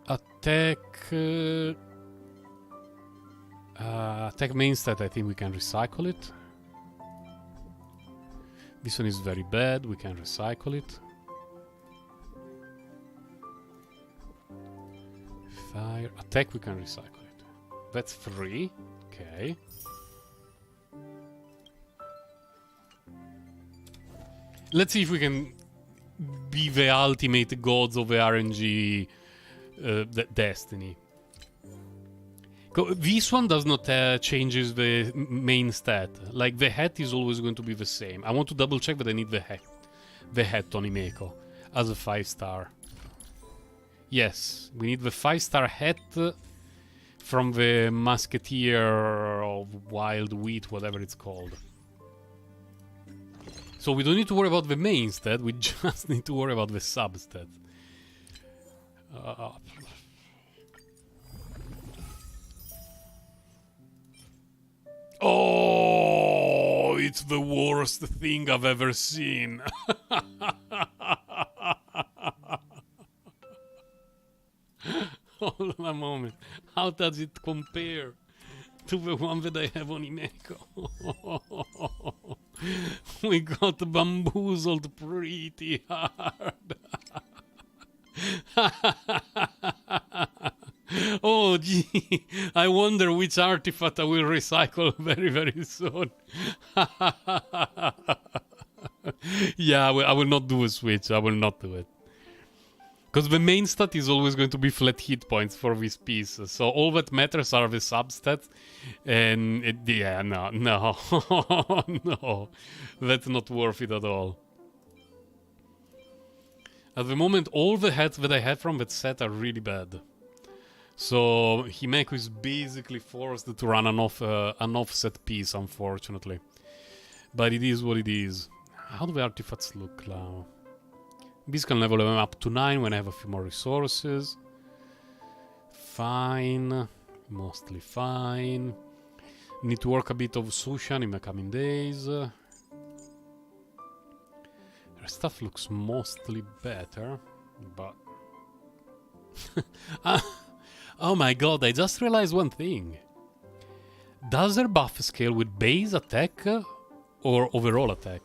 Attack... attack main stat, I think we can recycle it. This one is very bad, we can recycle it. Fire... Attack, we can recycle it. That's 3. Okay. Let's see if we can be the ultimate gods of the RNG Destiny. This one does not changes the main stat. Like, the hat is always going to be the same. I want to double check, but I need the hat on Himeko as a 5-star. Yes, we need the 5-star hat from the Musketeer of Wild Wheat, whatever it's called. So we don't need to worry about the main stat, we just need to worry about the substat. Oh, it's the worst thing I've ever seen. Hold on a moment. How does it compare to the one that I have on Himeko? We got bamboozled pretty hard. Oh, gee. I wonder which artifact I will recycle very, very soon. Yeah, I will not do a switch. I will not do it. Because the main stat is always going to be flat hit points for this piece. So all that matters are the substats. And yeah, no. No. That's not worth it at all. At the moment, all the hats that I have from that set are really bad. So Himeko is basically forced to run an offset piece, unfortunately. But it is what it is. How do the artifacts look now? This can level them up to 9 when I have a few more resources. Fine. Mostly fine. Need to work a bit of Sushan in the coming days. Her stuff looks mostly better, but... Oh my god, I just realized one thing. Does her buff scale with base attack or overall attack?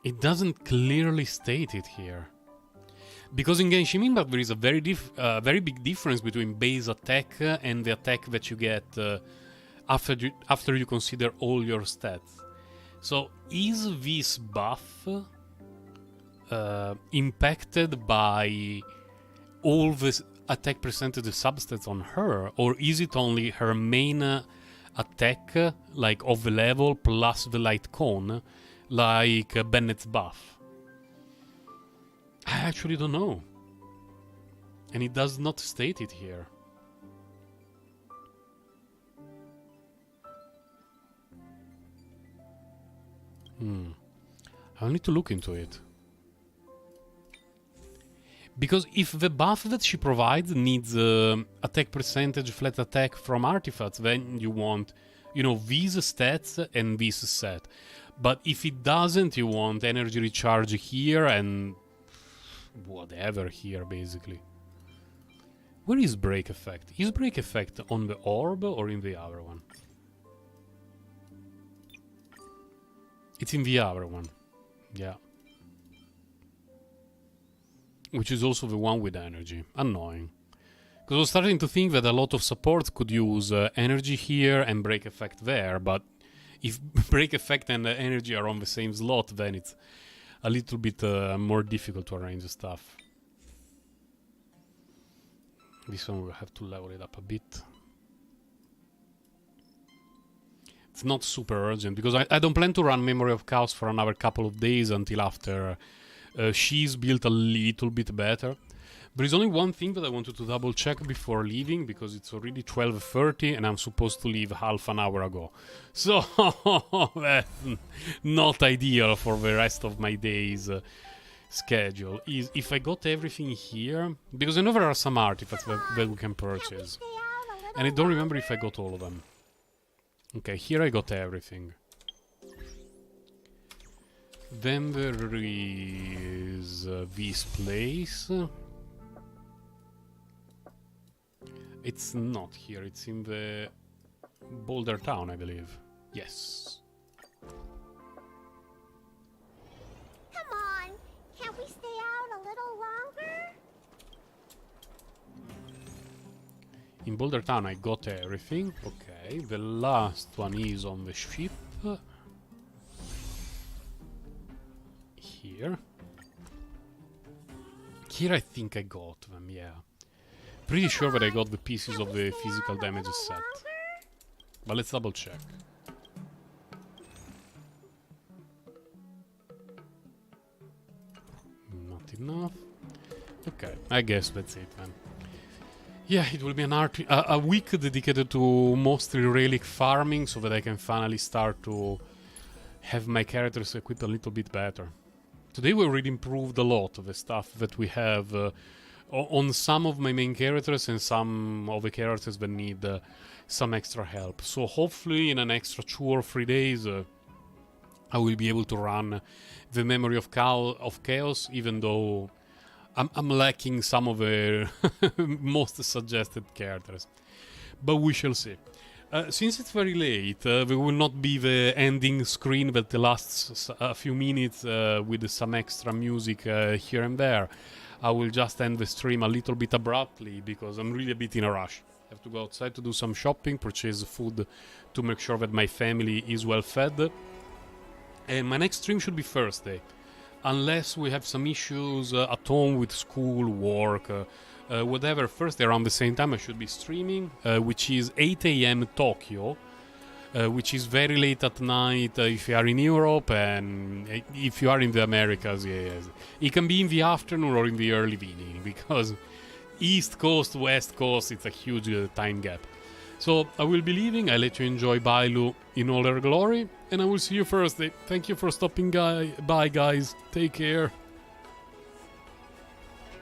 It doesn't clearly state it here. Because in Genshin Impact there is a very big difference between base attack and the attack that you get after you consider all your stats. So is this buff impacted by all the attack percentage substats on her, or is it only her main attack, like of the level, plus the light cone, like Bennett's buff? I actually don't know. And it does not state it here. I'll need to look into it. Because if the buff that she provides needs attack percentage, flat attack from artifacts, then you want, you know, these stats and this set. But if it doesn't, you want energy recharge here and whatever here, basically. Where is break effect? Is break effect on the orb or in the other one? It's in the other one. Yeah. Which is also the one with energy. Annoying. Because I was starting to think that a lot of supports could use energy here and break effect there, but if break effect and energy are on the same slot, then it's a little bit more difficult to arrange the stuff. This one will have to level it up a bit. It's not super urgent, because I don't plan to run Memory of Chaos for another couple of days until after she's built a little bit better. There is only one thing that I wanted to double check before leaving, because it's already 12:30 and I'm supposed to leave half an hour ago. So that's not ideal for the rest of my day's schedule. Is if I got everything here, because I know there are some artifacts that we can purchase. And I don't remember if I got all of them. Okay, here I got everything. Then there is this place. It's not here, it's in the Boulder Town, I believe. Yes. Come on, can't we stay out a little longer? In Boulder Town I got everything. Okay, the last one is on the ship. Here. Here I think I got them, yeah. Pretty sure that I got the pieces of the physical damages set. But let's double check. Not enough. Okay, I guess that's it then. Yeah, it will be a week dedicated to mostly relic farming, so that I can finally start to have my characters equipped a little bit better. Today we already improved a lot of the stuff that we have on some of my main characters and some of the characters that need some extra help. So hopefully in an extra 2 or 3 days I will be able to run the Memory of Chaos, even though I'm lacking some of the most suggested characters. But we shall see. Since it's very late, there will not be the ending screen that lasts a few minutes with some extra music here and there. I will just end the stream a little bit abruptly because I'm really a bit in a rush. I have to go outside to do some shopping, purchase food to make sure that my family is well fed. And my next stream should be Thursday. Unless we have some issues at home with school, work, whatever. Thursday around the same time I should be streaming, which is 8 AM Tokyo, which is very late at night if you are in Europe, and if you are in the Americas, yes. It can be in the afternoon or in the early evening, because East Coast, West Coast, it's a huge time gap. So I will be leaving. I let you enjoy Bailu in all her glory, and I will see you Thursday. Thank you for stopping by, guys. Take care.